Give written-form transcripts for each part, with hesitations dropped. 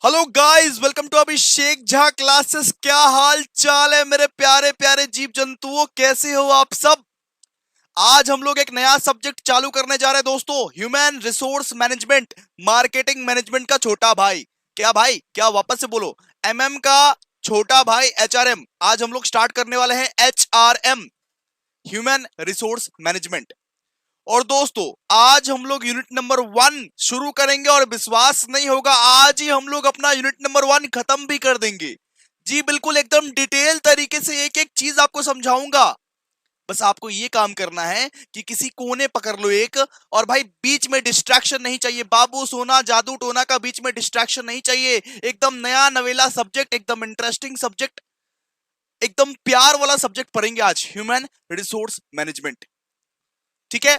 Hello guys, welcome to Abhishek Jha classes. क्या हाल चाल है मेरे प्यारे प्यारे जीव जंतुओं, कैसे हो आप सब। आज हम लोग एक नया सब्जेक्ट चालू करने जा रहे हैं दोस्तों, human resource management, marketing management का छोटा भाई। क्या भाई, क्या वापस से बोलो, एमएम का छोटा भाई एचआरएम। आज हम लोग स्टार्ट करने वाले हैं एचआरएम, ह्यूमन रिसोर्स मैनेजमेंट। और दोस्तों, आज हम लोग यूनिट नंबर 1 शुरू करेंगे और विश्वास नहीं होगा, आज ही हम लोग अपना यूनिट नंबर 1 खत्म भी कर देंगे। जी बिल्कुल, एकदम डिटेल तरीके से एक एक चीज आपको समझाऊंगा। बस आपको ये काम करना है कि किसी कोने पकड़ लो एक, और भाई बीच में डिस्ट्रैक्शन नहीं चाहिए। बाबू सोना जादू टोना का बीच में डिस्ट्रैक्शन नहीं चाहिए। एकदम नया नवेला सब्जेक्ट, एकदम इंटरेस्टिंग सब्जेक्ट, एकदम प्यार वाला सब्जेक्ट पढ़ेंगे आज, ह्यूमन रिसोर्स मैनेजमेंट। ठीक है,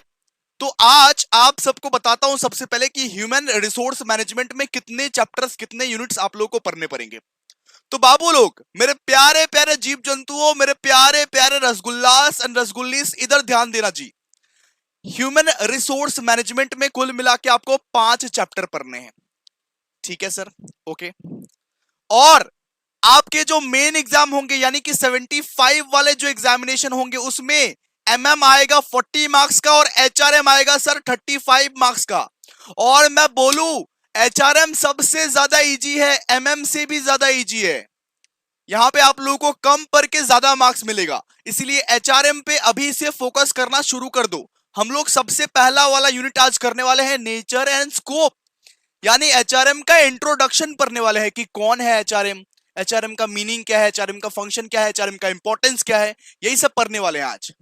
तो आज आप सबको बताता हूं सबसे पहले कि ह्यूमन रिसोर्स मैनेजमेंट में कितने चैप्टर्स, कितने यूनिट्स आप लोगों को पढ़ने पड़ेंगे। तो बाबू लोग, मेरे प्यारे प्यारे जीव जंतुओं, मेरे प्यारे प्यारे रसगुल्लास एंड रसगुल्लीस, इधर ध्यान देना जी। ह्यूमन रिसोर्स मैनेजमेंट में कुल मिला के आपको 5 चैप्टर पढ़ने हैं। ठीक है सर, ओके। और आपके जो मेन एग्जाम होंगे, यानी कि 75 वाले जो एग्जामिनेशन होंगे, उसमें एमएम आएगा 40 मार्क्स का और एचआरएम आएगा सर 35 मार्क्स का। और मैं बोलूं, एचआरएम सबसे ज्यादा इजी है, एमएम से भी ज्यादा इजी है। यहां पे आप लोगों को कम पर के ज्यादा मार्क्स मिलेगा, इसलिए एचआरएम पे अभी से फोकस करना शुरू कर दो। हम लोग सबसे पहला वाला यूनिट आज करने वाले हैं नेचर एंड स्कोप, यानी एचआरएम का इंट्रोडक्शन पढ़ने वाले हैं कि कौन है एचआरएम, एचआरएम का मीनिंग क्या है, एचआरएम का फंक्शन क्या है, एचआरएम का इंपॉर्टेंस क्या है, यही सब पढ़ने वाले हैं आज।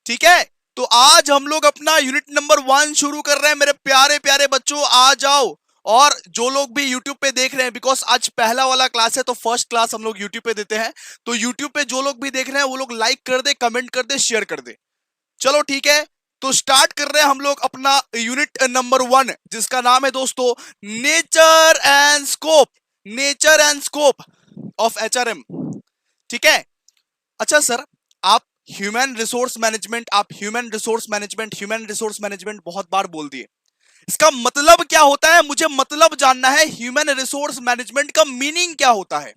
ठीक है, तो आज हम लोग अपना यूनिट नंबर 1 शुरू कर रहे हैं। मेरे प्यारे प्यारे बच्चों, आ जाओ। और जो लोग भी YouTube पे देख रहे हैं, बिकॉज आज पहला वाला क्लास है तो फर्स्ट क्लास हम लोग YouTube पे देते हैं, तो YouTube पे जो लोग भी देख रहे हैं वो लोग लाइक कर दे, कमेंट कर दे, शेयर कर दे। चलो ठीक है, तो स्टार्ट कर रहे हैं हम लोग अपना यूनिट नंबर 1, जिसका नाम है दोस्तों nature and scope, nature and scope of HRM. ठीक है, अच्छा सर, आप ह्यूमन रिसोर्स मैनेजमेंट, आप human resource management, human resource management बहुत बार बोल दिए। इसका मतलब क्या होता है, मुझे मतलब जानना है। ह्यूमन रिसोर्स मैनेजमेंट का मीनिंग क्या होता है।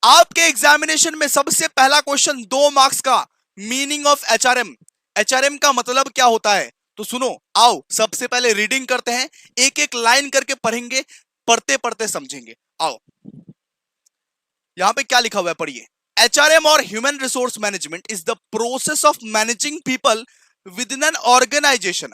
आपके एग्जामिनेशन में सबसे पहला क्वेश्चन 2 मार्क्स का, मीनिंग ऑफ एचआरएम, एचआरएम का मतलब क्या होता है। तो सुनो, आओ सबसे पहले रीडिंग करते हैं, एक एक लाइन करके पढ़ेंगे, पढ़ते पढ़ते समझेंगे। आओ, यहां पे क्या लिखा हुआ है पढ़िए। एचआरएम और human resource management is the process of managing people within an organisation.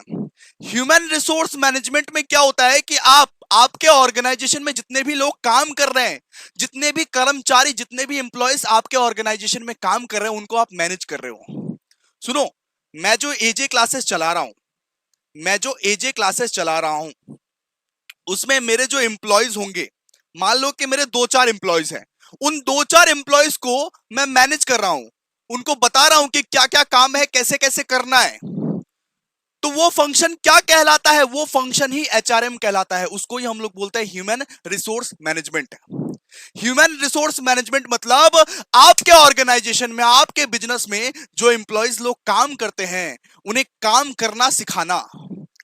Human resource management में क्या होता है कि आपके ऑर्गेनाइजेशन में जितने भी लोग काम कर रहे हैं, जितने भी कर्मचारी, जितने भी एम्प्लॉयज आपके ऑर्गेनाइजेशन में काम कर रहे हैं, उनको आप मैनेज कर रहे हो। सुनो, मैं जो एजे क्लासेस चला रहा हूं, मैं जो एजे क्लासेस चला रहा हूं, उसमें मेरे जो एम्प्लॉयज होंगे, मान लो कि मेरे 2-4 एम्प्लॉयज हैं, उन 2-4 एम्प्लॉयज को मैं मैनेज कर रहा हूं, उनको बता रहा हूं कि क्या क्या काम है, कैसे कैसे करना है। तो वो फंक्शन क्या कहलाता है, वो फंक्शन ही एचआरएम कहलाता है, उसको ही हम लोग बोलते हैं human resource management. Human resource management मतलब आपके ऑर्गेनाइजेशन में, आपके बिजनेस में जो एम्प्लॉयज लोग काम करते हैं, उन्हें काम करना सिखाना,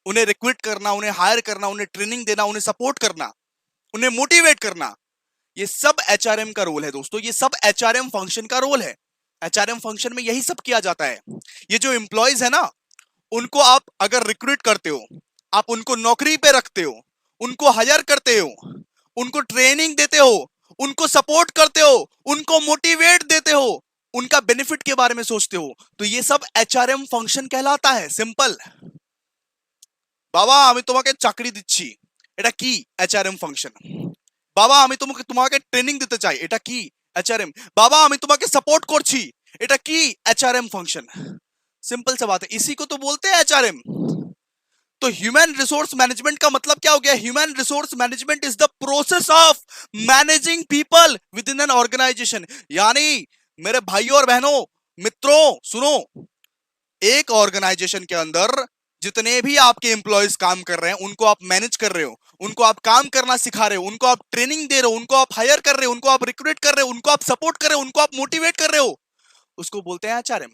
उन्हें रिक्रूट करना, उन्हें हायर करना, उन्हें ट्रेनिंग देना, उन्हें सपोर्ट करना, उन्हें मोटिवेट करना, ये सब एचआरएम का रोल है दोस्तों, ये सब एचआरएम फंक्शन का रोल है। एचआरएम फंक्शन में यही सब किया जाता है। ये जो एम्प्लॉयज है ना, उनको आप अगर रिक्रूट करते हो, आप उनको नौकरी पे रखते हो, उनको हायर करते हो, उनको ट्रेनिंग देते हो, उनको सपोर्ट करते हो, उनको मोटिवेट देते हो, उनका बेनिफिट के बारे में सोचते हो, तो ये सब एचआरएम फंक्शन कहलाता है। सिंपल। बाबा আমি তোমাকে চাকরি দিচ্ছি, এটা কি এচআরএম ফাংশন। বাবা আমি তোমাকে ট্রেনিং দিতে চাই, এটা কি এচআরএম। বাবা আমি তোমাকে सपोर्ट করছি, এটা কি एचआरएम फंक्शन। सिंपल सा बात है, इसी को तो बोलते हैं एचआरएम। तो ह्यूमन रिसोर्स मैनेजमेंट का मतलब क्या हो गया, human resource management is the process of managing people within an organisation. यानी मेरे भाइयों और बहनों, मित्रों, सुनो, एक ऑर्गेनाइजेशन के अंदर जितने भी आपके एम्प्लॉयज काम कर रहे हैं, उनको आप मैनेज कर रहे हो, उनको आप काम करना सिखा रहे हो, उनको आप ट्रेनिंग दे रहे हो, उनको आप हायर कर रहे हो, उनको आप रिक्रूट कर रहे हो, उनको आप सपोर्ट कर रहे हो, उनको आप मोटिवेट कर रहे हो, उसको बोलते हैं एचआरएम।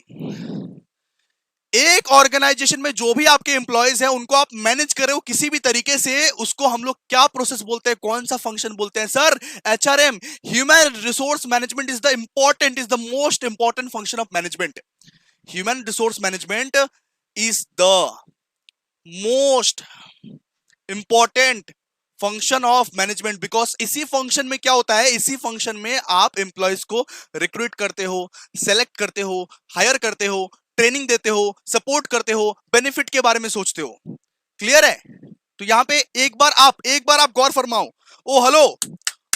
एक ऑर्गेनाइजेशन में जो भी आपके एम्प्लॉयज हैं उनको आप मैनेज कर रहे हो किसी भी तरीके से, उसको हम लोग क्या प्रोसेस बोलते हैं, कौन सा फंक्शन बोलते हैं sir? HRM, human resource management is the most important function of management. Human resource management is the most important function of management, because इसी फंक्शन में क्या होता है, इसी फंक्शन में आप एम्प्लॉयज को रिक्रूट करते हो, सेलेक्ट करते हो, हायर करते हो, ट्रेनिंग देते हो, सपोर्ट करते हो, बेनिफिट के बारे में सोचते हो. क्लियर है? तो यहां पे एक बार आप गौर फरमाओ. ओ हेलो,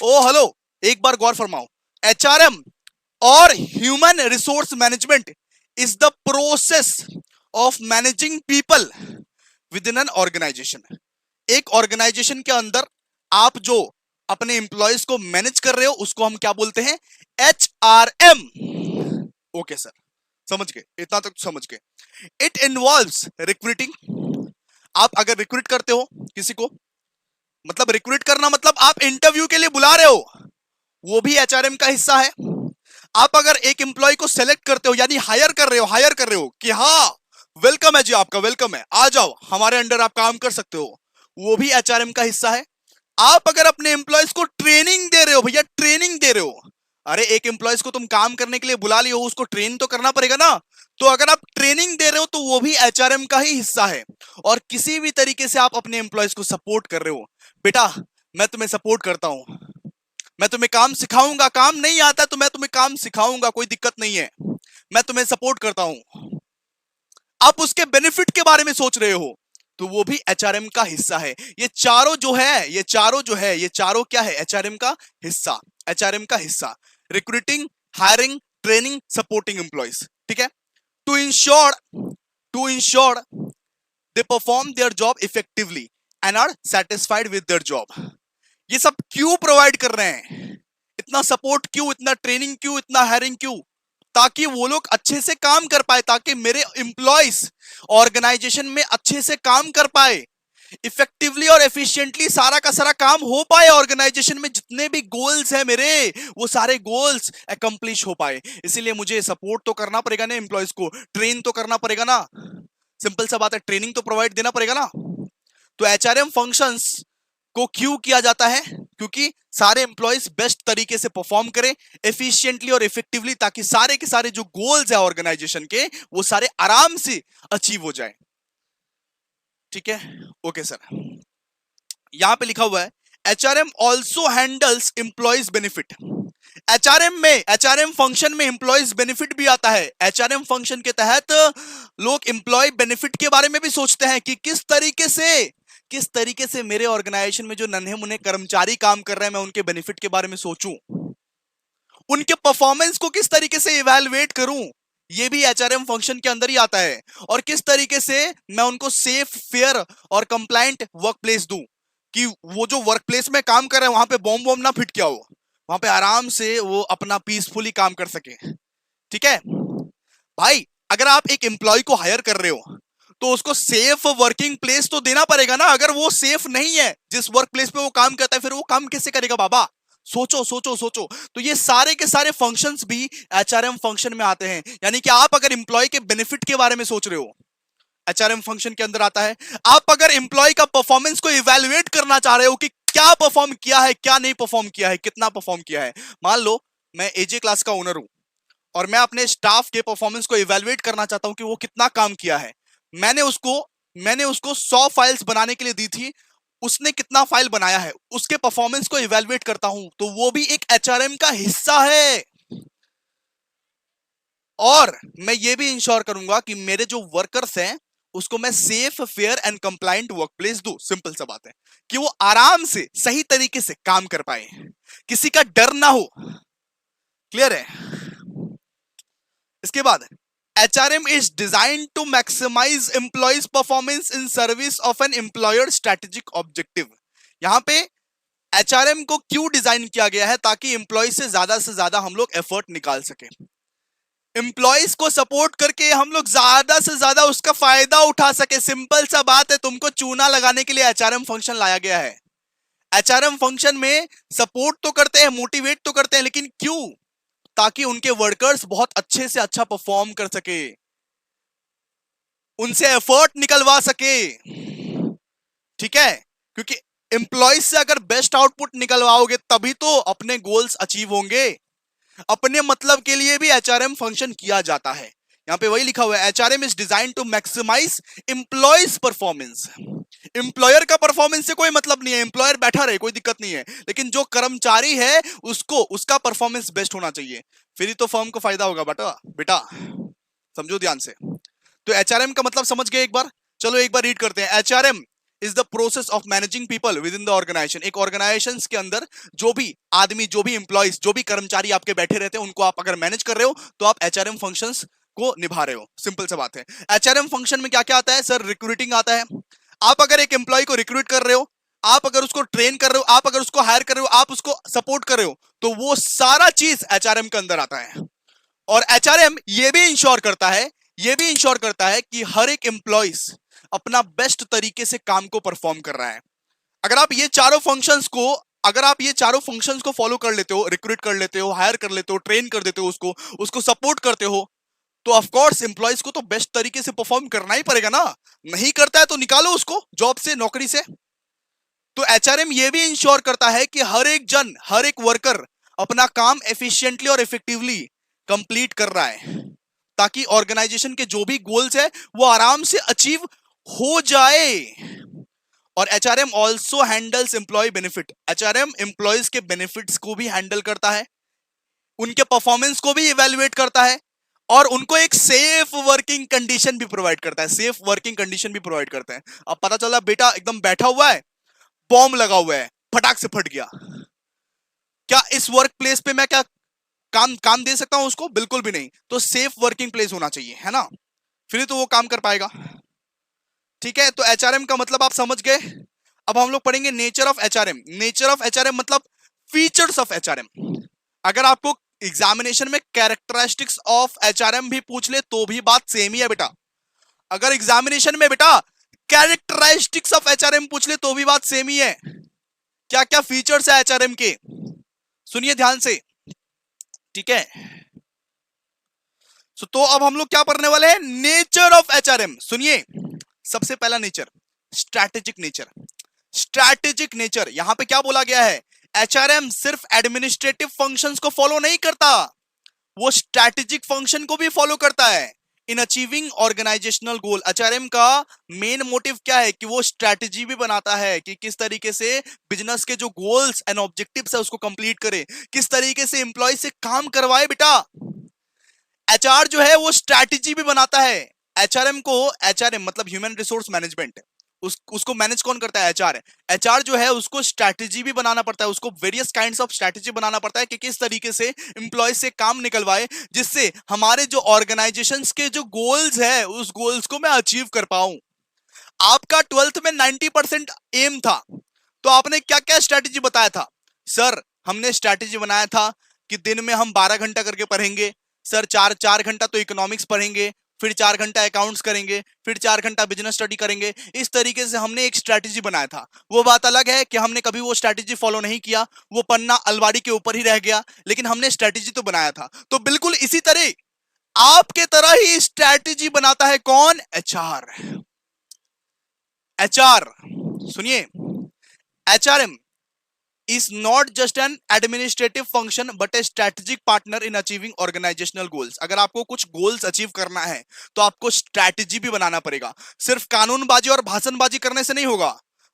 ओ हेलो, एक बार गौर फरमाओ. एचआरएम और human resource management is the process of managing people within an organisation. एक ऑर्गेनाइजेशन के अंदर आप जो अपने एम्प्लॉयज को मैनेज कर रहे हो उसको हम क्या बोलते हैं? एचआरएम. ओके सर, समझ गए, इतना तक तो समझ गए. It involves recruiting. आप अगर रिक्रूट करते हो किसी को, मतलब रिक्रूट करना मतलब आप इंटरव्यू के लिए बुला रहे हो, वो भी एचआरएम का हिस्सा है. आप अगर एक एम्प्लॉय को सेलेक्ट करते हो यानी हायर कर रहे हो कि हाँ वेलकम है जी, आपका वेलकम है, आ जाओ हमारे अंडर आप काम कर सकते हो, वो भी एचआरएम का हिस्सा है. आप अगर अपने एम्प्लॉयज को ट्रेनिंग दे रहे हो, भैया ट्रेनिंग दे रहे हो, अरे एक एम्प्लॉयज को तुम काम करने के लिए बुला लियो, उसको ट्रेन तो करना पड़ेगा ना. तो अगर आप ट्रेनिंग दे रहे हो तो वो भी एचआरएम का ही हिस्सा है. और किसी भी तरीके से आप अपने एम्प्लॉयज को सपोर्ट कर रहे हो, बेटा मैं तुम्हें सपोर्ट करता हूं, मैं तुम्हें काम सिखाऊंगा, काम नहीं आता तो मैं तुम्हें काम सिखाऊंगा, कोई दिक्कत नहीं है, मैं तुम्हें सपोर्ट करता हूं, आप उसके बेनिफिट के बारे में सोच रहे हो, तो वो भी एचआरएम का हिस्सा है. ये चारों जो है, ये चारों क्या है? एचआरएम का हिस्सा. एचआरएम का हिस्सा recruiting, hiring, training, supporting employees. ठीक है? To ensure they perform their job effectively and are satisfied with their job. ये सब क्यों प्रोवाइड कर रहे हैं? इतना सपोर्ट क्यों, इतना ट्रेनिंग क्यों, इतना हायरिंग क्यों? ताकि वो लोग अच्छे से काम कर पाए, ताकि मेरे एम्प्लॉयज ऑर्गेनाइजेशन में अच्छे से काम कर पाए, इफेक्टिवली और एफिशिएंटली सारा का सारा काम हो पाए, ऑर्गेनाइजेशन में जितने भी गोल्स हैं मेरे, वो सारे गोल्स अकम्प्लिश हो पाए. इसीलिए मुझे सपोर्ट तो करना पड़ेगा ना, एम्प्लॉयज को ट्रेन तो करना पड़ेगा ना. सिंपल सा बात है, ट्रेनिंग तो प्रोवाइड देना पड़ेगा ना. तो एचआरएम फंक्शंस को क्यों किया जाता है? क्योंकि सारे एम्प्लॉयज बेस्ट तरीके से परफॉर्म करें, एफिशिएंटली और इफेक्टिवली, ताकि सारे के सारे जो गोल्स है ऑर्गेनाइजेशन के वो सारे आराम से अचीव हो जाए. ठीक है? ओके सर, यहां पे लिखा हुआ है HRM also handles employees benefit. HRM function में एम्प्लॉयज बेनिफिट भी आता है. एचआरएम फंक्शन के तहत लोग एम्प्लॉय बेनिफिट के बारे में भी सोचते हैं कि किस तरीके से मेरे ऑर्गेनाइजेशन में जो नन्हे मुन्ने कर्मचारी काम कर रहे हैं मैं उनके बेनिफिट के बारे में सोचूं, उनके परफॉर्मेंस को किस तरीके से इवैल्यूएट करूं, ये भी एचआरएम फंक्शन के अंदर ही आता है. और किस तरीके से मैं उनको सेफ, फेयर और कंप्लायंट वर्क प्लेस दूं, कि वो जो वर्क प्लेस में काम कर रहे हैं वहां पे बॉम्ब बॉम्ब ना फिट किया हो, वहां पे आराम से वो अपना पीसफुली काम कर सके. ठीक है भाई? अगर आप एक एम्प्लॉय को हायर कर रहे हो तो उसको सेफ वर्किंग प्लेस तो देना पड़ेगा ना. अगर वो सेफ नहीं है जिस वर्क प्लेस पे वो काम करता है, फिर वो काम कैसे करेगा बाबा? सोचो सोचो सोचो. तो ये सारे के सारे फंक्शंस भी एचआरएम फंक्शन में आते हैं. यानी कि आप अगर एम्प्लॉय के बेनिफिट के बारे में सोच रहे हो, एचआरएम फंक्शन के अंदर आता है. आप अगर एम्प्लॉय का परफॉर्मेंस को इवैल्यूएट करना चाह रहे हो कि क्या परफॉर्म किया है, क्या नहीं परफॉर्म किया है, कितना परफॉर्म किया है. मान लो मैं एजे क्लास का ओनर हूं और मैं अपने स्टाफ के परफॉर्मेंस को इवैल्यूएट करना चाहता हूं कि वो कितना काम किया है. मैंने उसको 100 फाइल्स बनाने के लिए दी थी, उसने कितना फाइल बनाया है, उसके परफॉर्मेंस को इवैल्यूएट करता हूं, तो वो भी एक एचआरएम का हिस्सा है. और मैं ये भी इंश्योर करूंगा कि मेरे जो वर्कर्स हैं उसको मैं safe, fair and compliant work place दूं. सिंपल सा बात है कि वो आराम से सही तरीके से काम कर पाए, किसी का डर ना हो. क्लियर है? इसके बाद HRM is designed to maximize employees performance in service of an employer strategic objective. यहां पे HRM को क्यों डिजाइन किया गया है? ताकि एम्प्लॉय से ज्यादा हम लोग एफर्ट निकाल सके, एम्प्लॉयज को सपोर्ट करके हम लोग ज्यादा से ज्यादा उसका फायदा उठा सके. सिंपल सा बात है, तुमको चूना लगाने के लिए HRM फंक्शन लाया गया है. HRM फंक्शन में सपोर्ट तो करते हैं, मोटिवेट तो करते हैं, लेकिन क्यों? ताकि उनके वर्कर्स बहुत अच्छे से अच्छा परफॉर्म कर सके. उनसे एफर्ट निकलवा सके, ठीक है, क्योंकि एम्प्लॉयज से अगर बेस्ट आउटपुट निकलवाओगे तभी तो अपने गोल्स अचीव होंगे। अपने मतलब के लिए भी एचआरएम फंक्शन किया जाता है। यहां पे वही लिखा हुआ है, HRM is design to maximise employees performance. Employer का परफॉर्मेंस से कोई मतलब नहीं है, एम्प्लॉयर बैठा रहे कोई दिक्कत नहीं है, लेकिन जो कर्मचारी है उसको उसका परफॉर्मेंस बेस्ट होना चाहिए, फिर ही तो फर्म को फायदा होगा बेटा बेटा, समझो ध्यान से। तो एचआरएम का मतलब समझ गए एक बार? चलो एक बार रीड करते हैं। HRM is the process of managing people within the organisation. एक ऑर्गेनाइजेशन के अंदर जो भी आदमी, जो भी एम्प्लॉयज, जो भी कर्मचारी आपके बैठे रहते हैं, उनको आप अगर मैनेज कर रहे हो तो आप एचआरएम फंक्शंस को निभा रहे हो। सिंपल सा बात है। एचआरएम फंक्शन में क्या क्या आता है सर? रिक्रूटिंग आता है। आप अगर एक एम्प्लॉय को रिक्रूट कर रहे हो, आप अगर उसको ट्रेन कर रहे हो, आप अगर उसको हायर कर रहे हो, आप उसको सपोर्ट कर रहे हो, तो वो सारा चीज एचआरएम के अंदर आता है। और एचआरएम ये भी इंश्योर करता है, ये भी इंश्योर करता है कि हर एक एम्प्लॉइज अपना बेस्ट तरीके से काम को परफॉर्म कर रहा है। अगर आप ये चारों फंक्शंस को, अगर आप ये चारों फंक्शंस को फॉलो कर लेते हो, रिक्रूट कर लेते हो, हायर कर लेते हो, ट्रेन कर देते हो, उसको सपोर्ट करते हो, तो ऑफ कोर्स एम्प्लॉइज को तो बेस्ट तरीके से परफॉर्म करना ही पड़ेगा ना। नहीं करता है तो निकालो उसको जॉब से, नौकरी से। तो एचआरएम ये भी इंश्योर करता है कि हर एक जन, हर एक वर्कर अपना काम एफिशिएंटली और इफेक्टिवली कंप्लीट कर रहा है, ताकि ऑर्गेनाइजेशन के जो भी गोल्स है वो आराम से अचीव हो जाए। और HRM also handles employee benefit. HRM employees के बेनिफिट्स को भी हैंडल करता है, उनके परफॉर्मेंस को भी इवेल्युएट करता है, और उनको एक सेफ वर्किंग कंडीशन भी प्रोवाइड करता है। सेफ वर्किंग कंडीशन भी प्रोवाइड करता है। अब पता चला बेटा एकदम बैठा हुआ है, बॉम्ब लगा हुआ है, फटाक से फट गया, क्या इस वर्क प्लेस पे मैं क्या काम काम दे सकता हूं उसको? बिल्कुल भी नहीं। तो सेफ वर्किंग प्लेस होना चाहिए, है ना, फिर तो वो काम कर पाएगा। ठीक है, तो एचआरएम का मतलब आप समझ गए। अब हम लोग पढ़ेंगे nature of HRM. Nature of HRM मतलब फीचर्स ऑफ एचआरएम। अगर आपको एग्जामिनेशन में कैरेक्टरिस्टिक्स ऑफ एचआरएम भी पूछ ले तो भी बात सेम ही है बेटा। अगर एग्जामिनेशन में बेटा कैरेक्टरिस्टिक्स ऑफ एचआरएम पूछ ले तो भी बात सेम ही है। क्या क्या फीचर्स है एचआरएम के, सुनिए ध्यान से, ठीक है। तो अब हम लोग क्या पढ़ने वाले हैं? Nature of HRM. सुनिए, सबसे पहला nature, strategic nature. Strategic nature, यहां पे क्या बोला गया है? एचआरएम सिर्फ एडमिनिस्ट्रेटिव फंक्शंस को फॉलो नहीं करता, वो स्ट्रैटेजिक फंक्शन को भी फॉलो करता है in achieving organisational goal. HRM का मेन मोटिव क्या है? कि वो स्ट्रैटेजी भी बनाता है कि किस तरीके से बिजनेस के जो गोल्स एंड ऑब्जेक्टिव्स है उसको कंप्लीट करे, किस तरीके से एम्प्लॉय से काम करवाए। बेटा एचआर जो है वो स्ट्रैटेजी भी बनाता है। एचआरएम को, एचआरएम मतलब ह्यूमन रिसोर्स मैनेजमेंट, उसको मैनेज कौन करता है? एचआर। एचआर जो है उसको स्ट्रैटेजी भी बनाना पड़ता है, उसको वेरियस काइंड्स ऑफ स्ट्रैटेजी बनाना पड़ता है कि किस तरीके से एम्प्लॉय से काम निकलवाए, जिससे हमारे जो ऑर्गेनाइजेशंस के जो गोल्स है उस गोल्स को मैं अचीव कर पाऊं। आपका 12th में 90% एम था, तो आपने क्या क्या स्ट्रैटेजी बताया था? सर हमने स्ट्रैटेजी बनाया था कि दिन में हम 12 घंटा करके पढ़ेंगे, सर 4 घंटा तो इकोनॉमिक्स पढ़ेंगे, फिर 4 घंटा अकाउंट्स करेंगे, फिर 4 घंटा बिजनेस स्टडी करेंगे। इस तरीके से हमने एक स्ट्रैटेजी बनाया था। वो बात अलग है कि हमने कभी वो स्ट्रैटेजी फॉलो नहीं किया, वो पन्ना अलमारी के ऊपर ही रह गया, लेकिन हमने स्ट्रैटेजी तो बनाया था। तो बिल्कुल इसी तरह आपके तरह ही स्ट्रैटेजी बनाता है कौन? एचआर। एचआर, सुनिए, HRM is not just an administrative function but a strategic partner in achieving organizational goals। अगर आपको कुछ गोल्स अचीव करना है तो आपको स्ट्रैटेजी भी बनाना पड़ेगा। सिर्फ कानूनबाजी और भाषणबाजी करने से नहीं होगा।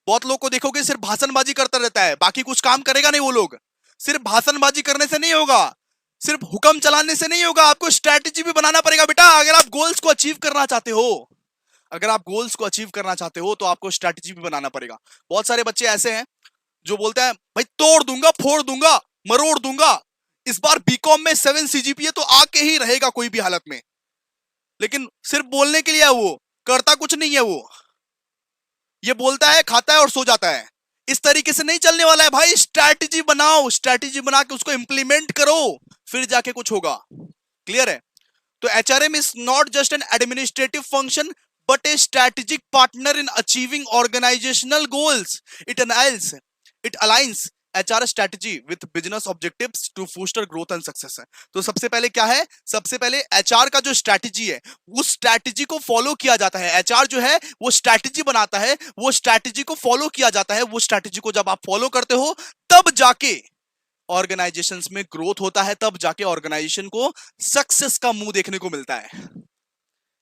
बहुत लोग को देखोगे सिर्फ भाषणबाजी करता रहता है, बाकी कुछ काम करेगा नहीं वो लोग। सिर्फ भाषणबाजी करने से नहीं होगा, सिर्फ हुक्म चलाने से नहीं होगा, आपको स्ट्रैटेजी भी बनाना पड़ेगा बेटा। अगर आप गोल्स को अचीव करना चाहते हो, अगर आप गोल्स को अचीव करना चाहते हो तो आपको स्ट्रैटेजी भी बनाना पड़ेगा। बहुत सारे बच्चे ऐसे हैं जो बोलते हैं भाई तोड़ दूंगा, फोड़ दूंगा, मरोड़ दूंगा, इस बार बीकॉम में 7 सीजीपीए तो आके ही रहेगा कोई भी हालत में, लेकिन सिर्फ बोलने के लिए है, वो करता कुछ नहीं है। वो ये बोलता है, खाता है और सो जाता है। इस तरीके से नहीं चलने वाला है भाई। स्ट्रैटेजी बनाओ, स्ट्रैटेजी बना के उसको इंप्लीमेंट करो, फिर जाके कुछ होगा। क्लियर है? तो HRM is not just an administrative function but a strategic partner in achieving organizational goals. It aligns HR strategy with business objectives to foster growth and success है। तो सबसे पहले क्या है, सबसे पहले एचआर का जो स्ट्रेटजी है उस स्ट्रेटजी को फॉलो किया जाता है। एचआर जो है वो स्ट्रेटजी बनाता है, वो स्ट्रेटजी को फॉलो किया जाता है। वो स्ट्रेटजी को जब आप फॉलो करते हो तब जाके ऑर्गेनाइजेशंस में ग्रोथ होता है, तब जाके ऑर्गेनाइजेशन को सक्सेस का मुंह देखने को मिलता है।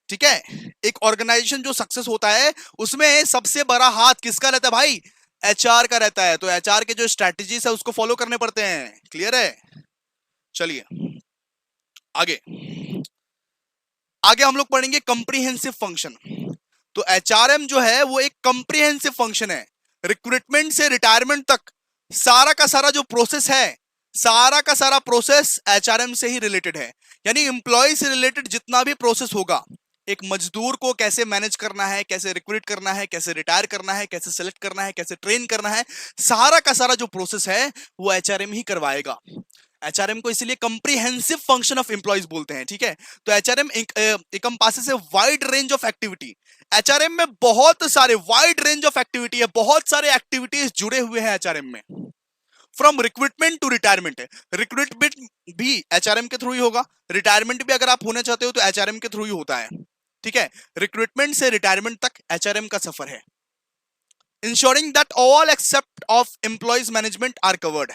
ठीक है, एक ऑर्गेनाइजेशन जो सक्सेस होता है उसमें सबसे बड़ा हाथ किसका रहता है भाई, एचआर का रहता है। तो एचआर के जो स्ट्रेटजीज है उसको फॉलो करने पड़ते हैं। क्लियर है? चलिए आगे आगे हम लोग पढ़ेंगे कंप्रीहेंसिव फंक्शन। तो एचआरएम जो है वो एक कंप्रीहेंसिव फंक्शन है। रिक्रूटमेंट से रिटायरमेंट तक सारा का सारा जो प्रोसेस है, सारा का सारा प्रोसेस एचआरएम से ही रिलेटेड है। यानी एम्प्लॉय से रिलेटेड जितना भी प्रोसेस होगा, एक मजदूर को कैसे मैनेज करना है, कैसे रिक्रूट करना है, कैसे रिटायर करना है, कैसे सेलेक्ट करना है, कैसे ट्रेन करना है, सारा का सारा जो प्रोसेस है वो एचआरएम ही करवाएगा। एचआरएम को इसीलिए कंप्रीहेंसिव फंक्शन ऑफ एम्प्लॉयज बोलते हैं। ठीक है, तो HRM encompasses a wide range of activity. HRM में बहुत सारे वाइड रेंज ऑफ एक्टिविटी है, बहुत सारे एक्टिविटीज जुड़े हुए हैं एचआरएम में। फ्रॉम रिक्रूटमेंट टू रिटायरमेंट है, रिक्रूटमेंट भी एचआरएम के थ्रू ही होगा, रिटायरमेंट भी अगर आप होना चाहते हो तो एचआरएम के थ्रू ही होता है। ठीक है, रिक्रूटमेंट से रिटायरमेंट तक एचआरएम का सफर है। Ensuring that all aspect of employees management are covered.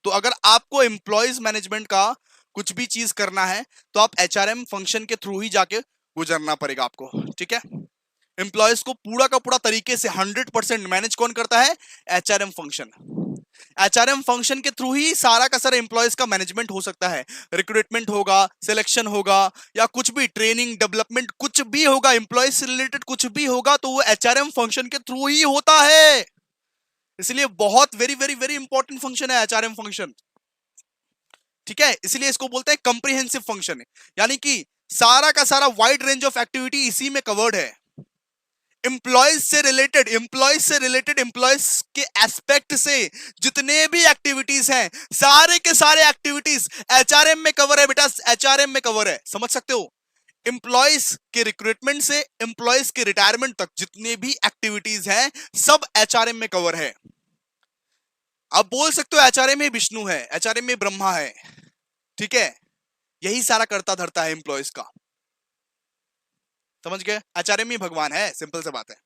तो अगर आपको एम्प्लॉयज मैनेजमेंट का कुछ भी चीज करना है तो आप एचआरएम फंक्शन के थ्रू ही जाके गुजरना पड़ेगा आपको। ठीक है, एम्प्लॉयज को पूरा का पूरा तरीके से 100% मैनेज कौन करता है, एचआरएम फंक्शन। एचआरएम फंक्शन के थ्रू ही सारा का सारा एम्प्लॉयज का मैनेजमेंट हो सकता है। रिक्रूटमेंट होगा, सिलेक्शन होगा, या कुछ भी ट्रेनिंग डेवलपमेंट कुछ भी होगा, एम्प्लॉयज से रिलेटेड कुछ भी होगा तो वो एचआरएम फंक्शन के थ्रू ही होता है। इसलिए बहुत very very very important function है एचआरएम फंक्शन। ठीक है, इसलिए इसको बोलते हैं कंप्रीहेंसिव फंक्शन, यानी कि सारा का सारा वाइड रेंज ऑफ एक्टिविटी इसी में कवर्ड है। एम्प्लॉयज से रिलेटेड एम्प्लॉयज के एस्पेक्ट से जितने भी एक्टिविटीज हैं, सारे के सारे एक्टिविटीज एचआरएम में कवर है बेटा, एचआरएम में कवर है। समझ सकते हो? एम्प्लॉयज के रिक्रूटमेंट से एम्प्लॉयज के रिटायरमेंट तक जितने भी एक्टिविटीज हैं सब एचआरएम में कवर है। आप बोल सकते हो एचआरएम में विष्णु है, एचआरएम में ब्रह्मा है। ठीक है, यही सारा करता धरता है एम्प्लॉयज का। समझ गए? एचआरएम ही भगवान है, सिंपल सी बात है।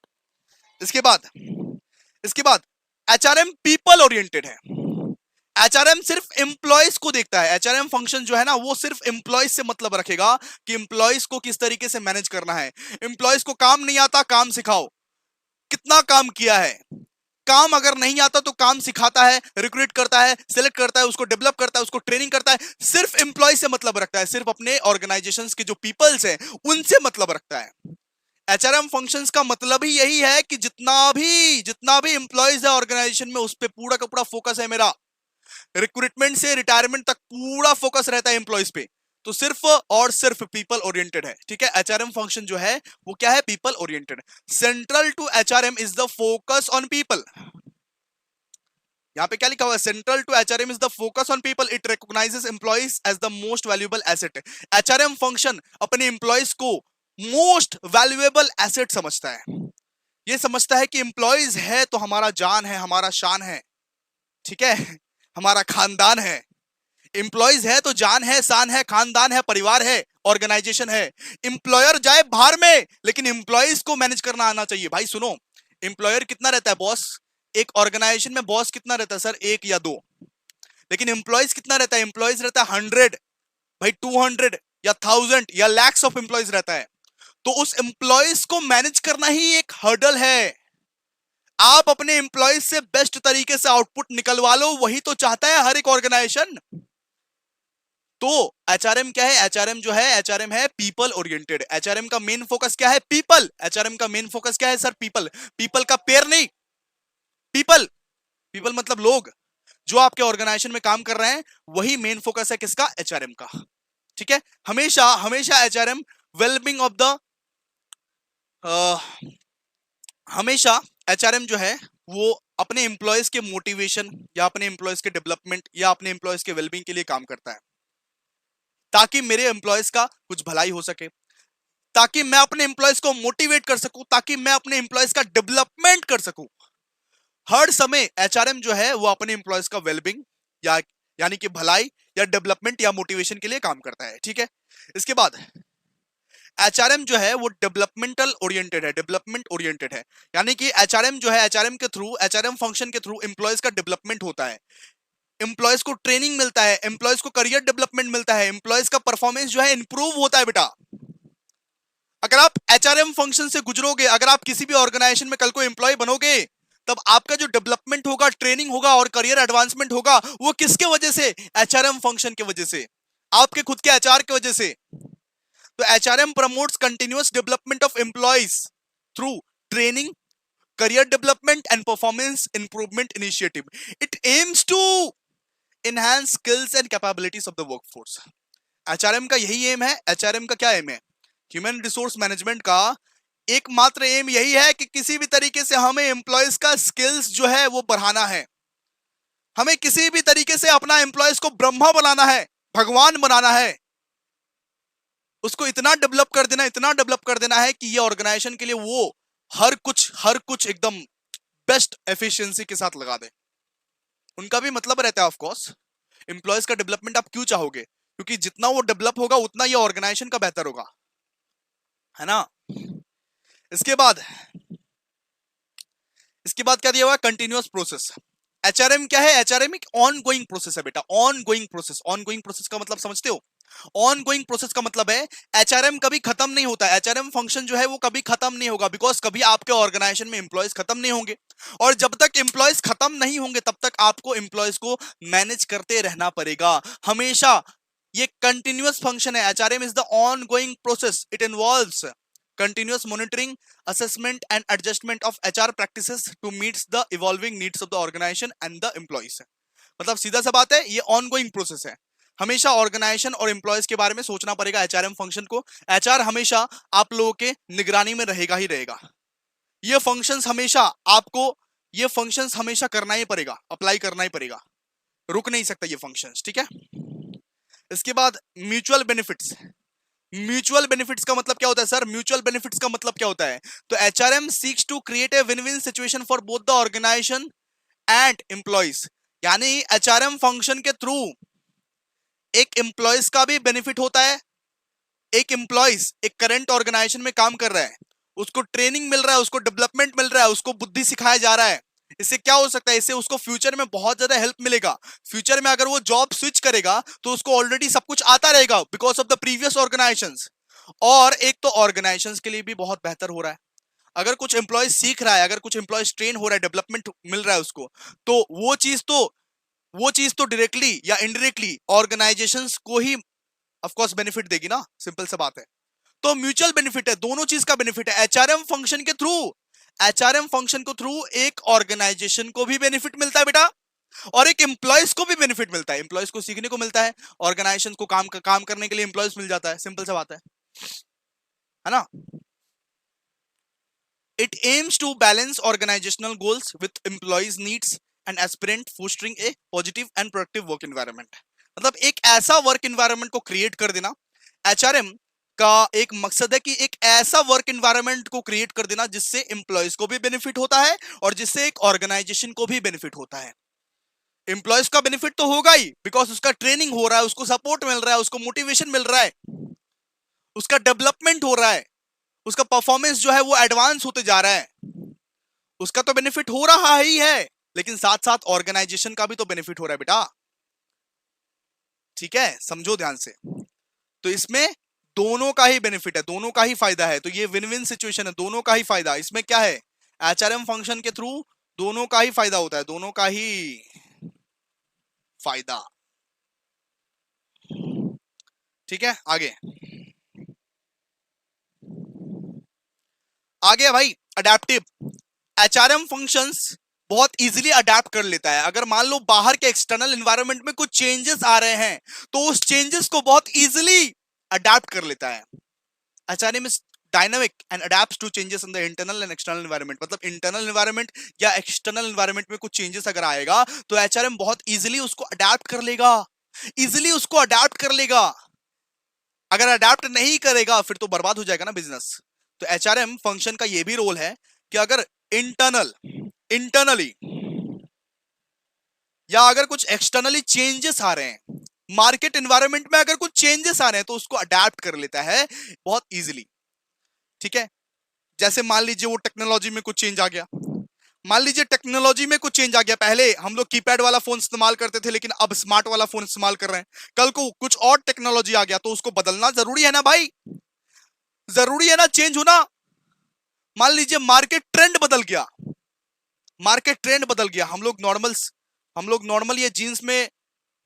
इसके बाद एचआरएम पीपल ओरिएंटेड है। एचआरएम सिर्फ एम्प्लॉयज को देखता है। एचआरएम फंक्शन जो है ना वो सिर्फ एम्प्लॉयज से मतलब रखेगा कि एम्प्लॉयज को किस तरीके से मैनेज करना है। एम्प्लॉयज को काम नहीं आता, काम सिखाओ। कितना काम किया है, काम अगर नहीं आता तो काम सिखाता है, रिक्रूट करता है, सिलेक्ट करता है, उसको डेवलप करता है, उसको ट्रेनिंग करता है। सिर्फ एम्प्लॉय से मतलब रखता है, सिर्फ अपने ऑर्गेनाइजेशंस के जो पीपल्स हैं उनसे मतलब रखता है। एचआरएम फंक्शंस का मतलब ही यही है कि जितना भी एम्प्लॉयज है ऑर्गेनाइजेशन में उस पर पूरा का पूरा फोकस है मेरा। रिक्रूटमेंट से रिटायरमेंट तक पूरा फोकस रहता है एम्प्लॉयज पे। तो सिर्फ और सिर्फ पीपल ओरिएंटेड है। ठीक है, एचआरएम फंक्शन जो है वो क्या है, people oriented. Central to HRM is the focus on people. यहां पे क्या लिखा हुआ है, central to HRM is the focus on people, it recognises employees as the most valuable asset. HRM function अपने एम्प्लॉयज को मोस्ट वैल्यूएबल एसेट समझता है। ये समझता है कि एम्प्लॉयज है तो हमारा जान है, हमारा शान है। ठीक है, हमारा खानदान है। एम्प्लॉयज है तो जान है, शान है, खानदान है, परिवार है, ऑर्गेनाइजेशन है। एम्प्लॉयर जाए बाहर में लेकिन एम्प्लॉयज को मैनेज करना आना चाहिए। भाई सुनो, एम्प्लॉयर कितना रहता है, बॉस? एक ऑर्गेनाइजेशन में बॉस कितना रहता है सर, एक या दो। लेकिन एम्प्लॉयज कितना रहता है, एम्प्लॉयज रहता है 100, भाई 200 या 1000 या लैक्स ऑफ एम्प्लॉयज रहता है। तो उस एम्प्लॉयज को मैनेज करना ही एक हर्डल है। आप अपने एम्प्लॉयज से बेस्ट तरीके से आउटपुट निकलवा लो, वही तो चाहता है हर एक ऑर्गेनाइजेशन। तो एचआरएम क्या है, एचआरएम जो है, एचआरएम है पीपल ओरिएंटेड। एचआरएम का मेन फोकस क्या है, पीपल। एचआरएम का मेन फोकस क्या है सर, पीपल। पीपल का पेयर नहीं, पीपल। पीपल मतलब लोग जो आपके ऑर्गेनाइजेशन में काम कर रहे हैं, वही मेन फोकस है किसका, एचआरएम का। ठीक है, हमेशा हमेशा एचआरएम वेलबींग ऑफ द हमेशा एचआरएम जो है वो अपने एम्प्लॉयज के मोटिवेशन या अपने एम्प्लॉयज के डेवलपमेंट या अपने एम्प्लॉयज के वेलबींग के लिए काम करता है, ताकि मेरे एम्प्लॉयज का कुछ भलाई हो सके, ताकि मैं अपने एम्प्लॉयज को मोटिवेट कर सकूं, ताकि मैं अपने एम्प्लॉयज का डेवलपमेंट कर सकूं। हर समय एचआरएम जो है वो अपने एम्प्लॉयज का वेलबिंग या यानी कि भलाई या डेवलपमेंट या मोटिवेशन के लिए काम करता है, ठीक है। इसके बाद एचआरएम जो है वो डेवलपमेंटल ओरिएंटेड है, डेवलपमेंट ओरिएंटेड है, यानी कि एचआरएम जो है, एचआरएम के थ्रू, एचआरएम फंक्शन के थ्रू एम्प्लॉयज का डेवलपमेंट होता है, एम्प्लॉयज को ट्रेनिंग मिलता है, एम्प्लॉयज को करियर डेवलपमेंट मिलता है, एम्प्लॉयज का परफॉर्मेंस जो है इंप्रूव होता है बेटा। अगर आप एचआरएम फंक्शन से गुजरोगे, अगर आप किसी भी ऑर्गेनाइजेशन में कल को एम्प्लॉय बनोगे, तब आपका जो डेवलपमेंट होगा, ट्रेनिंग होगा और करियर एडवांसमेंट होगा, वो किसके वजह से? एचआरएम फंक्शन की वजह से, आपके खुद के एचआर की वजह से। तो HRM promotes continuous development of employees through training, career development and performance improvement initiative. It aims to enhance skills and capabilities of the workforce. HRM का यही एम है। HRM का क्या एम है? ह्यूमन रिसोर्स मैनेजमेंट का एकमात्र M यही है कि किसी भी तरीके से हमें एम्प्लॉयज का स्किल्स जो है वो बढ़ाना है, हमें किसी भी तरीके से अपना एम्प्लॉयज को ब्रह्मा बनाना है, भगवान बनाना है, उसको इतना डेवलप कर देना, इतना डेवलप कर देना है कि ये ऑर्गेनाइजेशन के लिए वो हर कुछ एकदम बेस्ट एफिशिएंसी के साथ लगा दे। उनका भी मतलब रहता है ऑफ कोर्स, एम्प्लॉयज का डेवलपमेंट आप क्यों चाहोगे? क्योंकि जितना वो डेवलप होगा उतना ये ऑर्गेनाइजेशन का बेहतर होगा, है ना। इसके बाद क्या दिया हुआ? Continuous process. एचआरएम क्या है? एचआरएम एक ऑन गोइंग प्रोसेस है बेटा, on going process. On going process का मतलब समझते हो? ऑन गोइंग प्रोसेस का मतलब है एचआरएम कभी खत्म नहीं होता, एचआरएम फंक्शन जो है वो कभी खत्म नहीं होगा, बिकॉज कभी आपके ऑर्गेनाइजेशन में एम्प्लॉयज खत्म नहीं होंगे, और जब तक एम्प्लॉयज खत्म नहीं होंगे तब तक आपको एम्प्लॉयज को मैनेज करते रहना पड़ेगा हमेशा। ये कंटिन्यूअस फंक्शन है। HRM is the on going process, it involves continuous monitoring, assessment and adjustment of HR practices to meet the evolving needs of the organization and the employees। मतलब सीधा सा बात है, ये ऑनगोइंग प्रोसेस है, हमेशा organisation और एम्प्लॉयज के बारे में सोचना पड़ेगा एचआरएम फंक्शन को। एचआर हमेशा आप लोगों के निगरानी में रहेगा ही रहेगा, ये फंक्शंस हमेशा आपको, ये फंक्शंस हमेशा करना ही पड़ेगा, अप्लाई करना ही पड़ेगा, रुक नहीं सकता ये फंक्शंस, ठीक है। इसके बाद म्यूचुअल बेनिफिट्स। म्यूचुअल बेनिफिट्स का मतलब क्या होता है सर? म्यूचुअल बेनिफिट्स का मतलब क्या होता है? तो HRM seeks to create a win win situation for both the organisation and employees, यानी एचआरएम फंक्शन के थ्रू एक एम्प्लॉयज का भी बेनिफिट होता है। एक एम्प्लॉयज एक करंट ऑर्गेनाइजेशन में काम कर रहा है, उसको ट्रेनिंग मिल रहा है, उसको डेवलपमेंट मिल रहा है, उसको बुद्धि सिखाया जा रहा है, इससे क्या हो सकता है? इससे उसको फ्यूचर में बहुत ज्यादा हेल्प मिलेगा। फ्यूचर में अगर वो जॉब स्विच करेगा तो उसको ऑलरेडी सब कुछ आता रहेगा because of the previous organisations, और एक तो ऑर्गेनाइजेशंस के लिए भी बहुत बेहतर हो रहा है। अगर कुछ एम्प्लॉयज सीख रहा है, अगर कुछ एम्प्लॉयज ट्रेन हो रहा है, डेवलपमेंट मिल रहा है उसको, तो वो चीज तो डायरेक्टली या इनडायरेक्टली ऑर्गेनाइजेशंस को ही ऑफ कोर्स बेनिफिट देगी ना, सिंपल सा बात है। तो म्यूचुअल बेनिफिट है, दोनों चीज का बेनिफिट है। एचआरएम फंक्शन के थ्रू, एचआरएम फंक्शन के थ्रू एक ऑर्गेनाइजेशन को भी बेनिफिट मिलता है बेटा, और एक एम्प्लॉयज को भी बेनिफिट मिलता है, एम्प्लॉयज को सीखने को मिलता है, ऑर्गेनाइजेशन को काम करने के लिए एम्प्लॉयज मिल जाता है, सिंपल सा बात है ना। It aims to balance organisational goals with employees needs and aspirant, fostering a positive and productive work environment. मतलब एक ऐसा वर्क एनवायरनमेंट को क्रिएट कर देना, एचआरएम का एक मकसद है कि एक ऐसा वर्क एनवायरनमेंट को क्रिएट कर देना जिससे एम्प्लॉयज को भी बेनिफिट होता है और जिससे एक ऑर्गेनाइजेशन को भी बेनिफिट होता है। एम्प्लॉयज का बेनिफिट तो होगा ही, बिकॉज उसका ट्रेनिंग हो रहा है, उसको सपोर्ट मिल रहा है, उसको मोटिवेशन मिल रहा है, उसका डेवलपमेंट हो रहा है, उसका परफॉर्मेंस जो है वो एडवांस होते जा रहा है, उसका तो बेनिफिट हो रहा ही है, लेकिन साथ साथ ऑर्गेनाइजेशन का भी तो बेनिफिट हो रहा है बेटा, ठीक है, समझो ध्यान से। तो इसमें दोनों का ही बेनिफिट है, दोनों का ही फायदा है, तो ये विन विन सिचुएशन है, दोनों का ही फायदा। इसमें क्या है? एचआरएम फंक्शन के थ्रू दोनों का ही फायदा होता है, दोनों का ही फायदा, ठीक है। आगे आगे भाई, अडेप्टिव। एचआरएम फंक्शंस बहुत इजीली अडेप्ट कर लेता है। अगर मान लो बाहर के एक्सटर्नल एनवायरनमेंट में कुछ चेंजेस आ रहे हैं तो उस चेंजेस को बहुत इजीली अडेप्ट कर लेता है। HRM is dynamic and adapts to changes in the internal and external environment. मतलब इंटरनल एनवायरनमेंट या एक्सटर्नल एनवायरनमेंट में कुछ चेंजेस अगर आएगा तो एचआरएम बहुत इजीली उसको अडेप्ट कर लेगा, इजीली उसको अडेप्ट कर लेगा। अगर अडेप्ट नहीं करेगा फिर तो बर्बाद हो जाएगा ना बिजनेस। तो एचआरएम फंक्शन का ये भी रोल है कि अगर इंटरनली या अगर कुछ एक्सटर्नली चेंजेस आ रहे हैं, मार्केट एनवायरनमेंट में अगर कुछ चेंजेस आ रहे हैं तो उसको अडेप्ट कर लेता है बहुत इजीली। ठीक है, जैसे मान लीजिए वो टेक्नोलॉजी में कुछ चेंज आ गया, मान लीजिए टेक्नोलॉजी में कुछ चेंज आ गया, पहले हम लोग कीपैड वाला फोन इस्तेमाल करते थे लेकिन अब स्मार्ट वाला फोन इस्तेमाल कर रहे हैं, कल को कुछ और टेक्नोलॉजी आ गया तो उसको बदलना जरूरी है ना भाई, जरूरी है ना चेंज होना। मान लीजिए मार्केट ट्रेंड बदल गया, मार्केट ट्रेंड बदल गया, हम लोग नॉर्मल ये जीन्स में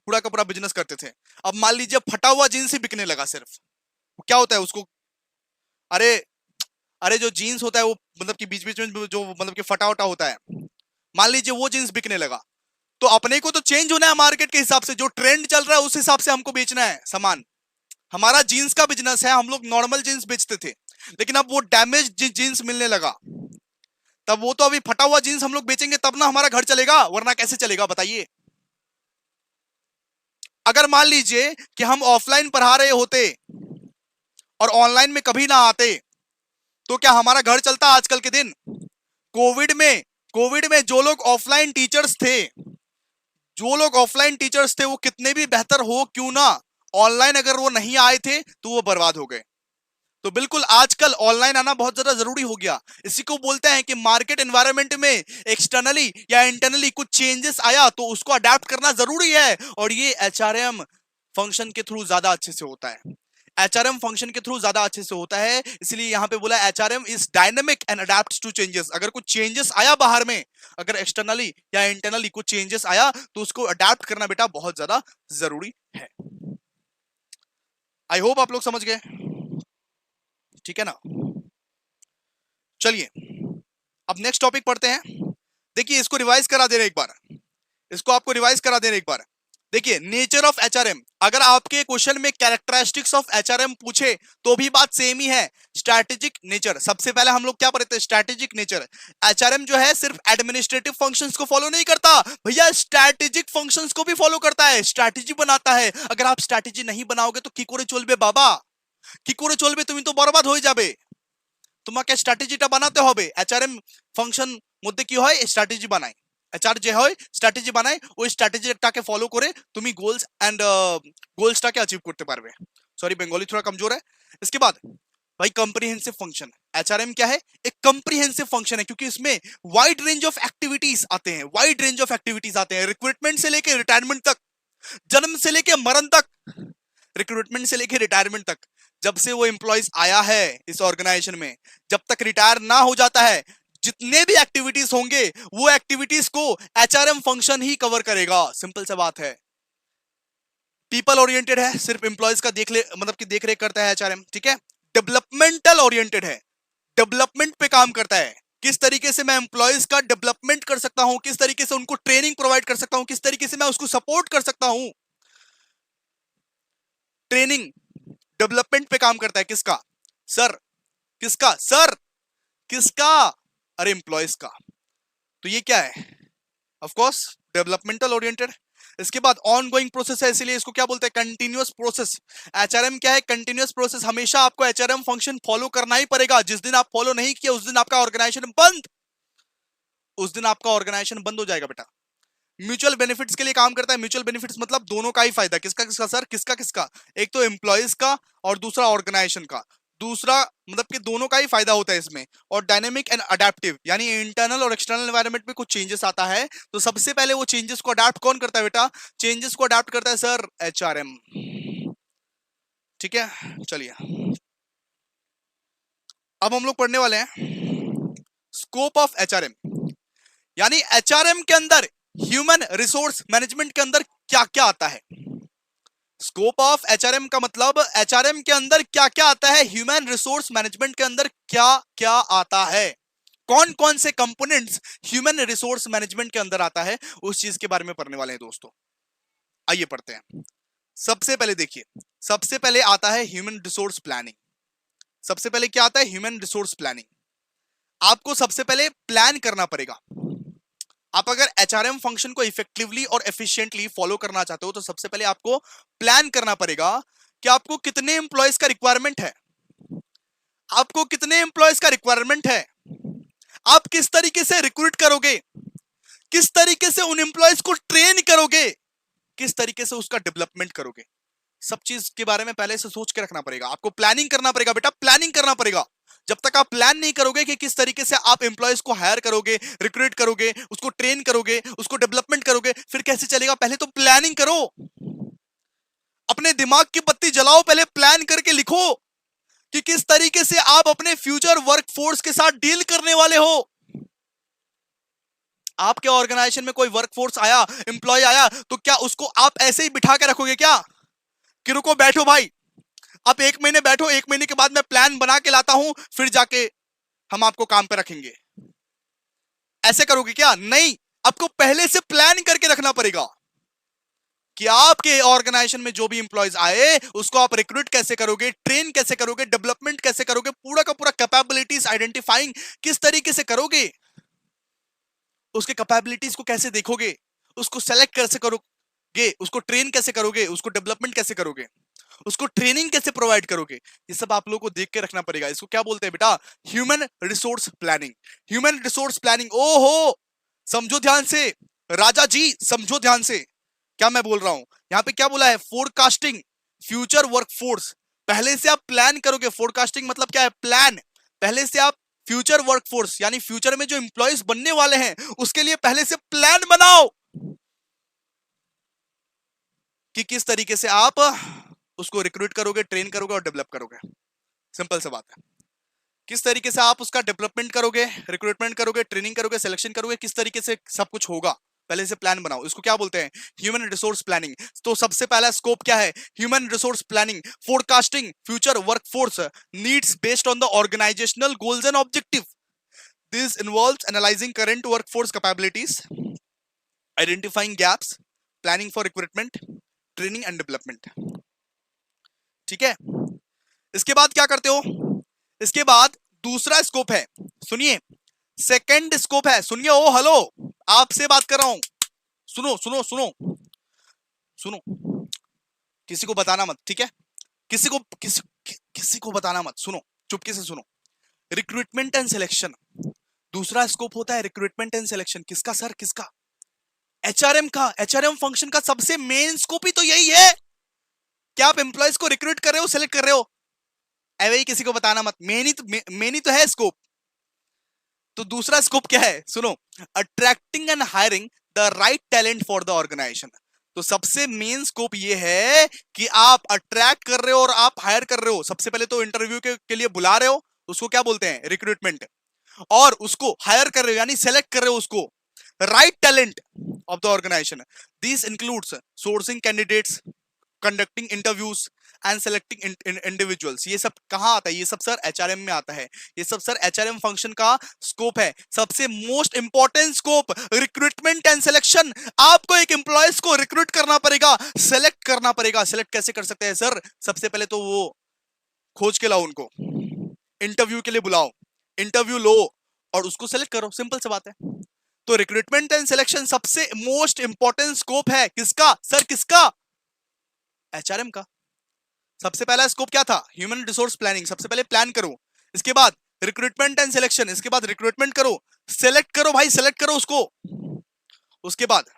पूरा का पूरा बिजनेस करते थे, अब मान लीजिए फटा हुआ जीन्स ही बिकने लगा सिर्फ। क्या होता है उसको, अरे अरे जो जीन्स होता है वो मतलब कि बीच बीच में जो मतलब कि फटा उटा होता है, मान लीजिए वो जीन्स बिकने लगा, तो अपने को तो चेंज होना है मार्केट के हिसाब से, जो ट्रेंड चल रहा है उस हिसाब से हमको बेचना है सामान। हमारा जीन्स का बिजनेस है, हम लोग नॉर्मल जीन्स बेचते थे, लेकिन अब वो डैमेज जीन्स मिलने लगा, तब वो तो अभी फटा हुआ जीन्स हम लोग बेचेंगे तब ना हमारा घर चलेगा, वरना कैसे चलेगा बताइए। अगर मान लीजिए कि हम ऑफलाइन पढ़ा रहे होते और ऑनलाइन में कभी ना आते तो क्या हमारा घर चलता आजकल के दिन? कोविड में जो लोग ऑफलाइन टीचर्स थे, जो लोग ऑफलाइन टीचर्स थे वो कितने भी बेहतर हो क्यों ना, ऑनलाइन अगर वो नहीं आए थे तो वो बर्बाद हो गए। तो बिल्कुल आजकल ऑनलाइन आना बहुत ज्यादा जरूरी हो गया। इसी को बोलते हैं कि मार्केट एनवायरनमेंट में एक्सटर्नली या इंटरनली कुछ चेंजेस आया तो उसको अडेप्ट करना जरूरी है, और ये एचआरएम फंक्शन के थ्रू ज्यादा अच्छे से होता है, एचआरएम फंक्शन के थ्रू ज्यादा अच्छे से होता है। इसलिए यहां पे बोला HRM is dynamic and adapts to changes. अगर कुछ चेंजेस आया बाहर में, अगर एक्सटर्नली या इंटरनली कुछ चेंजेस आया तो उसको अडेप्ट करना बेटा बहुत ज्यादा जरूरी है। आई होप आप लोग समझ गए, ठीक है ना। चलिए अब नेक्स्ट टॉपिक पढ़ते हैं। देखिए इसको रिवाइज करा दे रहे एक बार, इसको आपको रिवाइज करा दे रहे एक बार। देखिए नेचर ऑफ एचआरएम, अगर आपके क्वेश्चन में कैरेक्टरिस्टिक्स ऑफ एचआरएम पूछे तो भी बात सेम ही है। स्ट्रैटेजिक नेचर, सबसे पहले हम लोग क्या पढ़ते हैं, स्ट्रैटेजिक नेचर। एचआरएम जो है सिर्फ एडमिनिस्ट्रेटिव फंक्शंस को फॉलो नहीं करता भैया, स्ट्रैटेजिक फंक्शंस को भी फॉलो करता है, स्ट्रैटेजी बनाता है। अगर आप स्ट्रैटेजी नहीं बनाओगे तो की करे चलबे बाबा, की करे चलबे, তুমি তো বরবাদ হয়ে যাবে। তোমাকে স্ট্র্যাটেজিটা বানাতে হবে। এচআরএম ফাংশন মধ্যে কি হয়, স্ট্র্যাটেজি বানায়, এচআর যে হয় স্ট্র্যাটেজি বানায়, ওই স্ট্র্যাটেজিটাকে ফলো করে তুমি গোলস এন্ড গোলসটাকে অ্যাচিভ করতে পারবে। सॉरी बेंगोली थोड़ा कमजोर है। इसके बाद भाई कंप्रीहेंसिव फंक्शन, एचआरएम क्या है, एक कंप्रीहेंसिव फंक्शन है क्योंकि इसमें वाइड रेंज ऑफ एक्टिविटीज आते हैं, वाइड रेंज ऑफ एक्टिविटीज आते हैं, रिक्रूटमेंट से लेके रिटायरमेंट तक, जन्म से लेके मरण तक, रिक्रूटमेंट से लेके रिटायरमेंट तक, जब से वो एम्प्लॉइज आया है इस ऑर्गेनाइजेशन में, जब तक रिटायर ना हो जाता है, जितने भी एक्टिविटीज होंगे वो एक्टिविटीज को एचआरएम फंक्शन ही कवर करेगा। सिंपल सा बात है, पीपल ओरिएंटेड है, सिर्फ एम्प्लॉइज का देख ले मतलब कि देख रेख करता है एचआरएम, ठीक है। डेवलपमेंटल ओरिएंटेड है, डेवलपमेंट पे काम करता है, किस तरीके से मैं एम्प्लॉइज का डेवलपमेंट कर सकता हूं, किस तरीके से उनको ट्रेनिंग प्रोवाइड कर सकता हूं, किस तरीके से मैं उसको सपोर्ट कर सकता हूं। ट्रेनिंग डेवलपमेंट पे काम करता है किसका सर, किसका सर, किसका, अरे एम्प्लॉइज का। तो ये क्या है, ऑफ कोर्स डेवलपमेंटल ओरिएंटेड। इसके बाद ऑन गोइंग प्रोसेस है, इसीलिए इसको क्या बोलते हैं, कंटिन्यूअस प्रोसेस। एचआरएम क्या है, कंटिन्यूअस प्रोसेस। हमेशा आपको एचआरएम फंक्शन फॉलो करना ही पड़ेगा, जिस दिन आप फॉलो नहीं किया उस दिन आपका ऑर्गेनाइजेशन बंद, उस दिन आपका ऑर्गेनाइजेशन बंद हो जाएगा बेटा। म्यूचुअल बेनिफिट्स के लिए काम करता है, म्यूचुअल बेनिफिट्स मतलब दोनों का ही फायदा, किसका किसका सर, किसका किसका, एक तो एम्प्लॉइज का और दूसरा ऑर्गेनाइजेशन का, दूसरा मतलब कि दोनों का ही फायदा होता है इसमें। और डायनेमिक एंड अडेप्टिव, यानी इंटरनल और एक्सटर्नल एनवायरनमेंट में कुछ चेंजेस आता है तो सबसे पहले वो चेंजेस को अडेप्ट कौन करता है बेटा, चेंजेस को अडेप्ट करता है सर एचआरएम, ठीक है। चलिए अब हम लोग पढ़ने वाले हैं स्कोप ऑफ एचआरएम, यानी एचआरएम के अंदर ह्यूमन रिसोर्स मैनेजमेंट के अंदर क्या क्या आता है। स्कोप ऑफ एचआरएम का मतलब एचआरएम के अंदर क्या क्या आता है, ह्यूमन रिसोर्स मैनेजमेंट के अंदर क्या क्या आता है, कौन कौन से कंपोनेंट्स ह्यूमन रिसोर्स मैनेजमेंट के अंदर आता है, उस चीज के बारे में पढ़ने वाले हैं दोस्तों। आइए पढ़ते हैं। सबसे पहले देखिए, सबसे पहले आता है ह्यूमन रिसोर्स प्लानिंग। सबसे पहले क्या आता है, ह्यूमन रिसोर्स प्लानिंग। आपको सबसे पहले प्लान करना पड़ेगा। आप अगर एचआरएम फंक्शन को इफेक्टिवली और एफिशिएंटली फॉलो करना चाहते हो तो सबसे पहले आपको प्लान करना पड़ेगा कि आपको कितने एम्प्लॉयज का रिक्वायरमेंट है, आपको कितने एम्प्लॉयज का रिक्वायरमेंट है, आप किस तरीके से रिक्रूट करोगे, किस तरीके से उन एम्प्लॉयज को ट्रेन करोगे, किस तरीके से उसका डेवलपमेंट करोगे, सब चीज के बारे में पहले से सोच के रखना पड़ेगा। आपको प्लानिंग करना पड़ेगा बेटा, प्लानिंग करना पड़ेगा। जब तक आप प्लान नहीं करोगे कि किस तरीके से आप एम्प्लॉयज को हायर करोगे, रिक्रूट करोगे, उसको ट्रेन करोगे, उसको डेवलपमेंट करोगे, फिर कैसे चलेगा? पहले तो प्लानिंग करो, अपने दिमाग की बत्ती जलाओ, पहले प्लान करके लिखो कि किस तरीके से आप अपने फ्यूचर वर्कफोर्स के साथ डील करने वाले हो। आपके ऑर्गेनाइजेशन में कोई वर्कफोर्स आया, एम्प्लॉय आया, तो क्या उसको आप ऐसे ही बिठा के रखोगे क्या कि रुको बैठो भाई, आप 1 महीने बैठो, 1 महीने के बाद मैं प्लान बना के लाता हूं, फिर जाके हम आपको काम पे रखेंगे? ऐसे करोगे क्या? नहीं, आपको पहले से प्लान करके रखना पड़ेगा कि आपके ऑर्गेनाइजेशन में जो भी इंप्लॉयज आए उसको आप रिक्रूट कैसे करोगे, ट्रेन कैसे करोगे, डेवलपमेंट कैसे करोगे, पूरा का पूरा कैपेबिलिटीज आइडेंटिफाइंग किस तरीके से करोगे, उसके कैपेबिलिटीज को कैसे देखोगे, उसको सेलेक्ट कैसे करोगे, उसको ट्रेन कैसे करोगे, उसको डेवलपमेंट कैसे करोगे, उसको ट्रेनिंग कैसे प्रोवाइड करोगे, ये सब आप लोगों को देख के रखना पड़ेगा। इसको क्या बोलते हैं बेटा? Human resource planning. Human resource planning, ओहो समझो ध्यान से, राजा जी समझो ध्यान से क्या मैं बोल रहा हूं। यहां पे क्या बोला है? Forecasting future workforce. पहले से आप प्लान करोगे। फोरकास्टिंग मतलब क्या है? प्लान। पहले से आप फ्यूचर वर्कफोर्स यानी फ्यूचर में जो एम्प्लॉयज बनने वाले हैं उसके लिए पहले से प्लान बनाओ कि किस तरीके से आप उसको रिक्रूट करोगे, ट्रेन करोगे और डेवलप करोगे। सिंपल सा बात है। किस तरीके से आप उसका डेवलपमेंट करोगे, रिक्रूटमेंट करोगे, ट्रेनिंग करोगे, सिलेक्शन करोगे, किस तरीके से सब कुछ होगा, पहले से प्लान बनाओ। इसको क्या बोलते हैं? Human resource planning. तो सबसे पहला स्कोप क्या है? Human resource planning, forecasting future workforce needs based on the organisational goals and objective. This involves analysing current workforce capabilities, identifying gaps, planning for recruitment, training and development. ठीक है, इसके बाद क्या करते हो? इसके बाद दूसरा स्कोप है, सुनिए, सेकंड स्कोप है, सुनिए, ओ हेलो, आपसे बात कर रहा हूं, सुनो सुनो सुनो सुनो, किसी को बताना मत, ठीक है? किसी को बताना मत, सुनो, चुपके से सुनो। रिक्रूटमेंट एंड सिलेक्शन, दूसरा स्कोप होता है रिक्रूटमेंट एंड सिलेक्शन। किसका सर? किसका? एचआरएम का। एचआरएम फंक्शन का सबसे मेन स्कोप ही तो यही है कि आप एम्प्लॉयज को रिक्रूट कर रहे हो, सिलेक्ट कर रहे हो। ऐवे ही किसी को बताना मत, मेन ही तो है स्कोप। तो दूसरा स्कोप क्या है? सुनो, attracting and hiring the right talent for the organisation. तो सबसे मेन स्कोप ये है कि आप अट्रैक्ट कर रहे हो और आप हायर कर रहे हो। सबसे पहले तो इंटरव्यू के लिए बुला रहे हो, उसको क्या बोलते हैं? रिक्रूटमेंट। और उसको हायर कर रहे हो यानी सेलेक्ट कर रहे हो उसको, right talent of the organisation. This includes sourcing candidates, conducting interviews and selecting individuals. ये सब कहां आता है? ये सब सर एचआरएम में आता है। ये सब सर एचआरएम फंक्शन का स्कोप है। सबसे most important scope recruitment and selection. आपको एक एम्प्लॉयज को रिक्रूट करना पड़ेगा, सेलेक्ट करना पड़ेगा। सेलेक्ट कैसे कर सकते हैं सर? सबसे पहले तो वो खोज के लाओ, उनको इंटरव्यू के लिए बुलाओ, इंटरव्यू लो और उसको सेलेक्ट करो। सिंपल सी बात है। तो रिक्रूटमेंट एंड सिलेक्शन सबसे मोस्ट इंपॉर्टेंट स्कोप है। किसका सर? किसका? एचआरएम का। सबसे पहला स्कोप क्या था? Human resource planning. सबसे पहले प्लान करो, इसके बाद रिक्रूटमेंट एंड सिलेक्शन, इसके बाद रिक्रूटमेंट करो, सेलेक्ट करो भाई, सेलेक्ट करो उसको, उसके बाद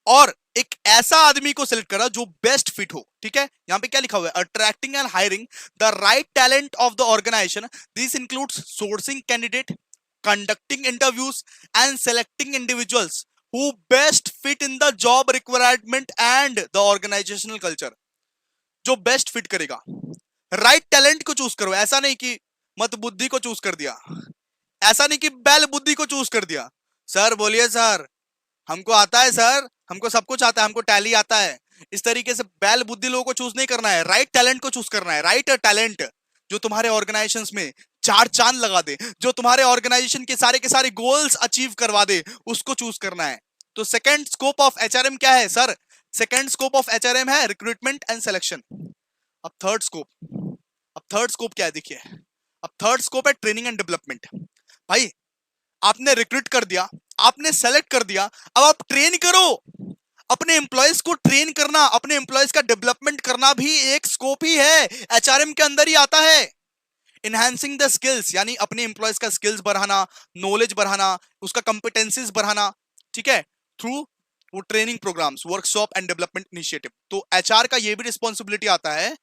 और एक ऐसा आदमी को सिलेक्ट करा जो बेस्ट फिट हो। ठीक है, यहां पे क्या लिखा हुआ है? Attracting and hiring the right talent of the organisation. This includes sourcing candidate, conducting interviews and selecting individuals who best fit in the job requirement and the organizational culture। जो बेस्ट फिट करेगा, right talent को choose करो। ऐसा नहीं कि मत बुद्धि को चूज कर दिया, ऐसा नहीं कि बैल बुद्धि को चूज कर दिया। सर बोलिए सर, हमको आता है सर, हमको सब कुछ आता है, हमको टैली आता है। इस तरीके से बैल बुद्धि लोगों को चूज नहीं करना है, राइट टैलेंट को चूज करना है। राइट टैलेंट जो तुम्हारे ऑर्गेनाइजेशंस में चार चांद लगा दे, जो तुम्हारे ऑर्गेनाइजेशन के सारे गोल्स अचीव करवा दे, उसको चूज करना है। तो सेकंड स्कोप ऑफ एचआरएम क्या है sir? Second scope of HRM है रिक्रूटमेंट एंड सिलेक्शन। अब थर्ड स्कोप क्या है? देखिए, अब थर्ड स्कोप है ट्रेनिंग एंड डेवलपमेंट। भाई आपने रिक्रूट कर दिया, आपने सेलेक्ट कर दिया, अब आप ट्रेन करो। अपने एम्प्लॉयज को ट्रेन करना, अपने एम्प्लॉयज का डेवलपमेंट करना भी एक स्कोप ही है, एचआरएम के अंदर ही आता है। इनहैंसिंग द स्किल्स यानी अपने एम्प्लॉयज का स्किल्स बढ़ाना, नॉलेज बढ़ाना, उसका कॉम्पिटेंसीज बढ़ाना, ठीक है, थ्रू वो training programmes, workshop and development initiative. तो एचआर का ये भी रिस्पॉन्सिबिलिटी आता है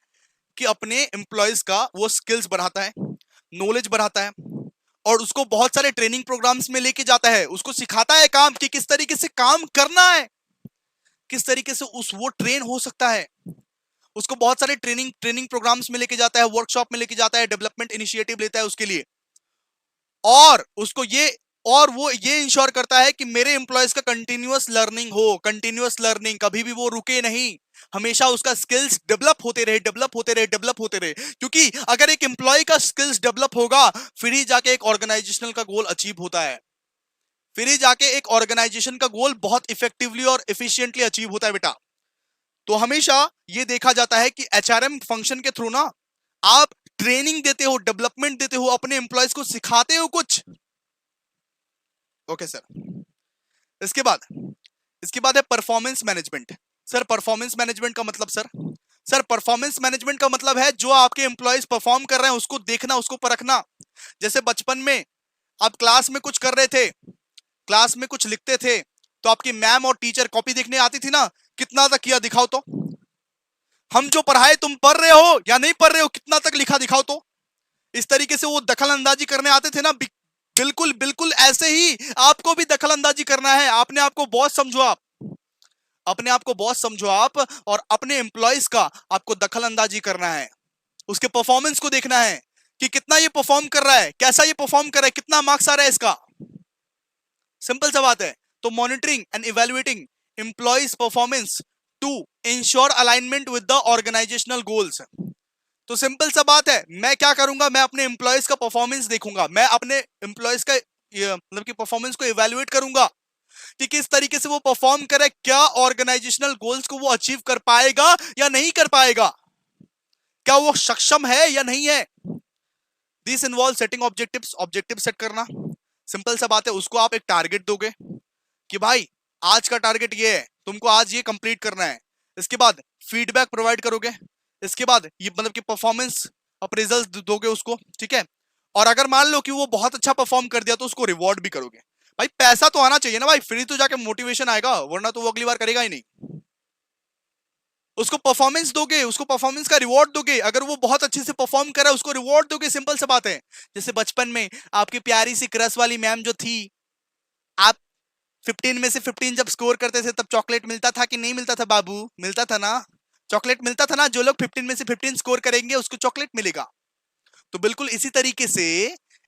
कि अपने एम्प्लॉयज का वो स्किल्स बढ़ाता है, नॉलेज बढ़ाता है, और उसको बहुत सारे ट्रेनिंग प्रोग्राम्स में लेके जाता है, उसको सिखाता है काम कि किस तरीके से काम करना है, किस तरीके से उस वो ट्रेन हो सकता है, उसको बहुत सारे ट्रेनिंग ट्रेनिंग प्रोग्राम्स में लेके जाता है, वर्कशॉप में लेके जाता है, डेवलपमेंट इनिशिएटिव लेता है उसके लिए, और उसको ये और वो ये इंश्योर करता है कि मेरे एम्प्लॉयज का कंटिन्यूअस लर्निंग हो, कंटिन्यूअस लर्निंग, कभी भी वो रुके नहीं, हमेशा उसका स्किल्स डेवलप होते रहे, डेवलप होते रहे, डेवलप होते रहे, क्योंकि अगर एक एम्प्लॉय का स्किल्स डेवलप होगा फिर ही जाके एक ऑर्गेनाइजेशनल का गोल अचीव होता है, फिर ही जाके एक ऑर्गेनाइजेशन का गोल बहुत इफेक्टिवली और एफिशिएंटली अचीव होता है बेटा। तो हमेशा ये देखा जाता है कि एचआरएम फंक्शन के थ्रू ना आप ट्रेनिंग देते हो, डेवलपमेंट देते हो, अपने एम्प्लॉयज को सिखाते हो कुछ। Okay sir. इसके बाद इसके बाद है performance management. Sir performance management का मतलब सर परफॉर्मेंस मैनेजमेंट का मतलब है जो आपके एम्प्लॉयज परफॉर्म कर रहे हैं उसको देखना, उसको परखना। जैसे बचपन में आप क्लास में कुछ कर रहे थे, क्लास में कुछ लिखते थे, तो आपकी मैम और टीचर कॉपी देखने आती थी ना, कितना तक किया दिखाओ तो, हम जो पढ़ाए तुम पढ़ रहे हो या नहीं पढ़ रहे हो, कितना तक लिखा दिखाओ तो। इस तरीके से वो दखल अंदाजी करने आते थे ना, बिल्कुल बिल्कुल ऐसे ही आपको भी दखल अंदाजी करना है। अपने आप को बॉस समझो, आप अपने आप को बॉस समझो आप, और अपने एम्प्लॉयज का आपको दखल अंदाजी करना है, उसके परफॉर्मेंस को देखना है कि कितना ये परफॉर्म कर रहा है, कैसा ये परफॉर्म कर रहा है, कितना मार्क्स आ रहा है इसका। सिंपल सा बात है। तो monitoring and evaluating employees performance to ensure alignment with the organisational goals. तो सिंपल सा बात है, मैं क्या करूंगा, मैं अपने एम्प्लॉयज का परफॉर्मेंस देखूंगा, मैं अपने एम्प्लॉयज का मतलब कि परफॉर्मेंस को इवेल्युएट करूंगा कि किस तरीके से वो परफॉर्म करे, क्या ऑर्गेनाइजेशनल गोल्स को वो अचीव कर पाएगा या नहीं कर पाएगा, क्या वो सक्षम है या नहीं है। This involve setting objectives, objective set करना। सिंपल सा बात है, उसको आप एक टारगेट दोगे कि भाई आज का टारगेट ये है, तुमको आज ये कंप्लीट करना है। इसके बाद फीडबैक प्रोवाइड करोगे, इसके बाद ये मतलब कि परफॉर्मेंस अप्रेजल्स दोगे उसको, ठीक है। और अगर मान लो कि वो बहुत अच्छा परफॉर्म कर दिया तो उसको रिवॉर्ड भी करोगे। भाई पैसा तो आना चाहिए ना भाई, फ्री तो जाके मोटिवेशन आएगा, वरना तो वो अगली बार करेगा ही नहीं। उसको परफॉर्मेंस दोगे, उसको परफॉर्मेंस का रिवॉर्ड दोगे, अगर वो बहुत अच्छे से परफॉर्म कर रहा है उसको रिवॉर्ड दोगे। सिंपल सा बात है। जैसे बचपन में आपकी प्यारी सी क्रश वाली मैम जो थी, आप 15 में से 15 जब स्कोर करते थे तब चॉकलेट मिलता था कि नहीं मिलता था बाबू? मिलता था ना, चॉकलेट मिलता था ना। जो लोग 15 में से 15 स्कोर करेंगे उसको चॉकलेट मिलेगा। तो बिल्कुल इसी तरीके से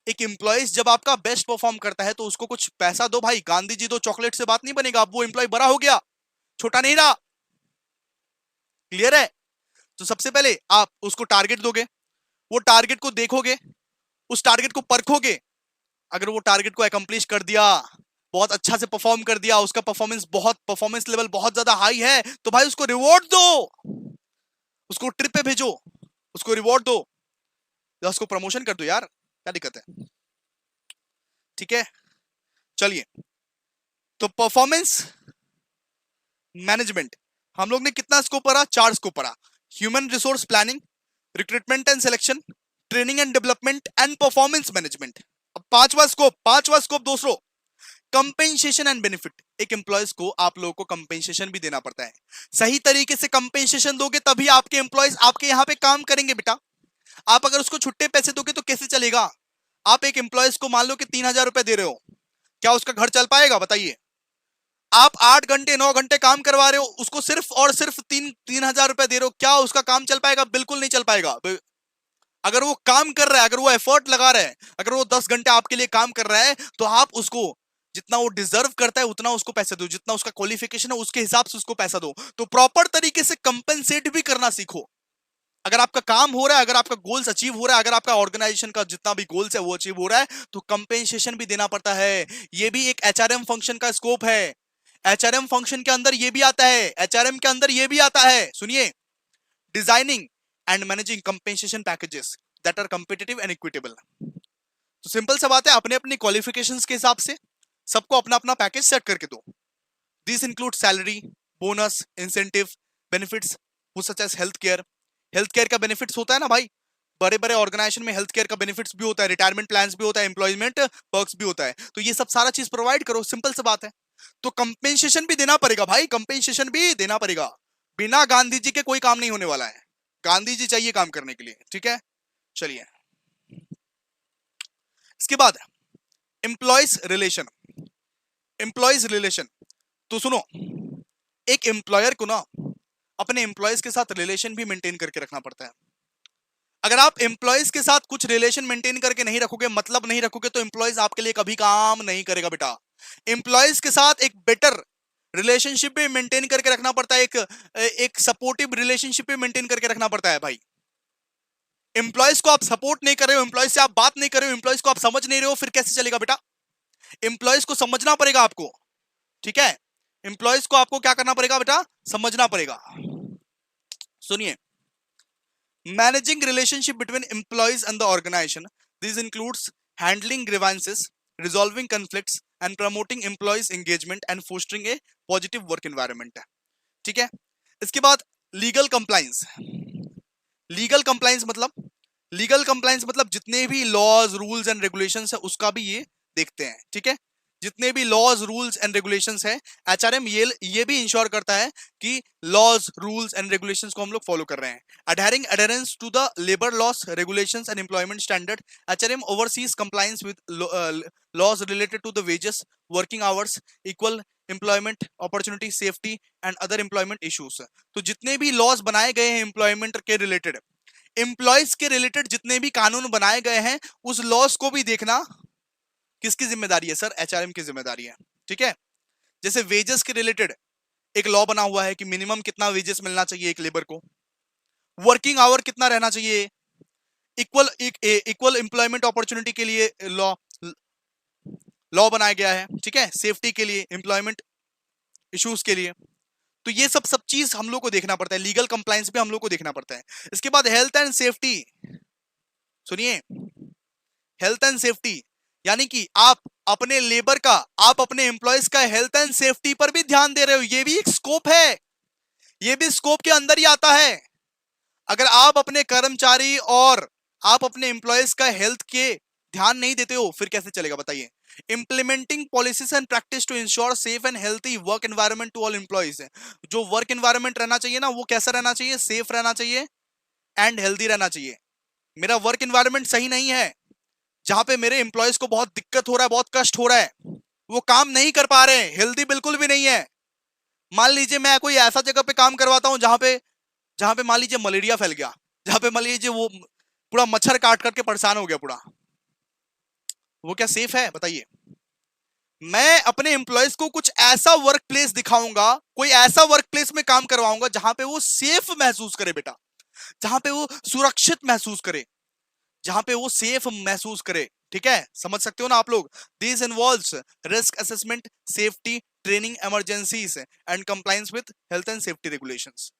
एक एम्प्लॉय जब आपका बेस्ट परफॉर्म करता है तो उसको कुछ पैसा दो भाई, गांधी जी दो, चॉकलेट से बात नहीं बनेगा। अब वो एम्प्लॉय बड़ा हो गया, छोटा नहीं रहा। क्लियर है? तो सबसे पहले आप उसको टारगेट दोगे, वो टारगेट को देखोगे, उस टारगेट को परखोगे। अगर वो टारगेट को अकम्प्लिश कर दिया, बहुत अच्छा से परफॉर्म कर दिया, उसका परफॉर्मेंस लेवल बहुत ज्यादा हाई है, तो भाई उसको रिवॉर्ड दो, उसको ट्रिप पे भेजो, उसको रिवॉर्ड दो या उसको प्रमोशन कर दो यार, क्या दिक्कत है? ठीक है, चलिए। तो परफॉर्मेंस मैनेजमेंट हम लोग ने कितना स्कोप पढ़ा? 4 स्कोप पढ़ा। Human resource planning, recruitment and selection, training and development and performance management. अब पांचवा स्कोप दोस्तों, कंपेंसेशन एंड बेनिफिट। एक एम्प्लॉयज को आप लोगों को कंपेंसेशन भी देना पड़ता है। सही तरीके से कंपेंसेशन दोगे तभी आपके एम्प्लॉयज आपके यहां पे काम करेंगे बेटा। आप अगर उसको छुट्टे पैसे दोगे तो कैसे चलेगा? आप एक एम्प्लॉयज को मान लो कि 3,000 रुपए दे रहे हो, क्या उसका घर चल पाएगा? बताइए। आप 8 घंटे 9 घंटे काम करवा रहे हो, उसको सिर्फ और सिर्फ 3,000 रुपए दे रहे हो, क्या उसका काम चल पाएगा? बिल्कुल नहीं चल पाएगा। अगर वो काम कर रहा है, अगर वो एफर्ट लगा रहा है, अगर वो 10 घंटे आपके लिए काम कर रहा है, तो आप उसको जितना वो डिजर्व करता है उतना उसको पैसे दो, जितना उसका क्वालिफिकेशन है उसके हिसाब से उसको पैसा दो। तो प्रॉपर तरीके से कंपेंसेट भी करना सीखो। अगर आपका काम हो रहा है, अगर आपका गोल्स अचीव हो रहा है, अगर आपका ऑर्गेनाइजेशन का जितना भी गोल्स है वो अचीव हो रहा है, तो कंपेंसेशन भी देना पड़ता है। ये भी एक एचआरएम फंक्शन का स्कोप है। एचआरएम फंक्शन के अंदर ये भी आता है, एचआरएम के अंदर ये भी आता है। सुनिए, designing and managing compensation packages that are competitive and equitable. तो सिंपल सा बात है, अपने अपने क्वालिफिकेशंस के हिसाब से सबको अपना अपना पैकेज सेट करके दो। This include salary, bonus, incentive, benefits such as health care. Health care का बेनिफिट्स होता है ना भाई, बड़े बड़े ऑर्गेनाइजेशन में हेल्थ केयर का बेनिफिट्स भी होता है, रिटायरमेंट प्लान्स भी होता है, एम्प्लॉयमेंट पर्क्स भी होता है, तो ये सब सारा चीज प्रोवाइड करो, सिंपल सी बात है। तो कंपेंसेशन भी देना पड़ेगा भाई, कंपेंसेशन भी देना पड़ेगा। बिना गांधी जी के कोई काम नहीं होने वाला है, गांधी जी चाहिए काम करने के लिए, ठीक है। चलिए इसके बाद एम्प्लॉयज रिलेशन। एम्प्लॉयज रिलेशन, तो सुनो, एक एम्प्लॉयर को ना अपने एम्प्लॉयज के साथ रिलेशन भी मेंटेन करके रखना पड़ता है। अगर आप एम्प्लॉयज के साथ कुछ रिलेशन मेंटेन करके नहीं रखोगे, मतलब नहीं रखोगे, तो एम्प्लॉयज आपके लिए कभी काम नहीं करेगा बेटा। एम्प्लॉयज के साथ एक बेटर रिलेशनशिप भी मेंटेन करके रखना पड़ता है, एक सपोर्टिव रिलेशनशिप भी मेंटेन करके रखना पड़ता है भाई। एम्प्लॉयज को आप सपोर्ट नहीं कर रहे हो, एम्प्लॉयज से आप बात नहीं कर रहे हो, एम्प्लॉयज को आप समझ नहीं रहे हो, फिर कैसे चलेगा बेटा। एम्प्लॉयज को समझना पड़ेगा आपको, ठीक है। एम्प्लॉयज को आपको क्या करना पड़ेगा बेटा, समझना पड़ेगा। सुनिए, managing relationship between employees and the organisation, this includes handling grievances, resolving conflicts and promoting employees engagement and fostering a positive work environment, ठीक है। इसके बाद लीगल कंप्लायंस। लीगल कंप्लायंस मतलब, लीगल कंप्लायंस मतलब जितने भी लॉज रूल्स एंड रेगुलेशंस है उसका भी ये देखते हैं, ठीक है। जितने भी लॉज रूल्स एंड रेगुलेशंस है, एचआरएम ये भी इंश्योर करता है कि लॉज रूल्स एंड रेगुलेशंस को हम लोग फॉलो कर रहे हैं। Adhering adherence to the labour laws regulations and employment standard, HRM oversees compliance with laws related to the wages, working hours, equal employment opportunity, safety and other employment issues. तो जितने भी laws बनाए गए हैं employment के related, employees के related जितने भी कानून बनाए गए हैं, उस लॉस को भी देखना किसकी जिम्मेदारी है सर, एचआरएम की जिम्मेदारी है, ठीक है। जैसे वेजेस के रिलेटेड एक लॉ बना हुआ है कि मिनिमम कितना वेजेस मिलना चाहिए एक लेबर को, वर्किंग आवर कितना रहना चाहिए, इक्वल एम्प्लॉयमेंट अपॉर्चुनिटी के लिए लॉ लॉ बनाया गया है, ठीक है, सेफ्टी के लिए, एम्प्लॉयमेंट इश्यूज के लिए। तो ये सब चीज हम लोग को देखना पड़ता है, लीगल कंप्लायंस भी हम लोग को देखना पड़ता है। इसके बाद हेल्थ एंड सेफ्टी। सुनिए, हेल्थ एंड सेफ्टी यानी कि आप अपने लेबर का, आप अपने एम्प्लॉयज का हेल्थ एंड सेफ्टी पर भी ध्यान दे रहे हो, ये भी एक स्कोप है, ये भी स्कोप के अंदर ही आता है। अगर आप अपने कर्मचारी और आप अपने एम्प्लॉयज का हेल्थ के ध्यान नहीं देते हो, फिर कैसे चलेगा बताइए। Implementing policies and practice to ensure safe and healthy work environment to all employees. जो वर्क एनवायरनमेंट रहना चाहिए ना, वो कैसा रहना चाहिए, सेफ रहना चाहिए एंड हेल्दी रहना चाहिए। मेरा वर्क एनवायरनमेंट सही नहीं है, जहां पे मेरे एम्प्लॉयज को बहुत दिक्कत हो रहा है, बहुत कष्ट हो रहा है, वो काम नहीं कर पा रहे हैं, हेल्दी बिल्कुल भी नहीं है। मान लीजिए मैं कोई ऐसा जगह पे काम करवाता हूं जहां पे मान लीजिए मलेरिया फैल गया, जहां पे मान लीजिए वो पूरा मच्छर काट करके परेशान हो गया पूरा, वो क्या सेफ है बताइए। मैं अपने एम्प्लॉयज को कुछ ऐसा वर्क प्लेस दिखाऊंगा, कोई ऐसा वर्क प्लेस में काम करवाऊंगा जहां पे वो सेफ महसूस करे बेटा, जहां पे वो सुरक्षित महसूस करे, जहां पे वो सेफ महसूस करे, ठीक है, समझ सकते हो ना आप लोग। This involves risk assessment, safety training, emergencies and compliance with health and safety regulations.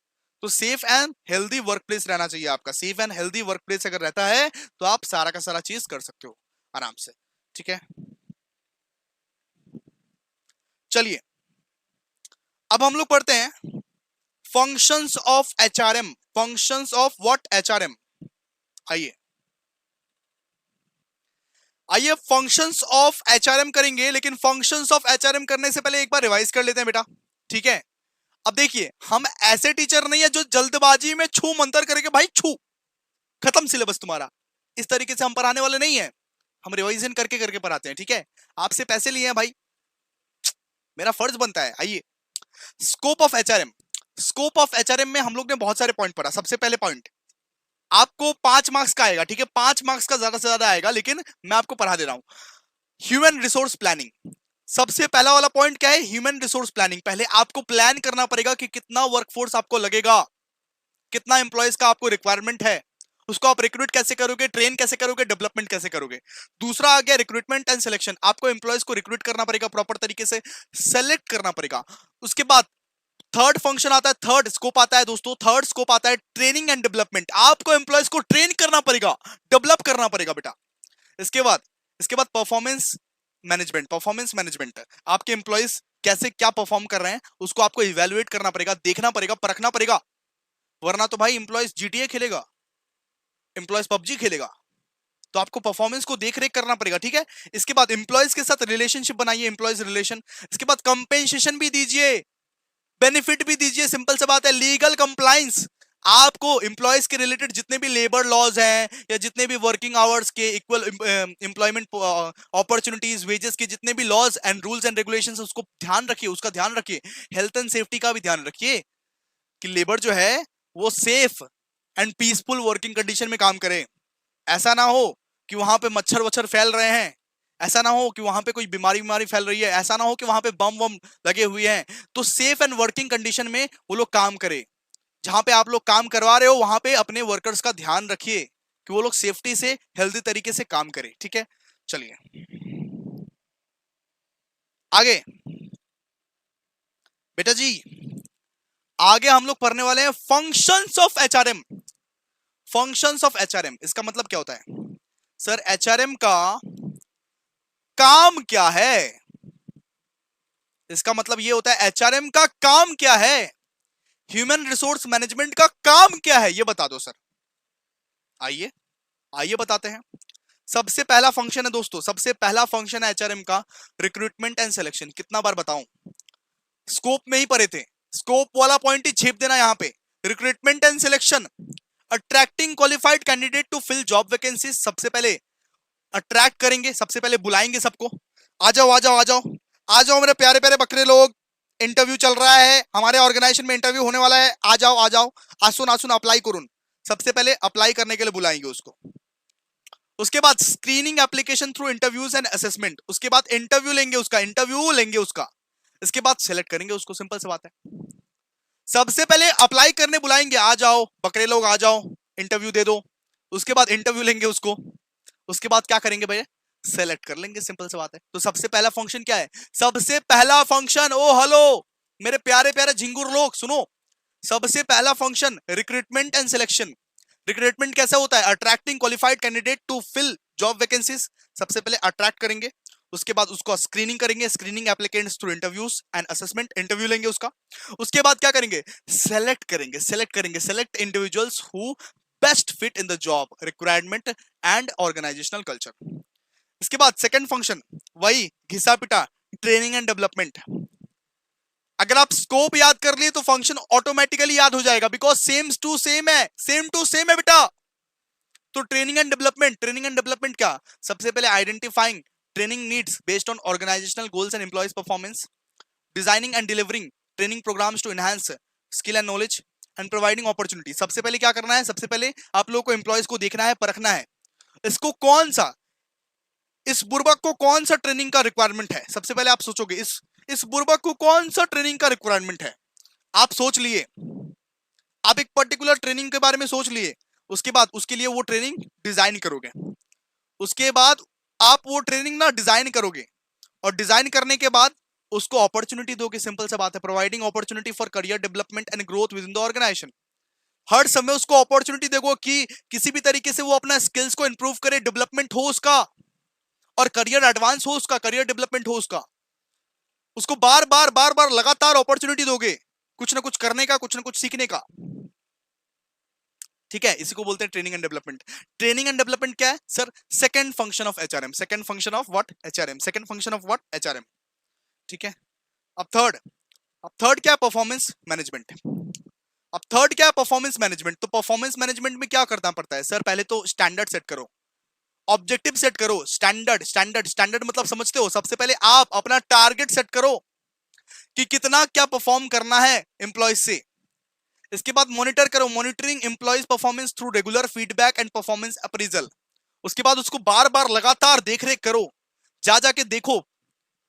तो safe and healthy work place रहना चाहिए आपका। Safe and healthy work place अगर रहता है तो आप सारा का सारा चीज कर सकते हो आराम से, ठीक है। चलिए अब हम लोग पढ़ते हैं functions of HRM. Functions of what, HRM. आइए आइए फंक्शंस ऑफ एचआरएम करेंगे, लेकिन फंक्शंस ऑफ एचआरएम करने से पहले एक बार रिवाइज कर लेते हैं बेटा, ठीक है। अब देखिए, हम ऐसे टीचर नहीं है जो जल्दबाजी में छू मंतर करके भाई छू खत्म सिलेबस तुम्हारा, इस तरीके से हम पढ़ाने वाले नहीं है। हम रिवाइजन करके करके पढ़ाते हैं, ठीक है। आपसे पैसे लिए हैं भाई, मेरा फर्ज बनता है। आइए, scope of HRM. Scope of HRM में हम लोग ने बहुत सारे पॉइंट पढ़ा। सबसे पहले पॉइंट आपको 5 मार्क्स का आएगा, ठीक है, 5 मार्क्स का ज्यादा से ज्यादा आएगा, लेकिन मैं आपको पढ़ा दे रहा हूं। Human resource planning. सबसे पहला वाला पॉइंट क्या है, ह्यूमन रिसोर्स प्लानिंग। पहले आपको प्लान करना पड़ेगा कि कितना वर्कफोर्स आपको लगेगा, कितना एम्प्लॉयज का आपको रिक्वायरमेंट है, उसको आप रिक्रूट कैसे करोगे, ट्रेन कैसे करोगे, डेवलपमेंट कैसे करोगे। दूसरा आ गया रिक्रूटमेंट एंड सिलेक्शन। आपको एम्प्लॉयज को रिक्रूट करना पड़ेगा, प्रॉपर तरीके से सेलेक्ट करना पड़ेगा। उसके बाद थर्ड फंक्शन आता है, थर्ड स्कोप आता है दोस्तों, थर्ड स्कोप आता है ट्रेनिंग एंड डेवलपमेंट। आपको एम्प्लॉयज को ट्रेन करना पड़ेगा, डेवलप करना पड़ेगा बेटा। इसके बाद परफॉर्मेंस मैनेजमेंट। परफॉर्मेंस मैनेजमेंट, आपके एम्प्लॉयज कैसे क्या परफॉर्म कर रहे हैं उसको आपको इवेलुएट करना पड़ेगा, देखना पड़ेगा, परखना पड़ेगा, वरना तो भाई एम्प्लॉयज जीटीए खेलेगा। एम्प्लॉयज पबजी खेलेगा तो आपको परफॉर्मेंस को देख रेख करना पड़ेगा, ठीक है। इसके बाद एम्प्लॉयज के साथ रिलेशनशिप बनाइए, एम्प्लॉयज रिलेशन। इसके बाद कंपेंसेशन भी दीजिए, बेनिफिट भी दीजिए, सिंपल सा बात है। लीगल कंप्लाइंस, आपको एम्प्लॉयज के रिलेटेड जितने भी लेबर लॉज हैं या जितने भी वर्किंग आवर्स के, इक्वल एम्प्लॉयमेंट अपॉर्चुनिटीज, वेजेस के जितने भी laws and rules and regulations, उसको ध्यान रखिए, उसका ध्यान रखिए। हेल्थ एंड सेफ्टी का भी ध्यान रखिए कि लेबर जो है वो safe and peaceful working condition में काम करे। ऐसा ना हो कि वहां पे मच्छर वच्छर फैल रहे हैं, ऐसा ना हो कि वहां पे कोई बीमारी फैल रही है, ऐसा ना हो कि वहां पे बम वम लगे हुए हैं। तो सेफ एंड वर्किंग कंडीशन में वो लोग काम करे। जहां पे आप लोग काम करवा रहे हो वहां पे अपने वर्कर्स का ध्यान रखिए कि वो लोग सेफ्टी से, हेल्दी तरीके से काम करें, ठीक है। चलिए आगे बेटा जी, आगे हम लोग पढ़ने वाले हैं functions of HRM. Functions of HRM, इसका मतलब क्या होता है सर? एचआरएम का काम क्या है? इसका मतलब ये होता है एचआरएम का काम क्या है, ह्यूमन रिसोर्स मैनेजमेंट का काम क्या है, ये बता दो सर। आइए आइए बताते हैं। सबसे पहला फंक्शन है दोस्तों, सबसे पहला फंक्शन है एचआरएम का रिक्रूटमेंट एंड सिलेक्शन। कितना बार बताऊं, स्कोप में ही पढ़े थे, स्कोप वाला पॉइंट ही छेप देना यहां पे। Recruitment and selection, attracting qualified candidate to fill job vacancy. सबसे पहले अट्रैक्ट करेंगे, सबसे पहले बुलाएंगे सबको, आ जाओ आ जाओ आ जाओ आ जाओ मेरे प्यारे प्यारे बकरे लोग, इंटरव्यू चल रहा है, हमारे ऑर्गेनाइजेशन में इंटरव्यू होने वाला है, आ जाओ आ जाओ, आसुन आसुन अप्लाई करूं। सबसे पहले अप्लाई करने के लिए बुलाएंगे उसको। उसके बाद screening application through interviews and assessment. उसके बाद इंटरव्यू लेंगे उसका, इंटरव्यू लेंगे उसका। इसके बाद सेलेक्ट करेंगे उसको, सिंपल सी बात है। सबसे पहले अप्लाई करने बुलाएंगे, आ जाओ बकरे लोग आ जाओ, इंटरव्यू दे दो। उसके बाद इंटरव्यू लेंगे उसको, उसके बाद क्या करेंगे भैया, सेलेक्ट कर लेंगे, सिंपल सी बात है। तो सबसे पहला फंक्शन क्या है? सबसे पहला फंक्शन, ओ हेलो मेरे प्यारे प्यारे झिंगुर लोग सुनो, सबसे पहला function recruitment and selection. Recruitment कैसा होता है? Attracting qualified candidate to fill job vacancies. सबसे पहले अट्रैक्ट करेंगे, उसके बाद उसको स्क्रीनिंग करेंगे, screening applicants through interviews and assessment, interview लेंगे उसका। उसके बाद क्या करेंगे? सेलेक्ट करेंगे, select individuals who best fit in the job requirement and organisational culture. इसके बाद सेकंड फंक्शन, वही घिसा पिटा, ट्रेनिंग एंड डेवलपमेंट। अगर आप स्कोप याद कर लिए तो फंक्शन ऑटोमेटिकली याद हो जाएगा, बिकॉज सेम टू सेम है, सेम टू सेम है बेटा। तो training and development, training and development क्या? सबसे पहले identifying training needs based on organisational goals and employees performance, designing and delivering training programmes to enhance skill and knowledge and providing opportunity. सबसे पहले क्या करना है? सबसे पहले आप लोगों को एम्प्लॉयज को देखना है, परखना है, इसको कौन सा, इस बुर्बक को कौन सा ट्रेनिंग का रिक्वायरमेंट है। सबसे पहले आप सोचोगे इस बुर्बक को कौन सा ट्रेनिंग का रिक्वायरमेंट है। आप सोच लिए, आप एक पर्टिकुलर ट्रेनिंग के बारे में सोच लिए, उसके बाद उसके लिए वो ट्रेनिंग डिजाइन करोगे। उसके बाद आप वो ट्रेनिंग ना डिजाइन करोगे, और डिजाइन करने के बाद उसको अपॉर्चुनिटी दोगे, सिंपल सा बात है। Providing opportunity for career development and growth within the organisation. हर समय उसको अपॉर्चुनिटी देखो कि किसी भी तरीके से वो अपना स्किल्स को इंप्रूव करे, डेवलपमेंट हो उसका, और करियर एडवांस हो उसका, करियर डेवलपमेंट हो उसका। उसको बार बार बार बार लगातार अपॉर्चुनिटी दोगे, कुछ ना कुछ करने का, कुछ ना कुछ सीखने का, ठीक है। इसी को बोलते हैं training and development. Training and development क्या है sir? Second function of HRM, second function of what? HRM, second function of what? HRM, ठीक है। अब थर्ड क्या है? Performance management. अब थर्ड क्या है? Performance management. तो परफॉर्मेंस मैनेजमेंट में क्या करना पड़ता है सर? पहले तो स्टैंडर्ड सेट करो, ऑब्जेक्टिव सेट करो। स्टैंडर्ड मतलब समझते हो? सबसे पहले आप अपना टारगेट सेट करो कि कितना क्या परफॉर्म करना है एम्प्लॉयज से। इसके बाद मॉनिटर करो, monitoring employees performance through regular feedback and performance appraisal. उसके बाद उसको बार बार लगातार देख रेख करो, जा जाके देखो।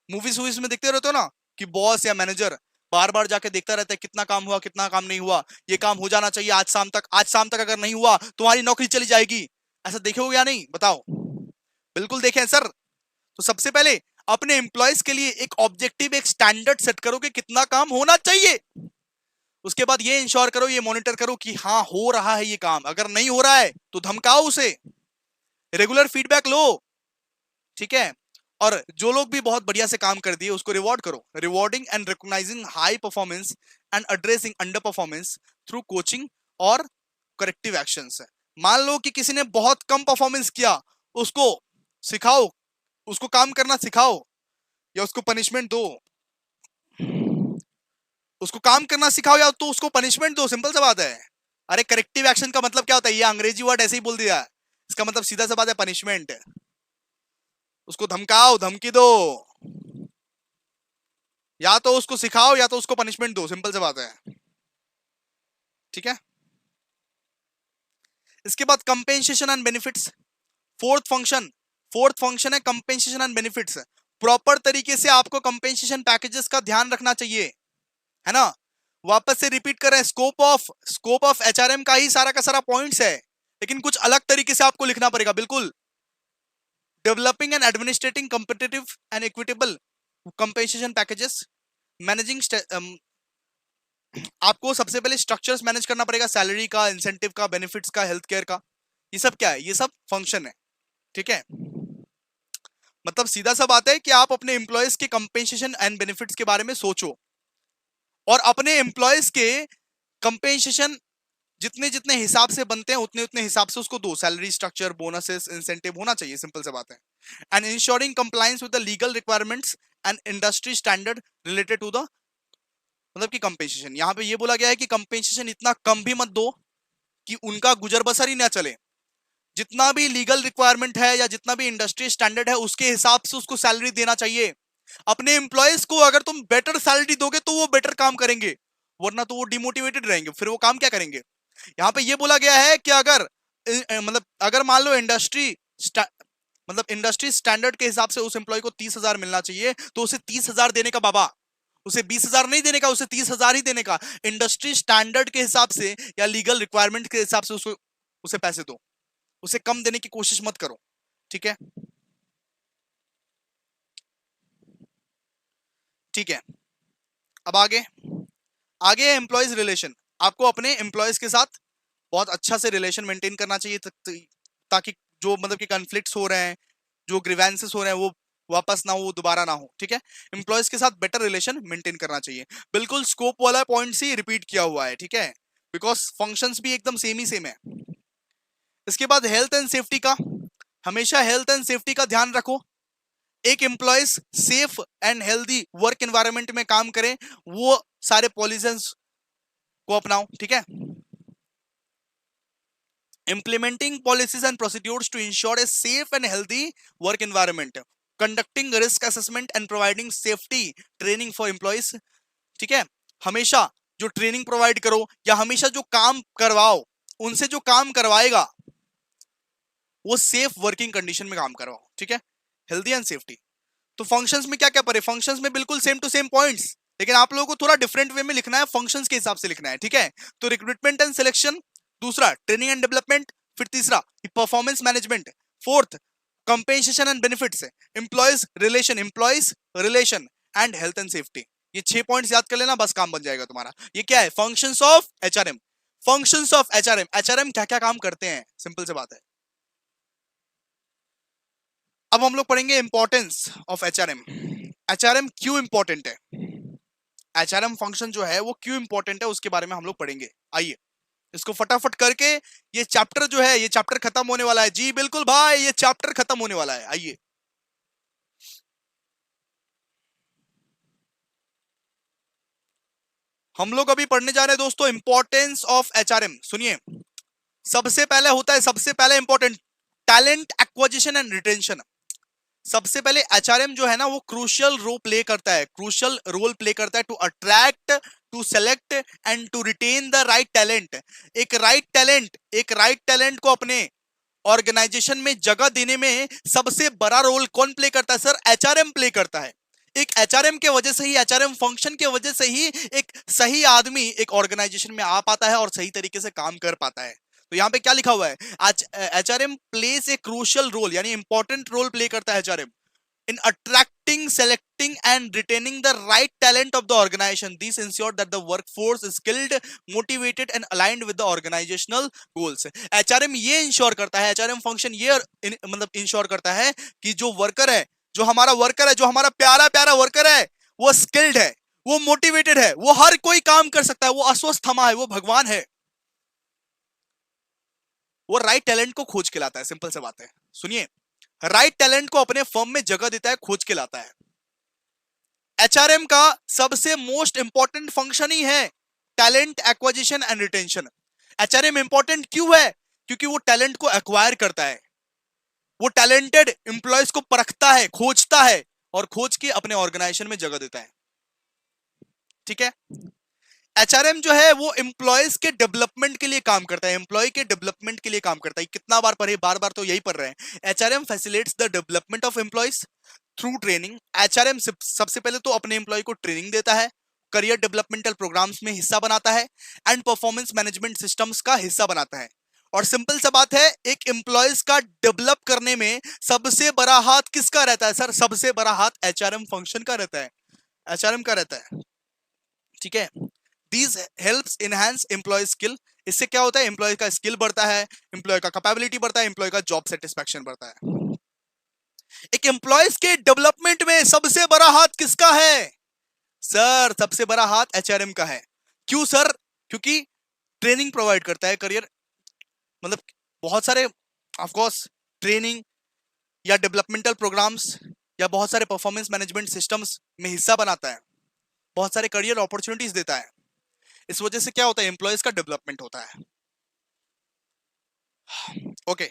मूवीज वूवीज में देखते रहते हो ना कि बॉस या मैनेजर बार बार जाके देखता रहता है कितना काम हुआ, कितना काम नहीं हुआ, ये काम हो जाना चाहिए आज शाम तक, आज शाम तक अगर नहीं हुआ तुम्हारी नौकरी चली जाएगी। ऐसा देखे हो या नहीं बताओ? बिल्कुल देखें सर। तो सबसे पहले अपने एम्प्लॉयज के लिए एक ऑब्जेक्टिव, एक स्टैंडर्ड सेट करो कि कितना काम होना चाहिए। उसके बाद ये इंश्योर करो, ये मॉनिटर करो कि हाँ हो रहा है ये काम। अगर नहीं हो रहा है तो धमकाओ उसे, रेगुलर फीडबैक लो, ठीक है। और जो लोग भी बहुत बढ़िया से काम कर दिए उसको रिवॉर्ड करो, rewarding and recognising high performance and addressing under performance through coaching और करेक्टिव एक्शंस। मान लो कि किसी ने बहुत कम परफॉर्मेंस किया, उसको सिखाओ, उसको काम करना सिखाओ या उसको पनिशमेंट दो। उसको काम करना सिखाओ या तो उसको पनिशमेंट दो, सिंपल सा बात है। अरे करेक्टिव एक्शन का मतलब क्या होता है, ये अंग्रेजी वर्ड ऐसे ही बोल दिया, इसका मतलब सीधा सा बात है पनिशमेंट। उसको धमकाओ, धमकी दो, या तो उसको सिखाओ या तो उसको पनिशमेंट दो, सिंपल सी बात है। ठीक है, इसके बाद compensation and benefits, fourth function. Fourth function है कंपेंसेशन एंड बेनिफिट्स। प्रॉपर तरीके से आपको कंपेंसेशन पैकेजेस का ध्यान रखना चाहिए, है ना। वापस से रिपीट कर रहे हैं, स्कोप ऑफ एचआरएम का ही सारा का सारा पॉइंट्स है, लेकिन कुछ अलग तरीके से आपको लिखना पड़ेगा, बिल्कुल। Developing and administrating competitive and equitable compensation packages, managing, आपको सबसे पहले स्ट्रक्चर्स मैनेज करना पड़ेगा, सैलरी का, इंसेंटिव का, बेनिफिट्स का, हेल्थ केयर का। ये सब क्या है, ये सब फंक्शन है। ठीक है, मतलब सीधा सा बात है कि आप अपने एम्प्लॉयज के कंपेंसेशन एंड बेनिफिट्स के बारे में सोचो, और अपने एम्प्लॉयज के कंपेंसेशन जितने जितने हिसाब से बनते हैं उतने उतने हिसाब से उसको दो। सैलरी स्ट्रक्चर, बोनसेस, इंसेंटिव होना चाहिए, सिंपल सी बात है। And ensuring compliance with the legal requirements and industry standard related to the, मतलब कि कंपेंसेशन। यहां पे ये बोला गया है कि कंपेंसेशन इतना कम भी मत दो कि उनका गुजर बसर ही ना चले। जितना भी लीगल रिक्वायरमेंट है या जितना भी इंडस्ट्री स्टैंडर्ड है उसके हिसाब से उसको सैलरी देना चाहिए। अपने एम्प्लॉयज को अगर तुम बेटर सैलरी दोगे तो वो बेटर काम करेंगे, वरना तो वो डिमोटिवेटेड रहेंगे, फिर वो काम क्या करेंगे। यहाँ पे ये बोला गया है कि अगर मतलब अगर मान लो इंडस्ट्री स्टैंडर्ड के हिसाब से उस एम्प्लॉय को 30,000 मिलना चाहिए, तो उसे 30,000 देने का बाबा, उसे 20,000 नहीं देने का, उसे 30,000 ही देने का। इंडस्ट्री स्टैंडर्ड के हिसाब से या लीगल रिक्वायरमेंट के हिसाब से उसको उसे पैसे दो, उसे कम देने की कोशिश मत करो। ठीक है, ठीक है। अब आगे, आगे है एम्प्लॉयज रिलेशन। आपको अपने एम्प्लॉयज के साथ बहुत अच्छा से रिलेशन मेंटेन करना चाहिए, ताकि जो मतलब कि कॉन्फ्लिक्ट्स हो रहे हैं, जो ग्रीवेंसेस हो रहे हैं, वो वापस ना हो, दोबारा ना हो। ठीक है, एम्प्लॉयज के साथ बेटर रिलेशन मेंटेन करना चाहिए। बिल्कुल स्कोप वाला पॉइंट से रिपीट किया हुआ है, ठीक है, बिकॉज फंक्शंस भी एकदम सेम ही सेम है। इसके बाद हेल्थ एंड सेफ्टी का, हमेशा हेल्थ एंड सेफ्टी का ध्यान रखो। एक employees safe and healthy work environment में काम करें, वो सारे पॉलिसीज को अपनाओ। ठीक है, implementing policies and procedures to ensure a safe and healthy work environment, conducting risk assessment and providing safety training for employees। ठीक है, हमेशा जो ट्रेनिंग प्रोवाइड करो या हमेशा जो काम करवाओ, उनसे जो काम करवाएगा वो सेफ वर्किंग कंडीशन में काम करवाओ। ठीक है, हेल्दी एंड सेफ्टी। तो फंक्शंस में क्या क्या पढ़े, फंक्शंस में बिल्कुल सेम टू सेम पॉइंट्स, लेकिन आप लोगों को थोड़ा डिफरेंट वे में लिखना है, फंक्शंस के हिसाब से लिखना है। ठीक है, तो रिक्रूटमेंट एंड सिलेक्शन, दूसरा ट्रेनिंग एंड डेवलपमेंट, फिर तीसरा performance management, fourth compensation and benefits, employees relation and health and safety. ये 6 पॉइंट्स याद कर लेना, बस काम बन जाएगा तुम्हारा। ये क्या है, functions of HRM. Functions of HRM, HRM क्या क्या काम करते हैं, सिंपल से बात है। अब हम लोग पढ़ेंगे इंपॉर्टेंस ऑफ एचआरएम। एचआरएम क्यों इंपॉर्टेंट है, एचआरएम फंक्शन जो है वो क्यों इंपॉर्टेंट है, उसके बारे में हम लोग पढ़ेंगे। आइए इसको फटाफट करके, ये चैप्टर जो है, ये चैप्टर खत्म होने वाला है। जी बिल्कुल भाई, ये चैप्टर खत्म होने वाला है। आइए, हम लोग अभी पढ़ने जा रहे हैं दोस्तों इंपॉर्टेंस ऑफ एचआरएम। सुनिए, सबसे पहले होता है, सबसे पहले important, talent acquisition and retention. सबसे पहले एचआरएम जो है ना, वो क्रूशियल रोल प्ले करता है, क्रूशियल रोल प्ले करता है to attract, to select and to retain the right talent. एक राइट टैलेंट को अपने ऑर्गेनाइजेशन में जगह देने में सबसे बड़ा रोल कौन प्ले करता है सर, एचआरएम प्ले करता है। एक एचआरएम के वजह से ही, एचआरएम फंक्शन के वजह से ही एक सही आदमी एक ऑर्गेनाइजेशन में आ पाता है और सही तरीके से काम कर पाता है। तो यहां पे क्या लिखा हुआ है, आज HRM place a crucial role, यानी इंपॉर्टेंट रोल प्ले करता है HRM in attracting, selecting and retaining the right talent of the organization. These ensure that the workforce is skilled, motivated and aligned with the organizational goals. HRM ये ensure करता है, HRM function ये मतलब ensure करता है कि जो worker है, जो हमारा वर्कर है, जो हमारा प्यारा प्यारा वर्कर है, वो स्किल्ड है, वो मोटिवेटेड है, वो हर कोई काम कर सकता है, वो अस्वस्थ थमा है, वो भगवान है। वो राइट टैलेंट को खोज के लाता है। सिंपल सी बात है, सुनिए, राइट टैलेंट को अपने फर्म में जगह देता है, खोज के लाता है। एचआरएम का सबसे मोस्ट इंपॉर्टेंट फंक्शन ही है talent acquisition and retention. HRM important क्यों है? क्योंकि वो टैलेंट को एक्वायर करता है, वो टैलेंटेड इंप्लॉयज को परखता है, खोजता है और खोज के अपने ऑर्गेनाइजेशन में जगह देता है। ठीक है, एचआरएम जो है वो एम्प्लॉयज के डेवलपमेंट के लिए काम करता है, एम्प्लॉय के डेवलपमेंट के लिए काम करता है। कितना बार पढ़े, बार बार तो यही पढ़ रहे हैं। HRM facilitates the development of employees through training. HRM सबसे पहले तो अपने एम्प्लॉय को ट्रेनिंग देता है, करियर डेवलपमेंटल प्रोग्राम्स में हिस्सा बनाता है एंड परफॉर्मेंस मैनेजमेंट सिस्टम्स का हिस्सा बनाता है। और सिंपल सा बात है, एक एम्प्लॉयज का डेवलप करने में सबसे बड़ा हाथ किसका रहता है सर? सबसे बड़ा हाथ एचआरएम फंक्शन का रहता है, एचआरएम का रहता है। ठीक है, These helps enhance employee skill। इससे क्या होता है? एम्प्लॉय का स्किल बढ़ता है, एम्प्लॉय का कैपेबिलिटी बढ़ता है, एम्प्लॉय का जॉब सेटिस्फैक्शन बढ़ता है। एक एम्प्लॉयज के डेवलपमेंट में सबसे बड़ा हाथ किसका है सर? सबसे बड़ा हाथ एचआरएम का है। क्यों सर? क्योंकि ट्रेनिंग प्रोवाइड करता है, करियर मतलब बहुत सारे ऑफ कोर्स ट्रेनिंग या डेवलपमेंटल प्रोग्राम्स या बहुत सारे परफॉर्मेंस मैनेजमेंट सिस्टम्स में हिस्सा बनाता है, बहुत सारे करियर अपॉर्चुनिटीज देता है। इस वजह से क्या होता है? एम्प्लॉयज का डेवलपमेंट होता है। ओके,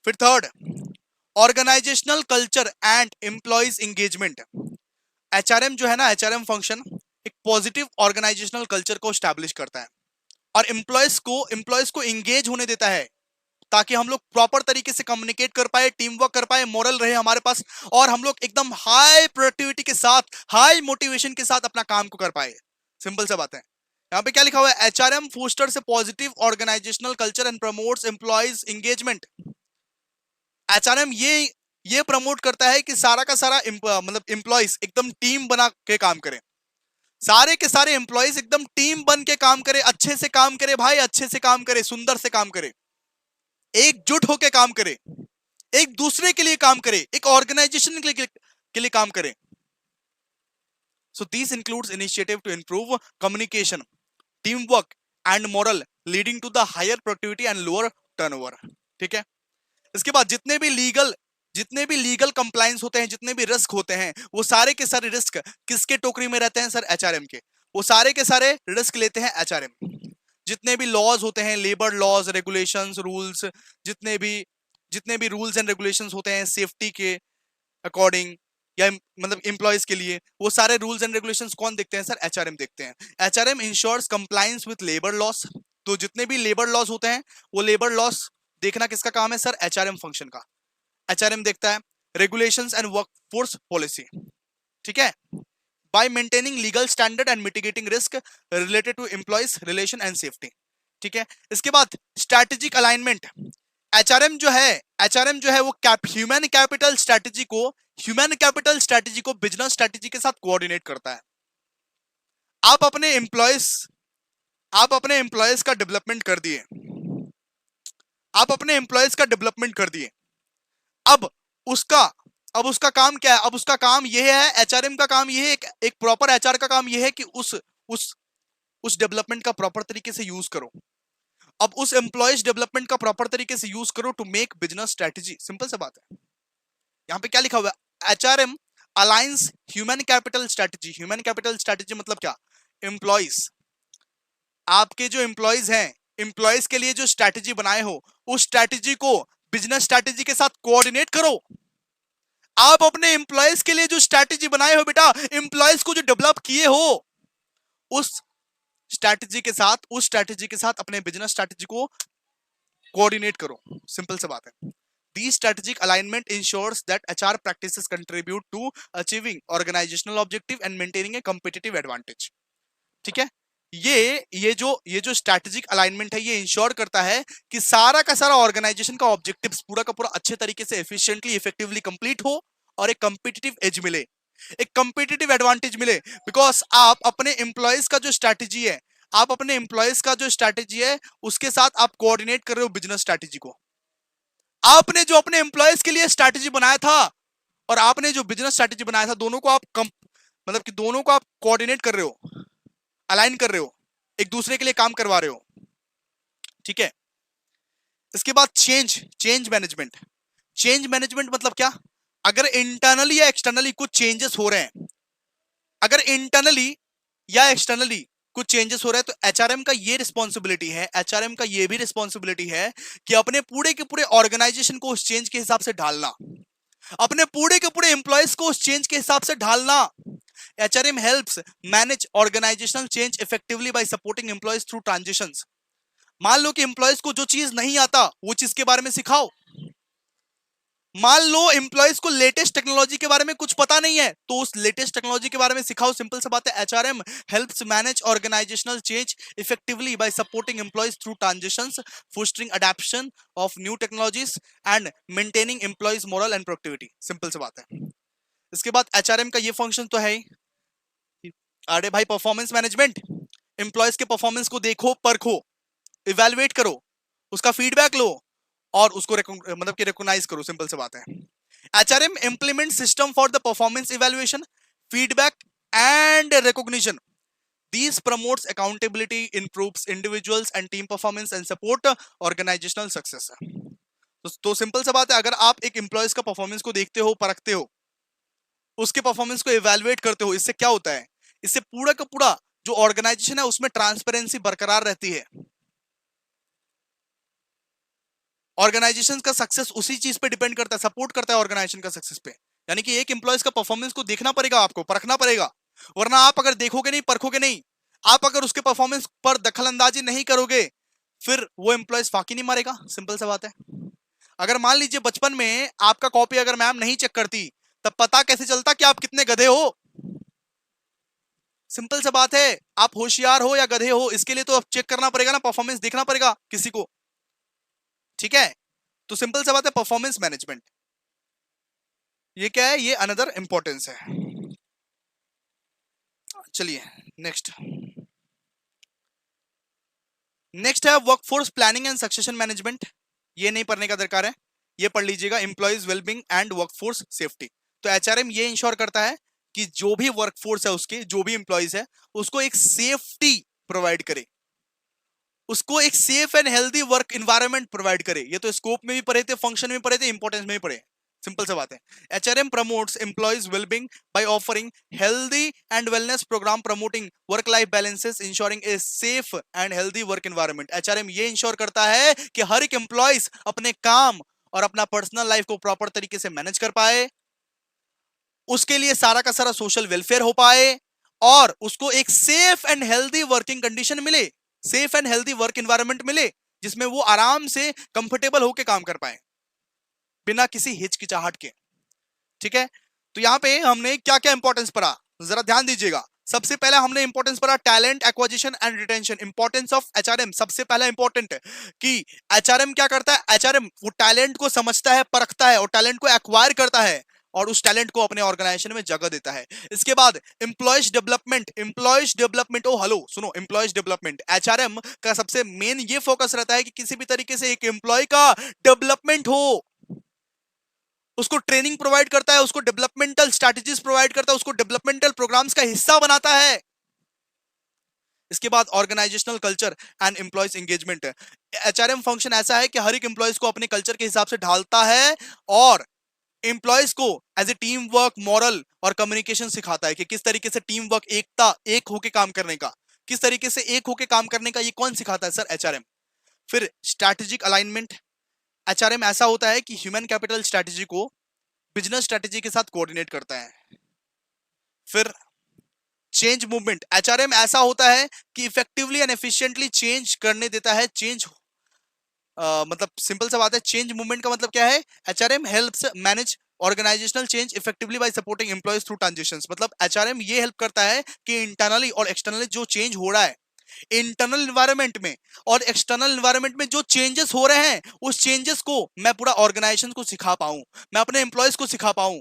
फिर third, organisational culture and employees engagement. HRM जो है ना, एचआरएम फंक्शन एक पॉजिटिव ऑर्गेनाइजेशनल कल्चर को स्टैब्लिश करता है और एम्प्लॉयज को एंगेज होने देता है, ताकि हम लोग प्रॉपर तरीके से कम्युनिकेट कर पाए, टीम वर्क कर पाए, मोरल रहे हमारे पास और हम लोग एकदम हाई प्रोडक्टिविटी के साथ, हाई मोटिवेशन के साथ अपना काम को कर पाए। सिंपल सा बात है। यहाँ पे क्या लिखा हुआ है? HRM fosters a positive organisational culture and promotes employees engagement. HRM ये प्रमोट करता है कि सारा का सारा मतलब एम्प्लॉयज एकदम टीम बना के काम करें, सारे के सारे एम्प्लॉयज एकदम टीम बन के काम करे, अच्छे से काम करे भाई, अच्छे से काम करे, सुंदर से काम करे, एकजुट होकर काम करे, एक दूसरे के लिए काम करे, एक ऑर्गेनाइजेशन के लिए काम करे। So these includes initiative to improve communication, teamwork and moral, leading to the higher productivity and lower turnover। ठीक है, इसके बाद जितने भी लीगल कंप्लायंस होते हैं, जितने भी रिस्क होते हैं, वो सारे के सारे रिस्क किसके टोकरी में रहते हैं सर? एचआरएम के। वो सारे के सारे रिस्क लेते हैं एचआरएम। जितने भी लॉज होते हैं, लेबर लॉज, रेगुलेशंस, रूल्स, जितने भी रूल्स एंड रेगुलेशंस होते हैं सेफ्टी के अकॉर्डिंग या मतलब एम्प्लॉयज के लिए, वो सारे रूल्स एंड रेगुलेशंस कौन देखते हैं सर? एचआरएम देखते हैं। HRM ensures compliance with labour laws. तो जितने भी लेबर लॉस होते हैं, वो लेबर लॉस देखना किसका काम है सर? एचआरएम फंक्शन का। एचआरएम देखता है रेगुलेशंस एंड वर्कफोर्स पॉलिसी। ठीक है, by maintaining legal standard and mitigating risk related to employees relation and safety। ठीक है, इसके बाद स्ट्रैटेजिक अलाइनमेंट। एचआरएम जो है वो ह्यूमन कैपिटल स्ट्रैटेजी को बिजनेस स्ट्रैटेजी के साथ कोऑर्डिनेट करता है। आप अपने एम्प्लॉयज का डेवलपमेंट कर दिए, अब उसका काम क्या है? अब उसका काम यह है, एचआरएम का काम यह है, एक प्रॉपर एचआर का काम यह है कि उस डेवलपमेंट का प्रॉपर तरीके से यूज करो। अब उस एम्प्लॉयज डेवलपमेंट का प्रॉपर तरीके से यूज करो to make business strategy. Simple सा बात है। यहां पे क्या लिखा हुआ है? HRM aligns human capital strategy. Human capital strategy मतलब क्या? एम्प्लॉयज, आपके जो एम्प्लॉयज हैं, एम्प्लॉयज के लिए जो स्ट्रेटजी बनाए हो, उस स्ट्रेटजी को बिजनेस स्ट्रेटजी के साथ कोऑर्डिनेट करो। आप अपने एम्प्लॉयज के लिए जो स्ट्रैटेजी बनाए हो बेटा, एम्प्लॉयज को जो डेवलप किए हो, उस स्ट्रैटेजी के साथ अपने बिजनेस स्ट्रैटेजी को कोऑर्डिनेट करो। सिंपल सी बात है। These strategic alignment ensures that HR practices contribute to achieving organizational objective and maintaining a competitive advantage। ठीक है, ये जो स्ट्रैटेजिक अलाइनमेंट है, ये इंश्योर करता है कि सारा का सारा ऑर्गेनाइजेशन का ऑब्जेक्टिव्स पूरा का पूरा अच्छे तरीके से एफिशिएंटली इफेक्टिवली कंप्लीट हो और एक कंपिटिटिव एज मिले, एक कंपिटिटिव एडवांटेज मिले। बिकॉज आप अपने एम्प्लॉयज का जो स्ट्रैटेजी है उसके साथ आप कोऑर्डिनेट कर रहे हो बिजनेस स्ट्रैटेजी को। आपने जो अपने एम्प्लॉयज के लिए स्ट्रैटेजी बनाया था और आपने जो बिजनेस स्ट्रैटेजी बनाया था, दोनों को आप कोऑर्डिनेट कर रहे हो, अलाइन कर रहे हो, एक दूसरे के लिए काम करवा रहे हो। ठीक है, इसके बाद चेंज मैनेजमेंट। चेंज मैनेजमेंट मतलब क्या? अगर इंटरनली या एक्सटर्नली कुछ चेंजेस हो रहे हैं, अगर इंटरनली या एक्सटर्नली कुछ चेंजेस हो रहे हैं, तो एचआरएम का ये रिस्पॉन्सिबिलिटी है, एचआरएम का ये भी रिस्पॉन्सिबिलिटी है कि अपने पूरे के पूरे ऑर्गेनाइजेशन को उस चेंज के हिसाब से ढालना, अपने पूरे के पूरे एम्प्लॉयज को उस चेंज के हिसाब से ढालना। HRM helps manage organisational change effectively by supporting employees through transitions. मान लो कि एम्प्लॉयज को जो चीज नहीं आता वो चीज के बारे में सिखाओ। मान लो एम्प्लॉयज को लेटेस्ट टेक्नोलॉजी के बारे में कुछ पता नहीं है, तो उस लेटेस्ट टेक्नोलॉजी के बारे में सिखाओ। सिंपल सा बात है। HRM helps manage organisational change effectively by supporting employees through transitions, fostering adoption of new technologies and maintaining employees morale and productivity. Simple सी बात है। इसके बाद एचआरएम का ये फंक्शन तो है ही। अरे भाई, परफॉर्मेंस मैनेजमेंट। एम्प्लॉयज के परफॉर्मेंस को देखो, परखो, इवेलुएट करो, उसका फीडबैक लो और उसको मतलब कि रिकॉग्नाइज करो। सिंपल सी बात है। HRM implement system for the performance evaluation, feedback and recognition. These promotes accountability, improves individuals and team performance and support organizational success। तो सिंपल सा बात है, अगर आप एक एम्प्लॉयज का परफॉर्मेंस को देखते हो, परखते हो, उसके परफॉर्मेंस को इवैल्यूएट करते हो, इससे क्या होता है? इससे पूरा का पूरा जो ऑर्गेनाइजेशन है उसमें ट्रांसपेरेंसी बरकरार रहती है। ऑर्गेनाइजेशन का सक्सेस उसी चीज पे डिपेंड करता है, सपोर्ट करता है ऑर्गेनाइजेशन का सक्सेस पे। यानी कि एक एम्प्लॉयज का परफॉर्मेंस को देखना पड़ेगा, आपको परखना पड़ेगा, वरना आप अगर देखोगे नहीं, परखोगे नहीं, आप अगर उसके परफॉर्मेंस पर दखल अंदाजी नहीं करोगे, फिर वो एम्प्लॉयज फाकी नहीं मारेगा। सिंपल सा बात है। अगर मान लीजिए बचपन में आपका कॉपी अगर मैम नहीं चेक करती, तब पता कैसे चलता कि आप कितने गधे हो? सिंपल सा बात है। आप होशियार हो या गधे हो, इसके लिए तो अब चेक करना पड़ेगा ना, परफॉर्मेंस देखना पड़ेगा किसी को। ठीक है, तो सिंपल सा बात है, परफॉर्मेंस मैनेजमेंट ये क्या है? ये अनदर इंपॉर्टेंस है। चलिए नेक्स्ट है workforce planning and succession management. ये नहीं पढ़ने का दरकार है, ये पढ़ लीजिएगा, employees wellbeing and workforce safety. तो एचआरएम ये इंश्योर करता है कि जो भी वर्कफोर्स है, उसके जो भी एम्प्लॉयज है, उसको एक सेफ्टी प्रोवाइड करे, उसको एक safe and healthy work environment provide करे। ये तो स्कोप में भी पढ़े थे, फंक्शन में पढ़े थे, इंपॉर्टेंस में भी पढ़े। सिंपल सा बात है। HRM promotes employees wellbeing by offering healthy and wellness programme, promoting work life balances, ensuring a safe and healthy work environment. HRM ये इंश्योर करता है कि हर एक एम्प्लॉयज अपने काम और अपना पर्सनल लाइफ को प्रॉपर तरीके से मैनेज कर पाए, उसके लिए सारा का सारा सोशल वेलफेयर हो पाए और उसको एक safe and healthy working condition मिले, safe and healthy work environment मिले, जिसमें वो आराम से कंफर्टेबल होकर काम कर पाए बिना किसी हिचकिचाहट के। ठीक है, तो यहां पे हमने क्या क्या इंपॉर्टेंस पढ़ा, जरा ध्यान दीजिएगा। सबसे पहले हमने इंपॉर्टेंस पढ़ा talent acquisition and retention, importance of HRM. सबसे पहला इंपॉर्टेंट कि एचआरएम क्या करता है? एचआरएम वो टैलेंट को समझता है, परखता है और टैलेंट को एक्वायर करता है और उस टैलेंट को अपने ऑर्गेनाइजेशन में जगह देता है। इसके बाद एम्प्लॉयज डेवलपमेंट, एम्प्लॉयज डेवलपमेंट, ओ हेलो सुनो, एम्प्लॉयज डेवलपमेंट, एचआरएम का सबसे मेन ये फोकस रहता है कि किसी भी तरीके से एक एम्प्लॉय का डेवलपमेंट हो, उसको ट्रेनिंग प्रोवाइड करता है, उसको डेवलपमेंटल स्ट्रैटेजीज प्रोवाइड करता है, उसको डेवलपमेंटल प्रोग्राम्स का हिस्सा बनाता है। इसके बाद organisational culture and employees engagement. HRM function ऐसा है कि हर एक एम्प्लॉयज को अपने कल्चर के हिसाब से ढालता है और एम्प्लॉयज को as a team work, morale और कम्युनिकेशन सिखाता है कि किस तरीके से टीम वर्क, एकता, एक होके काम करने का, किस तरीके से एक होके काम करने का, ये कौन सिखाता है? Sir, HRM. फिर स्ट्रैटेजिक अलाइनमेंट। एचआरएम ऐसा होता है कि ह्यूमन कैपिटल स्ट्रैटेजी को बिजनेस स्ट्रैटेजी के साथ कोऑर्डिनेट करता है। फिर चेंज मूवमेंट। एचआरएम ऐसा होता है कि इफेक्टिवली एंड एफिशिएंटली चेंज करने देता है। चेंज मतलब सिंपल सा बात है, चेंज मूवमेंट का मतलब क्या है? HRM helps manage organisational change effectively by supporting employees through transitions. मतलब एचआरएम ये हेल्प करता है कि इंटरनली और एक्सटर्नली जो चेंज हो रहा है, इंटरनल एनवायरनमेंट में और एक्सटर्नल एनवायरनमेंट में जो चेंजेस हो रहे हैं, उस चेंजेस को मैं पूरा ऑर्गेनाइजेशन को सिखा पाऊं, मैं अपने एम्प्लॉयज को सिखा पाऊं।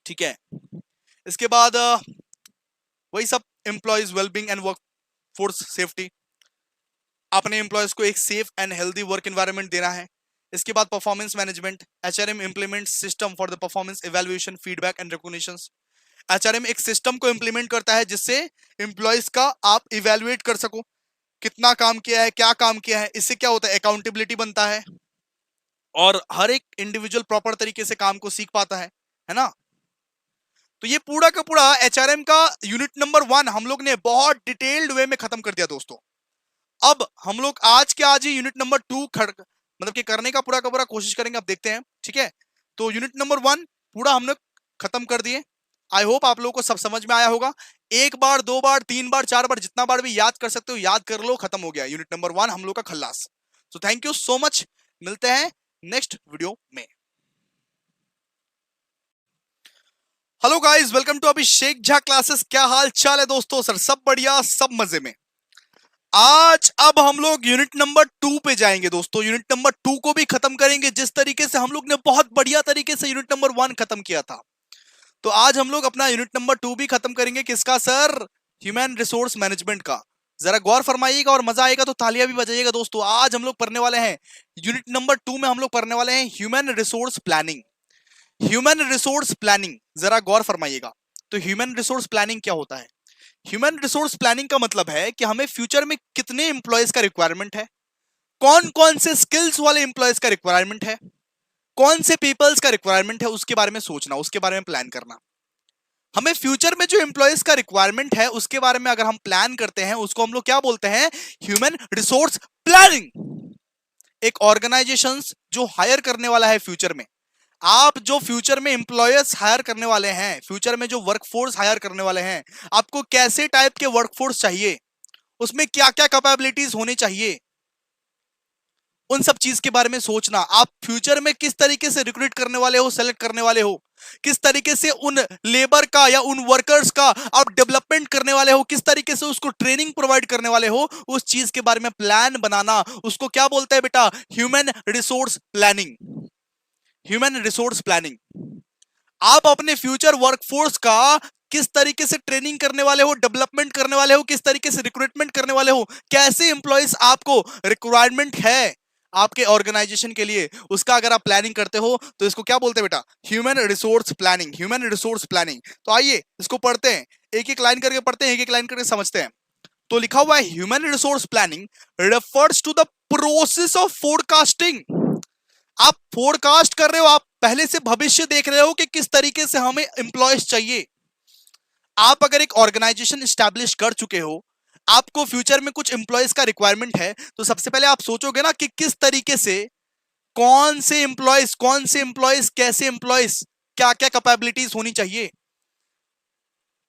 ठीक है, इसके बाद वही सब employees wellbeing and work force safety, अपने एम्प्लॉयज को एक safe and healthy work environment देना है। इसके बाद performance management. HRM implement system for the performance evaluation, feedback and recognition. HRM एक सिस्टम को इंप्लीमेंट करता है जिससे एम्प्लॉयज का आप इवैल्यूएट कर सको, कितना काम किया है, क्या काम किया है, इससे क्या होता है, अकाउंटेबिलिटी बनता है और हर एक इंडिविजुअल प्रॉपर तरीके से काम को सीख पाता है ना। तो ये पूरा का पूरा एचआरएम का यूनिट नंबर 1 हम लोग ने बहुत डिटेल्ड वे में खत्म कर दिया दोस्तों। अब हम लोग आज के आज ही यूनिट नंबर 2 मतलब कि करने का पूरा कोशिश करेंगे। अब देखते हैं, ठीक है। तो यूनिट नंबर 1 पूरा हमने खत्म कर दिए। आई होप आप लोगों को सब समझ में आया होगा। एक बार, दो बार, तीन बार, चार बार, जितना बार भी याद कर सकते हो याद कर लो, खत्म हो गया यूनिट नंबर 1 हम लोग का खल्लास। So thank you so much, मिलते हैं नेक्स्ट वीडियो में। Hello guys, welcome to Abhishek Jha classes. क्या हाल चाल है दोस्तों? सर सब बढ़िया, सब मजे में। आज अब हम लोग यूनिट नंबर 2 पे जाएंगे दोस्तों। यूनिट नंबर 2 को भी खत्म करेंगे जिस तरीके से हम लोग ने बहुत बढ़िया तरीके से यूनिट नंबर 1 खत्म किया था। तो आज हम लोग अपना यूनिट नंबर 2 भी खत्म करेंगे। किसका सर? ह्यूमन रिसोर्स मैनेजमेंट का। जरा गौर फरमाइएगा और मजा आएगा तो तालियां भी बजाइएगा दोस्तों। आज हम लोग पढ़ने वाले हैं यूनिट नंबर 2 में, हम लोग पढ़ने वाले हैं human resource planning. Human resource planning, जरा गौर फरमाइएगा। तो ह्यूमन रिसोर्स प्लानिंग क्या होता है? ह्यूमन रिसोर्स प्लानिंग का मतलब है कि हमें फ्यूचर में कितने एम्प्लॉयज का रिक्वायरमेंट है, कौन कौन से स्किल्स वाले एम्प्लॉयज का रिक्वायरमेंट है, कौन से पीपल्स का रिक्वायरमेंट है, उसके बारे में सोचना, उसके बारे में प्लान करना। हमें फ्यूचर में जो एम्प्लॉयज का रिक्वायरमेंट है उसके बारे में अगर हम प्लान करते हैं, उसको हम लोग क्या बोलते हैं? Human resource planning. एक ऑर्गेनाइजेशन जो हायर करने वाला है फ्यूचर में, आप जो फ्यूचर में एम्प्लॉयर्स हायर करने वाले हैं, फ्यूचर में जो वर्कफोर्स हायर करने वाले हैं, आपको कैसे टाइप के वर्कफोर्स चाहिए, उसमें क्या क्या कैपेबिलिटीज होनी चाहिए, उन सब चीज के बारे में सोचना। आप फ्यूचर में किस तरीके से रिक्रूट करने वाले हो, सेलेक्ट करने वाले हो, किस तरीके से उन लेबर का या उन वर्कर्स का आप डेवलपमेंट करने वाले हो, किस तरीके से उसको ट्रेनिंग प्रोवाइड करने वाले हो, उस चीज के बारे में प्लान बनाना, उसको क्या बोलते हैं बेटा? Human resource planning. Human resource planning. आप अपने फ्यूचर वर्कफोर्स का किस तरीके से ट्रेनिंग करने वाले हो, डेवलपमेंट करने वाले हो, किस तरीके से रिक्रूटमेंट करने वाले हो, कैसे एम्प्लॉयज आपको रिक्वायरमेंट है आपके ऑर्गेनाइजेशन के लिए, उसका अगर आप प्लानिंग करते हो तो इसको क्या बोलते हैं बेटा? Human resource planning. Human resource planning. तो आइए इसको पढ़ते हैं, एक एक लाइन करके पढ़ते हैं, एक एक लाइन करके समझते हैं। तो लिखा हुआ है human resource planning refers to the process of forecasting. आप फोरकास्ट कर रहे हो, आप पहले से भविष्य देख रहे हो कि किस तरीके से हमें एम्प्लॉयज चाहिए। आप अगर एक ऑर्गेनाइजेशन स्टैब्लिश कर चुके हो, आपको फ्यूचर में कुछ एम्प्लॉयज का रिक्वायरमेंट है, तो सबसे पहले आप सोचोगे ना कि किस तरीके से, कौन से एम्प्लॉयज, कैसे एम्प्लॉयज, क्या क्या कैपेबिलिटीज होनी चाहिए।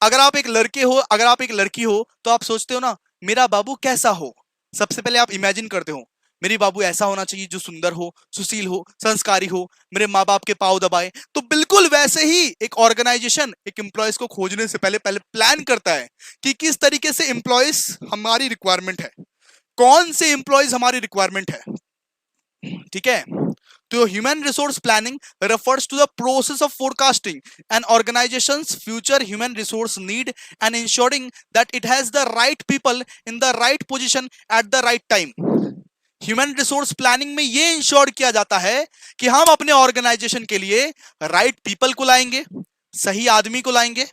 अगर आप एक लड़के हो, अगर आप एक लड़की हो, तो आप सोचते हो ना मेरा बाबू कैसा हो। सबसे पहले आप इमेजिन करते हो मेरी बाबू ऐसा होना चाहिए जो सुंदर हो, सुशील हो, संस्कारी हो, मेरे माँ बाप के पांव दबाए। तो बिल्कुल वैसे ही एक ऑर्गेनाइजेशन एक एम्प्लॉयज को खोजने से पहले पहले प्लान करता है कि किस तरीके से एम्प्लॉयज हमारी रिक्वायरमेंट है, कौन से एम्प्लॉयज हमारी रिक्वायरमेंट है, ठीक है। तो human resource planning refers to the process of forecasting an organization's future human resource need and ensuring that it has the right people in the right position at the right time. Human resource planning में ये ensure किया जाता है कि हम अपने organisation के लिए राइट पीपल को लाएंगे, सही आदमी को लाएंगे,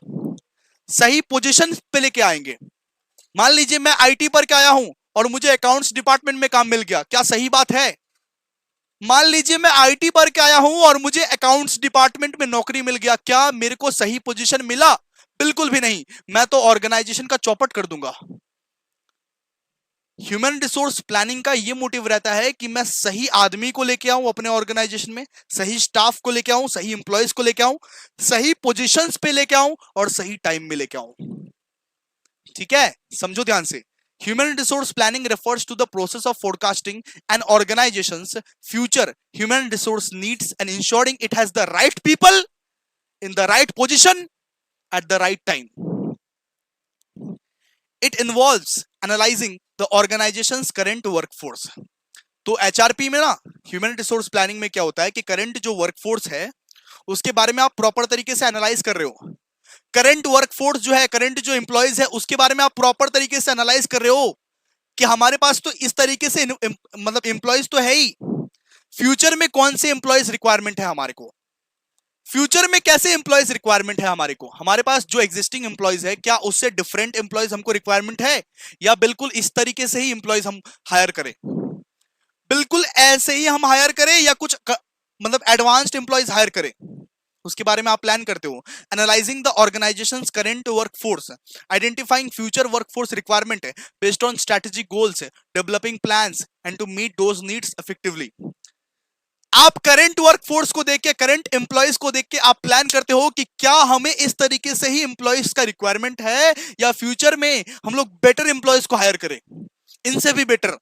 सही पोजीशन पे लेके आएंगे। मान लीजिए मैं आईटी पर के आया हूं और मुझे अकाउंट्स डिपार्टमेंट में काम मिल गया, क्या सही बात है? मान लीजिए मैं आईटी पर के आया हूं और मुझे अकाउंट्स डिपार्टमेंट में नौकरी मिल गया, क्या मेरे को सही पोजीशन मिला? बिल्कुल भी नहीं, मैं तो ऑर्गेनाइजेशन का चौपट कर दूंगा। ह्यूमन रिसोर्स प्लानिंग का ये मोटिव रहता है कि मैं सही आदमी को लेके आऊं अपने ऑर्गेनाइजेशन में, सही स्टाफ को लेके आऊं, सही एम्प्लॉयज को लेके आऊं, सही पोजीशंस पे लेके आऊं और सही टाइम में लेके आऊं। ठीक है, समझो ध्यान से। Human resource planning refers to the process of forecasting an organization's future human resource needs and ensuring it has the right people in the right position at the right time. It involves analyzing the organization's current workforce. तो HRP में ना, human resource planning में क्या होता है कि current जो workforce है उसके बारे में आप प्रॉपर तरीके से एनालाइज कर रहे हो। करंट वर्कफोर्स जो है, करंट जो एम्प्लॉयज है, उसके बारे में आप प्रॉपर तरीके से एनालाइज कर रहे हो कि हमारे पास तो इस तरीके से मतलब एम्प्लॉयज तो है ही, फ्यूचर में कौन से एम्प्लॉयज रिक्वायरमेंट है हमारे को, फ्यूचर में कैसे एम्प्लॉयज रिक्वायरमेंट है हमारे को, हमारे पास जो एग्जिस्टिंग एम्प्लॉयज है क्या उससे डिफरेंट एम्प्लॉयज हमको रिक्वायरमेंट है, या बिल्कुल इस तरीके से ही एम्प्लॉयज हम हायर करें, बिल्कुल ऐसे ही हम हायर करें या कुछ मतलब एडवांस्ड एम्प्लॉयज हायर करें, उसके बारे में आप प्लान करते हो। Analysing the organisations current workforce, identifying future workforce requirement based on strategic goals, developing plans and to meet those needs effectively. आप करंट वर्कफोर्स को देख के, करंट एम्प्लॉयज को देख के आप प्लान करते हो कि क्या हमें इस तरीके से ही एम्प्लॉयज का रिक्वायरमेंट है, या फ्यूचर में हम लोग बेटर एम्प्लॉयज को हायर करें, इनसे भी बेटर।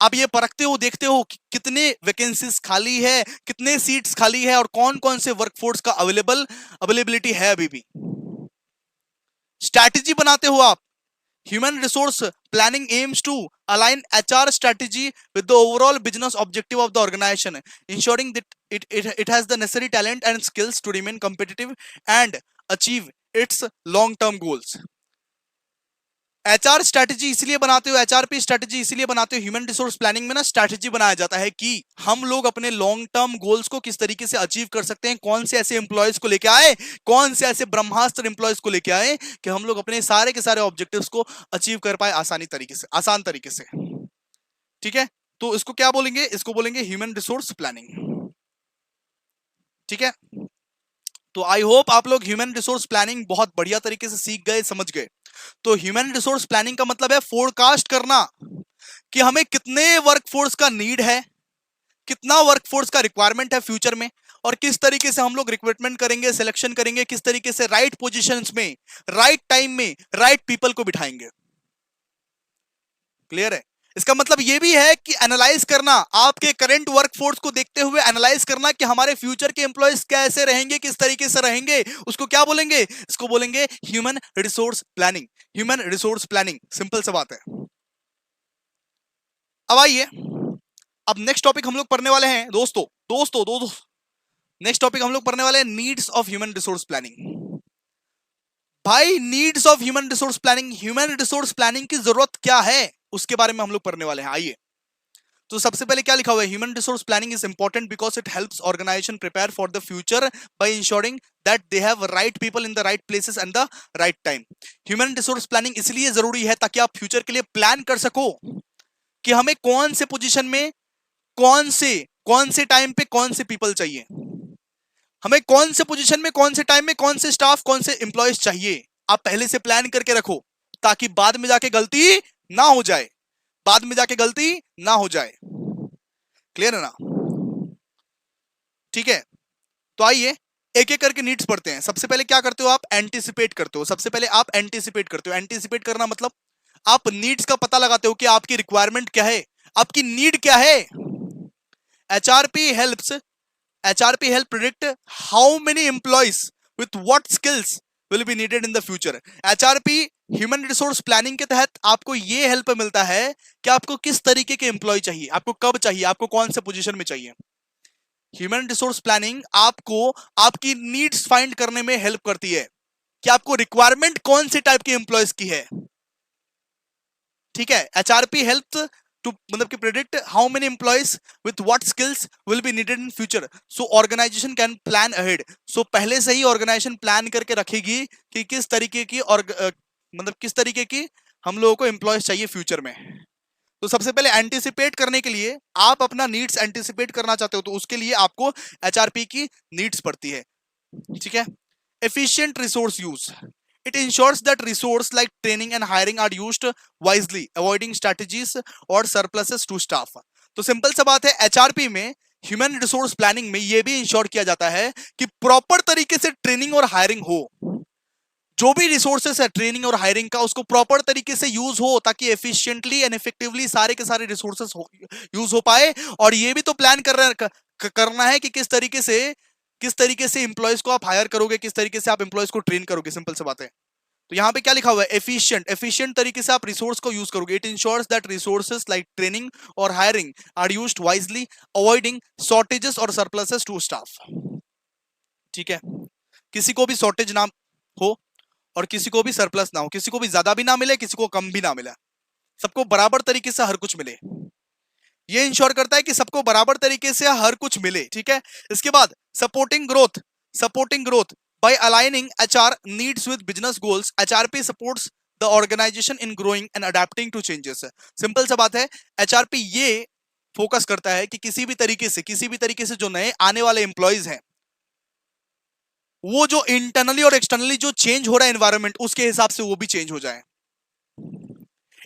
आप ये परखते हो, देखते हो कि कितने वैकेंसीज खाली है, कितने सीट्स खाली है, और कौन कौन से वर्कफोर्स का अवेलेबिलिटी है अभी भी। स्ट्रैटेजी बनाते हो आप। Human resource planning aims to align HR strategy with the overall business objective of the organization, ensuring that it has the necessary talent and skills to remain competitive and achieve its long-term goals. HR strategy इसलिए बनाते हो, HRP strategy इसलिए बनाते हो, human resource planning में ना strategy बनाया जाता है कि हम लोग अपने लॉन्ग टर्म गोल्स को किस तरीके से अचीव कर सकते हैं, कौन से ऐसे एम्प्लॉयज को लेके आए, कौन से ऐसे ब्रह्मास्त्र एम्प्लॉयज को लेके आए कि हम लोग अपने सारे के सारे ऑब्जेक्टिव्स को अचीव कर पाए आसानी तरीके से, आसान तरीके से। ठीक है, तो इसको क्या बोलेंगे, इसको बोलेंगे ह्यूमन रिसोर्स प्लानिंग। ठीक है, तो आई होप आप लोग ह्यूमन रिसोर्स प्लानिंग बहुत बढ़िया तरीके से सीख गए, समझ गए। तो ह्यूमन रिसोर्स प्लानिंग का मतलब है फोरकास्ट करना कि हमें कितने वर्कफोर्स का नीड है, कितना वर्कफोर्स का रिक्वायरमेंट है फ्यूचर में, और किस तरीके से हम लोग रिक्रूटमेंट करेंगे, सिलेक्शन करेंगे, किस तरीके से राइट पोजीशंस में, राइट टाइम में, राइट पीपल को बिठाएंगे। क्लियर है? इसका मतलब यह भी है कि एनालाइज करना, आपके करंट वर्कफोर्स को देखते हुए एनालाइज करना कि हमारे फ्यूचर के एम्प्लॉयज कैसे रहेंगे, किस तरीके से रहेंगे, उसको क्या बोलेंगे, इसको बोलेंगे human resource planning. Human resource planning, simple सा बात है। अब आइए, अब नेक्स्ट टॉपिक हम लोग पढ़ने वाले हैं दोस्तों, नेक्स्ट टॉपिक हम लोग पढ़ने वाले हैं needs of human resource planning. भाई needs of human resource planning, human resource planning की जरूरत क्या है उसके बारे में हम लोग पढ़ने वाले हैं। आइए, तो सबसे पहले क्या लिखा हुआ है, human resource planning is important because it helps organisation prepare for the future by ensuring that they have right people in the right places and the right time. Human resource planning इसलिए जरूरी है ताकि आप future के लिए plan कर सको कि हमें कौन से पोजीशन में, कौन से टाइम पे कौन से पीपल चाहिए, हमें कौन से पोजीशन में, कौन से टाइम में, कौन से स्टाफ, कौन से एम्प्लॉयज चाहिए। आप पहले से प्लान करके रखो ताकि बाद में जाके गलती ना हो जाए, बाद में जाके गलती ना हो जाए। क्लियर है ना? ठीक है, तो आइए एक एक करके नीड्स पढ़ते हैं। सबसे पहले क्या करते हो आप, एंटीसिपेट करते हो। सबसे पहले आप एंटीसिपेट करते हो। एंटीसिपेट करना मतलब आप नीड्स का पता लगाते हो कि आपकी रिक्वायरमेंट क्या है, आपकी नीड क्या है। HRP help predict how many employees with what skills will be needed in the future। HRP human resource planning के तहत आपको यह हेल्प मिलता है कि आपको किस तरीके के एम्प्लॉय चाहिए, आपको कब चाहिए, आपको कौन से पोजीशन में चाहिए। ह्यूमन रिसोर्स प्लानिंग आपको आपकी नीड्स फाइंड करने में हेल्प करती है कि आपको रिक्वायरमेंट कौन से टाइप के एम्प्लॉयज की है। ठीक है, एचआरपी हेल्प to मतलब कि predict how many employees with what skills will be needed in future, so organization can plan ahead। so पहले से ही organization plan करके रखेगी कि किस तरीके की और मतलब किस तरीके की हम लोगों को employees चाहिए फ्यूचर में। तो सबसे पहले एंटीसिपेट करने के लिए, आप अपना नीड्स एंटीसिपेट करना चाहते हो तो उसके लिए आपको एचआरपी की नीड्स पड़ती है। ठीक है, efficient resource use, it ensures that resource like training and hiring are used wisely, avoiding strategies or surpluses to staff। तो सिंपल सा बात है, एचआरपी में, ह्यूमन रिसोर्स प्लानिंग में यह भी इंश्योर किया जाता है कि प्रॉपर तरीके से ट्रेनिंग और हायरिंग हो। जो भी रिसोर्सेस है ट्रेनिंग और हायरिंग का, उसको प्रॉपर तरीके से यूज हो ताकि एफिशिएंटली एंड इफेक्टिवली सारे के सारे रिसोर्सेस यूज हो पाए। और ये भी तो प्लान करना है कि किस तरीके से इंप्लॉयज को आप हायर करोगे, किस तरीके से आप इंप्लॉयज को ट्रेन करोगे। सिंपल सी बात है। तो यहां पे क्या लिखा हुआ है, एफिशिएंट तरीके से आप रिसोर्स को यूज करोगे। It ensures that resources like training और hiring are used wisely, avoiding shortages और सरप्लसेस टू स्टाफ। ठीक है, किसी को भी शॉर्टेज ना हो और किसी को भी सरप्लस ना हो, किसी को भी ज्यादा भी ना मिले, किसी को कम भी ना मिले, सबको बराबर तरीके से हर कुछ मिले। ये इंश्योर करता है कि सबको बराबर तरीके से हर कुछ मिले, ठीक है। इसके बाद supporting growth by aligning HR needs with business goals, HRP supports the organisation in growing and adapting to changes. Simple सा बात है, एचआरपी ये फोकस करता है कि किसी भी तरीके से जो नए आने वाले एम्प्लॉयज हैं वो जो इंटरनली और एक्सटर्नली जो चेंज हो रहा है एनवायरनमेंट, उसके हिसाब से वो भी चेंज हो जाए।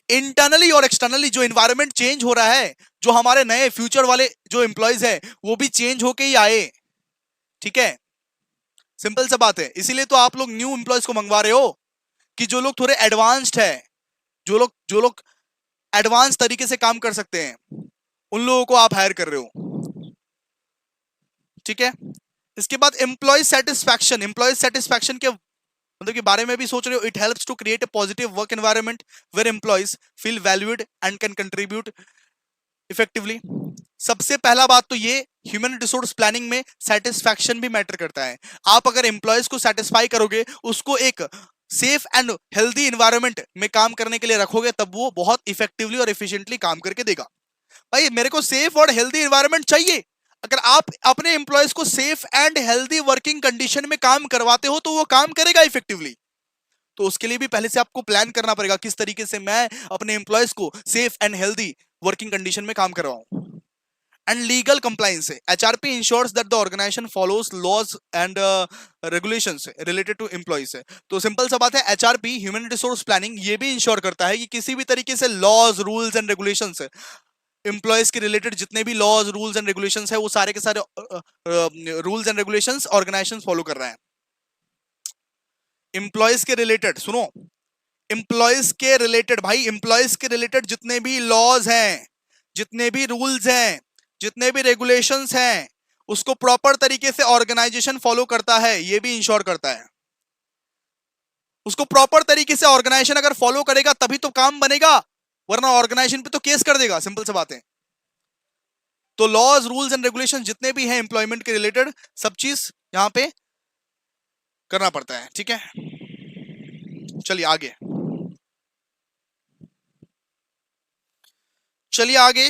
इंटरनली और एक्सटर्नली जो एनवायरनमेंट चेंज हो रहा है, जो हमारे नए फ्यूचर वाले जो एम्प्लॉयज है वो भी चेंज होके ही आए, ठीक है। सिंपल सा बात है, इसीलिए तो आप लोग न्यू एम्प्लॉयज को मंगवा रहे हो कि जो लोग थोड़े एडवांस्ड है, जो लोग एडवांस तरीके से काम कर सकते हैं, उन लोगों को आप हायर कर रहे हो, ठीक है। इसके बाद एम्प्लॉय सेटिस्फैक्शन के मतलब के बारे में भी सोच रहे हो। It helps to create a positive work environment where employees feel valued and can contribute effectively. सबसे पहला बात तो ये, ह्यूमन रिसोर्स प्लानिंग में सेटिस्फैक्शन भी मैटर करता है। आप अगर एम्प्लॉयज को सेटिस्फाई करोगे, उसको एक सेफ एंड हेल्दी एनवायरनमेंट में काम करने के लिए रखोगे, तब वो बहुत इफेक्टिवली और एफिशिएंटली काम करके देगा। भाई मेरे को सेफ और हेल्दी एनवायरनमेंट चाहिए, अगर आप अपने एम्प्लॉयज को safe and healthy working condition में काम करवाते हो तो वो काम करेगा इफेक्टिवली। तो उसके लिए भी पहले से आपको प्लान करना पड़ेगा किस तरीके से मैं अपने एम्प्लॉयज को safe and healthy working condition में काम करवाऊं। एंड लीगल कंप्लायंस है, HRP ensures that the organisation follows laws and regulations related to employees है। तो सिंपल सा बात है, एचआरपी ह्यूमन रिसोर्स प्लानिंग ये भी इंश्योर करता है कि किसी भी तरीके से laws rules and regulations, employees के रिलेटेड जितने भी लॉज रूल्स एंड रेगुलेशंस है वो सारे के सारे rules and regulations organisation follow कर रहा है। एम्प्लॉयज के रिलेटेड सुनो, एम्प्लॉयज के रिलेटेड जितने भी लॉज हैं, जितने भी रूल्स हैं, जितने भी रेगुलेशंस हैं, उसको प्रॉपर तरीके से ऑर्गेनाइजेशन फॉलो करता है, ये भी इंश्योर करता है। उसको प्रॉपर तरीके से ऑर्गेनाइजेशन अगर फॉलो करेगा तभी तो काम बनेगा, वरना ऑर्गेनाइजेशन पे तो केस कर देगा, सिंपल सी बात है। तो लॉज रूल्स एंड रेगुलेशन जितने भी हैं एम्प्लॉयमेंट के रिलेटेड, सब चीज यहां पे करना पड़ता है, ठीक है। चलिए आगे,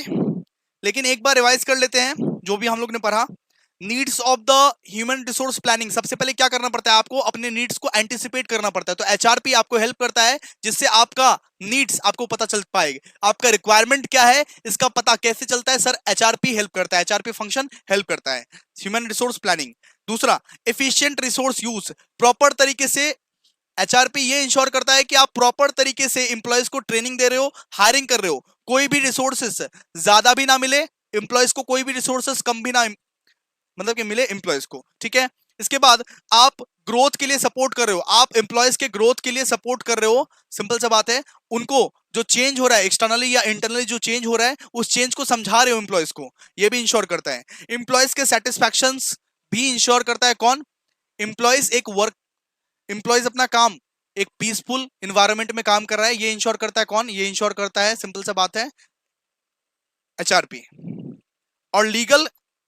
लेकिन एक बार रिवाइज कर लेते हैं जो भी हम लोग ने पढ़ा। Needs of the human resource planning, सबसे पहले क्या करना पड़ता है, आपको अपने नीड्स को एंटिसिपेट करना पड़ता है। तो एचआरपी आपको हेल्प करता है, जिससे आपका नीड्स आपको पता चल पाएगा, आपका रिक्वायरमेंट क्या है इसका पता कैसे चलता है, सर एचआरपी हेल्प करता है, एचआरपी फंक्शन हेल्प करता है ह्यूमन रिसोर्स प्लानिंग। दूसरा, एफिशिएंट रिसोर्स यूज, प्रॉपर तरीके से एचआरपी ये इंश्योर करता है कि आप प्रॉपर तरीके से इंप्लॉयज को ट्रेनिंग दे रहे हो, हायरिंग कर रहे हो, कोई भी रिसोर्सेस ज्यादा भी ना मिले इंप्लॉयज को, कोई भी रिसोर्सेस कम भी ना मतलब कि मिले इंप्लॉयज को, ठीक है। इसके बाद आप ग्रोथ के लिए सपोर्ट कर रहे हो, आप इंप्लॉयज के ग्रोथ के लिए सपोर्ट कर रहे हो, सिंपल सा बात है। उनको जो चेंज हो रहा है एक्सटर्नली या इंटरनली जो चेंज हो रहा है उस चेंज को समझा रहे हो इंप्लॉयज को, ये भी इंश्योर करता है। इंप्लॉयज के सेटिस्फैक्शन भी इंश्योर करता है कौन, एम्प्लॉयज एक वर्क, एम्प्लॉयज अपना काम एक पीसफुल इन्वायरमेंट में काम कर रहा है, ये इंश्योर करता है कौन, ये इंश्योर करता है सिंपल सा बात है एचआरपी। और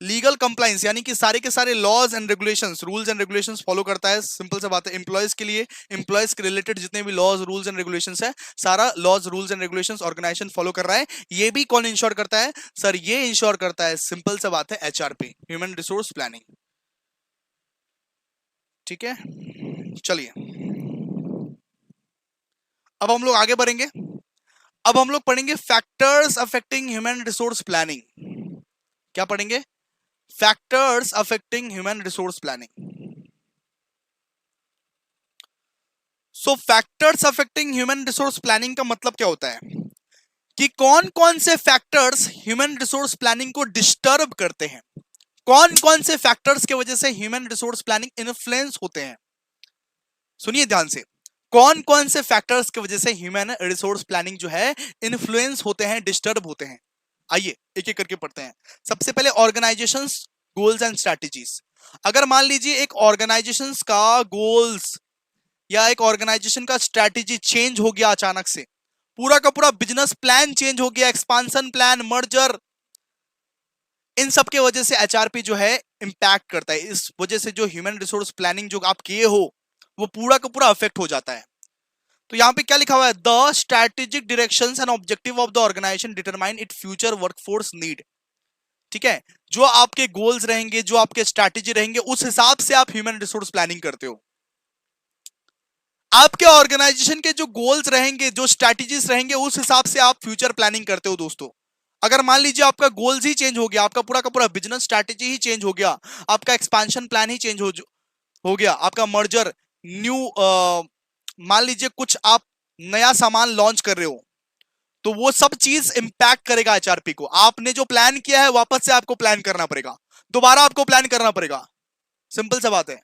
लीगल कंप्लायंस यानी कि सारे के सारे laws and regulations, rules and regulations follow करता है, सिंपल सा बात है। एम्प्लॉयज के लिए, एम्प्लॉयज के रिलेटेड जितने भी लॉज रूल्स एंड रेगुलेशंस है, सारा laws rules and regulations organisation follow कर रहा है। ये भी कौन इंश्योर करता है, सर ये इंश्योर करता है, सिंपल सा बात है एचआरपी, ह्यूमन रिसोर्स प्लानिंग, ठीक है। चलिए अब हम लोग आगे बढ़ेंगे, अब हम लोग पढ़ेंगे factors affecting human resource planning. क्या पढ़ेंगे, factors affecting human resource planning. सो factors affecting human resource planning का मतलब क्या होता है कि कौन कौन से फैक्टर्स ह्यूमन रिसोर्स प्लानिंग को डिस्टर्ब करते हैं, कौन कौन से फैक्टर्स की वजह से ह्यूमन रिसोर्स प्लानिंग इन्फ्लुएंस होते हैं। सुनिए ध्यान से, कौन कौन से फैक्टर्स की वजह से ह्यूमन रिसोर्स प्लानिंग जो है इन्फ्लुएंस होते हैं, डिस्टर्ब होते हैं। आइए एक एक करके पढ़ते हैं। सबसे पहले ऑर्गेनाइजेशंस गोल्स एंड स्ट्रैटेजीज। अगर मान लीजिए एक ऑर्गेनाइजेशंस का गोल्स या एक ऑर्गेनाइजेशन का स्ट्रैटेजी चेंज हो गया अचानक से, पूरा का पूरा बिजनेस प्लान चेंज हो गया, एक्सपांशन प्लान, मर्जर, इन सब के वजह से एचआरपी जो है इंपैक्ट करता है। इस वजह से जो ह्यूमन रिसोर्स प्लानिंग जो आप किए हो वो पूरा का पूरा अफेक्ट हो जाता है। तो यहां पे क्या लिखा हुआ है, the strategic directions and objective of the organisation determine it future workforce need. ठीक है, जो आपके गोल्स रहेंगे, जो आपके स्ट्रैटेजी रहेंगे, उस हिसाब से आप ह्यूमन रिसोर्स प्लानिंग करते हो। आपके ऑर्गेनाइजेशन के जो गोल्स रहेंगे, जो स्ट्रैटेजीज रहेंगे, उस हिसाब से आप फ्यूचर प्लानिंग करते हो दोस्तों। अगर मान लीजिए आपका गोल्स ही चेंज हो गया, आपका पूरा का पूरा बिजनेस स्ट्रैटेजी ही चेंज हो गया, आपका एक्सपेंशन प्लान ही चेंज हो गया, आपका मर्जर न्यू मान लीजिए कुछ आप नया सामान लॉन्च कर रहे हो, तो वो सब चीज इंपैक्ट करेगा एचआरपी को। आपने जो प्लान किया है वापस से आपको प्लान करना पड़ेगा, दोबारा आपको प्लान करना पड़ेगा। सिंपल सा बात है।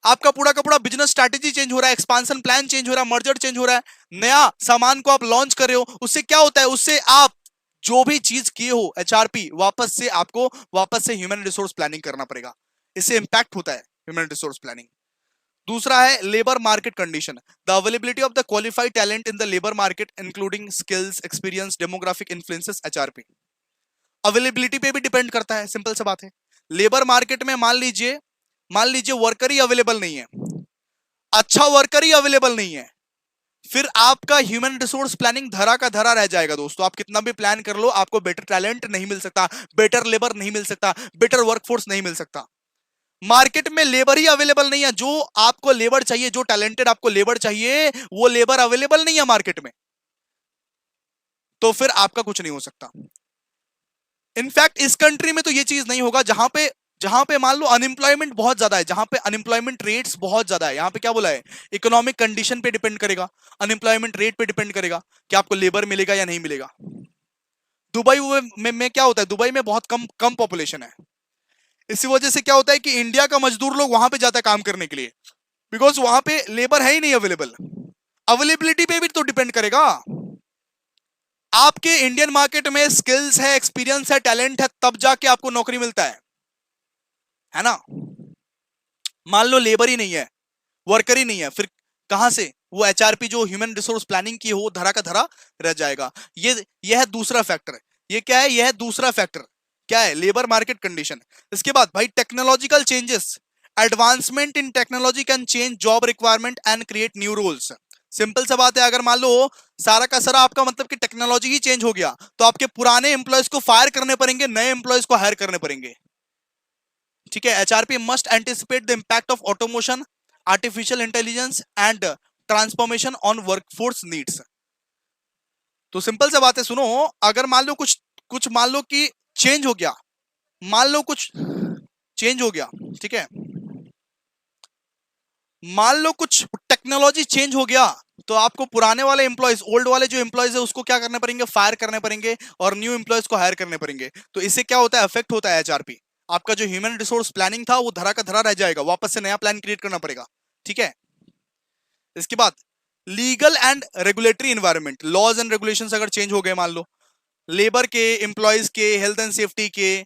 आपका पूरा का पूरा बिजनेस स्ट्रैटेजी चेंज हो रहा है, एक्सपांशन प्लान चेंज हो रहा है, मर्जर चेंज हो रहा है, नया सामान को आप लॉन्च कर रहे हो, उससे क्या होता है, उससे आप जो भी चीज किए हो एचआरपी, वापस से आपको वापस से ह्यूमन रिसोर्स प्लानिंग करना पड़ेगा। इससे इंपैक्ट होता है ह्यूमन रिसोर्स प्लानिंग। दूसरा है labour market condition, the availability of the qualified talent in the labour market including skills, experience, demographic influences HRP. Availability पे भी डिपेंड करता है, सिंपल सा बात है। लेबर मार्केट में मान लीजिए वर्कर ही अवेलेबल नहीं है, अच्छा वर्कर ही अवेलेबल नहीं है, फिर आपका ह्यूमन रिसोर्स प्लानिंग धरा का धरा रह जाएगा दोस्तों। आप कितना भी प्लान कर लो, आपको बेटर टैलेंट नहीं मिल सकता, बेटर लेबर नहीं मिल सकता, बेटर वर्कफोर्स नहीं मिल सकता। मार्केट में लेबर ही अवेलेबल नहीं है, जो आपको लेबर चाहिए, जो टैलेंटेड आपको लेबर चाहिए, वो लेबर अवेलेबल नहीं है मार्केट में, तो फिर आपका कुछ नहीं हो सकता। इनफैक्ट इस कंट्री में तो ये चीज नहीं होगा, जहां पे मान लो अनएम्प्लॉयमेंट बहुत ज्यादा है, जहां पे अनएम्प्लॉयमेंट रेट्स बहुत ज्यादा है, यहां पे क्या बोला है, इकोनॉमिक कंडीशन पे डिपेंड करेगा, अनएम्प्लॉयमेंट रेट पे डिपेंड करेगा कि आपको लेबर मिलेगा या नहीं मिलेगा। दुबई में क्या होता है, दुबई में बहुत कम कम पॉपुलेशन है, इसी वजह से क्या होता है कि इंडिया का मजदूर लोग वहां पे जाता है काम करने के लिए, बिकॉज वहां पे लेबर है ही नहीं अवेलेबल। अवेलेबिलिटी पे भी तो डिपेंड करेगा। आपके इंडियन मार्केट में स्किल्स है, एक्सपीरियंस है, टैलेंट है, तब जाके आपको नौकरी मिलता है ना। मान लो लेबर ही नहीं है, वर्कर ही नहीं है, फिर कहां से वो एचआरपी जो ह्यूमन रिसोर्स प्लानिंग की हो धरा का धरा रह जाएगा। यह है दूसरा फैक्टर। ये क्या है, यह है दूसरा फैक्टर, क्या है, लेबर मार्केट कंडीशन। इसके बाद भाई technological changes, advancement in technology can change job requirement and create new roles. Simple सा बात है, अगर मान लो सारा का सारा आपका मतलब कि टेक्नोलॉजी ही चेंज हो गया, तो आपके पुराने एम्प्लॉयज को फायर करने पड़ेंगे, नए एम्प्लॉयज को हायर करने पड़ेंगे। ठीक है, HRP must anticipate the impact of automation, artificial intelligence and transformation on workforce needs. तो सिंपल सा बात है, सुनो, अगर मान लो कुछ कुछ मान लो कि चेंज हो गया, मान लो कुछ चेंज हो गया, ठीक है, मान लो कुछ टेक्नोलॉजी चेंज हो गया, तो आपको पुराने वाले एम्प्लॉयज, ओल्ड वाले जो एम्प्लॉयज है उसको क्या करने पड़ेंगे, फायर करने पड़ेंगे, और न्यू एम्प्लॉयज को हायर करने पड़ेंगे। तो इससे क्या होता है, इफेक्ट होता है एचआरपी। आपका जो ह्यूमन रिसोर्स प्लानिंग था वो धरा का धरा रह जाएगा, वापस से नया प्लान क्रिएट करना पड़ेगा। ठीक है, इसके बाद legal and regulatory environment, laws and regulations अगर चेंज हो गए, मान लो लेबर के, एम्प्लॉयज के, हेल्थ एंड सेफ्टी के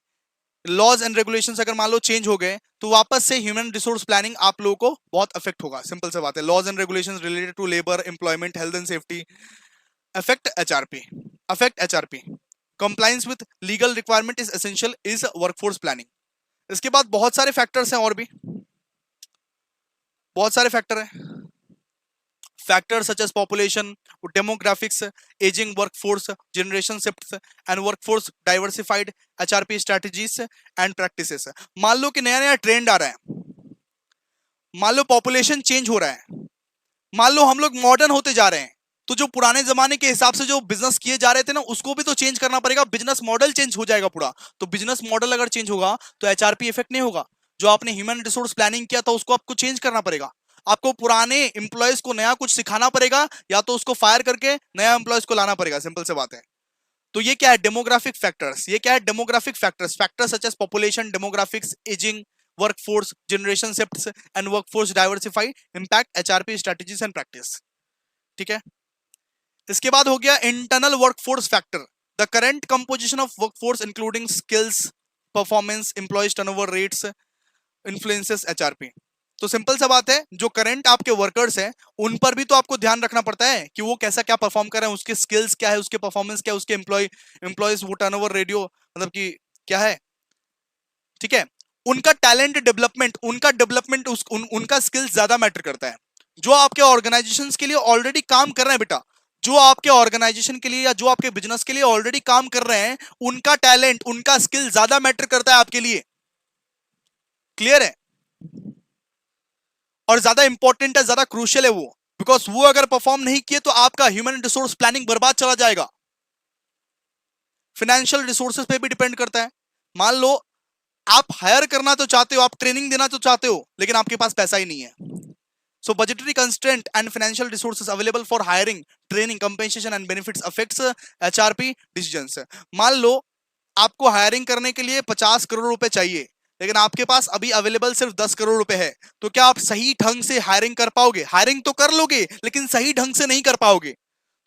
लॉज एंड रेगुलेशंस अगर मान लो चेंज हो गए, तो वापस से ह्यूमन रिसोर्स प्लानिंग आप लोगों को बहुत अफेक्ट होगा। सिंपल सा बात है, laws and regulations related to labour, employment, health and safety affect HRP. Compliance with legal requirement is essential is workforce planning. इसके बाद बहुत सारे फैक्टर्स हैं, और भी बहुत सारे फैक्टर हैं, factors such as population, demographics, aging workforce, generation shifts and workforce diversified, HRP strategies and practices। मान लो कि नया नया ट्रेंड आ रहा है, मान लो पॉपुलेशन चेंज हो रहा है, मान लो हम लोग मॉडर्न होते जा रहे हैं, तो जो पुराने जमाने के हिसाब से जो बिजनेस किए जा रहे थे ना, उसको भी तो चेंज करना पड़ेगा, बिजनेस मॉडल चेंज हो जाएगा पूरा। तो बिजनेस मॉडल अगर चेंज होगा तो एचआरपी इफेक्ट नहीं होगा, जो आपने ह्यूमन रिसोर्स प्लानिंग किया था उसको आपको चेंज करना पड़ेगा। आपको पुराने एम्प्लॉयज को नया कुछ सिखाना पड़ेगा, या तो उसको फायर करके नया एम्प्लॉयज को लाना पड़ेगा, सिंपल से बात है। तो ये क्या है, डेमोग्राफिक फैक्टर्स। ये क्या है, demographic factors, factors such as population, demographics, ageing workforce, generation shifts and workforce diversify impact HRP strategies and practice. ठीक है, इसके बाद हो गया internal workforce factor, the current composition of workforce including skills, performance, employees turnover rates influences HRP. तो simple सा बात है, जो करंट आपके वर्कर्स हैं उन पर भी तो आपको ध्यान रखना पड़ता है कि वो कैसा क्या परफॉर्म कर रहे हैं, उसके स्किल्स क्या है, उसके परफॉर्मेंस क्या है, उसके एम्प्लॉयज वो टर्नओवर रेडियो मतलब कि क्या है। ठीक है, उनका टैलेंट डेवलपमेंट, उनका स्किल्स ज्यादा मैटर करता है। जो आपके ऑर्गेनाइजेशन के लिए ऑलरेडी काम कर रहे हैं बेटा, जो आपके ऑर्गेनाइजेशन के लिए या जो आपके बिजनेस के लिए ऑलरेडी काम कर रहे हैं, उनका टैलेंट, उनका स्किल ज्यादा मैटर करता है आपके लिए। क्लियर है? और ज्यादा इंपॉर्टेंट है, ज्यादा क्रूशियल है वो, बिकॉज वो अगर परफॉर्म नहीं किए तो आपका ह्यूमन रिसोर्स प्लानिंग बर्बाद चला जाएगा। फाइनेंशियल रिसोर्सेज पे भी डिपेंड करता है। मान लो आप हायर करना तो चाहते हो, आप ट्रेनिंग देना तो चाहते हो, लेकिन आपके पास पैसा ही नहीं है। So budgetary constraint and financial resources available for hiring, training, compensation and benefits affects HRP decisions. मान लो आपको हायरिंग करने के लिए 50 करोड़ रुपए चाहिए, लेकिन आपके पास अभी अवेलेबल सिर्फ 10 करोड़ रुपए है, तो क्या आप सही ढंग से हायरिंग कर पाओगे? हायरिंग तो कर लोगे, लेकिन सही ढंग से नहीं कर पाओगे।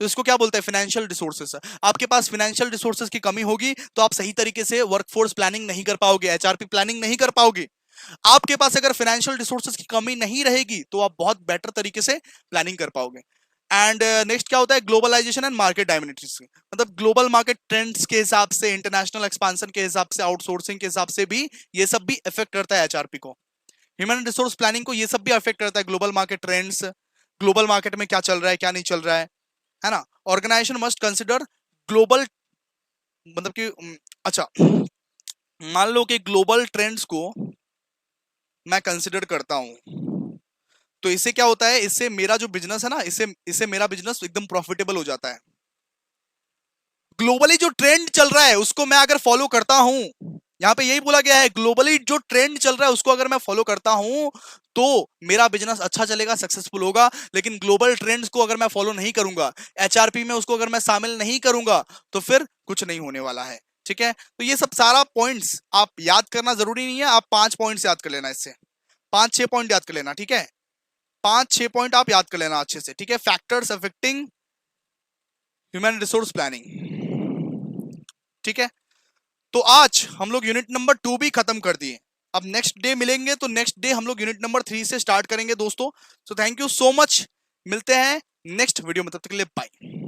तो इसको क्या बोलते हैं? Financial resources. आपके पास फाइनेंशियल रिसोर्सेस की कमी होगी तो आप सही तरीके से वर्कफोर्स प्लानिंग नहीं कर पाओगे, एचआरपी प्लानिंग नहीं कर पाओगे। आपके पास अगर फाइनेंशियल रिसोर्सेज की कमी नहीं रहेगी तो आप बहुत बेटर तरीके से प्लानिंग कर पाओगे। एंड नेक्स्ट क्या होता है? Globalisation and market dynamics. मतलब ग्लोबल मार्केट ट्रेंड्स के हिसाब से, इंटरनेशनल एक्सपांशन के हिसाब से, आउटसोर्सिंग के हिसाब से भी ये सब भी इफेक्ट करता है एचआरपी को। ह्यूमन रिसोर्स प्लानिंग को ये सब भी अफेक्ट करता है, global market trends, global market में क्या चल रहा है, क्या नहीं चल रहा है ना। ऑर्गेनाइजेशन मस्ट कंसिडर ग्लोबल, मतलब कि अच्छा, मान लो कि ग्लोबल ट्रेंड्स को मैं कंसिडर करता हूं, तो इससे क्या होता है? इससे मेरा जो बिजनेस है ना, इससे इससे मेरा बिजनेस एकदम प्रॉफिटेबल हो जाता है। ग्लोबली जो ट्रेंड चल रहा है उसको मैं अगर फॉलो करता हूं, यहां पे यही बोला गया है, ग्लोबली जो ट्रेंड चल रहा है उसको अगर मैं फॉलो करता हूं तो मेरा बिजनेस अच्छा चलेगा, सक्सेसफुल होगा। लेकिन ग्लोबल ट्रेंड्स को अगर मैं फॉलो नहीं करूंगा, एचआरपी में उसको अगर मैं शामिल नहीं करूंगा, तो फिर कुछ नहीं होने वाला है। ठीक है, तो ये सब सारा पॉइंट्स आप याद करना जरूरी नहीं है, आप 5 पॉइंट्स याद कर लेना, इससे 5-6 पॉइंट याद कर लेना। ठीक है, 5-6 पॉइंट आप याद कर लेना अच्छे से। ठीक है, factors affecting human resource planning. ठीक है, तो आज हम लोग यूनिट नंबर 2 भी खत्म कर दिए। अब नेक्स्ट डे मिलेंगे तो नेक्स्ट डे हम लोग यूनिट नंबर 3 से स्टार्ट करेंगे दोस्तों। सो थैंक यू सो मच, मिलते हैं नेक्स्ट वीडियो में, तब तक के लिए बाय।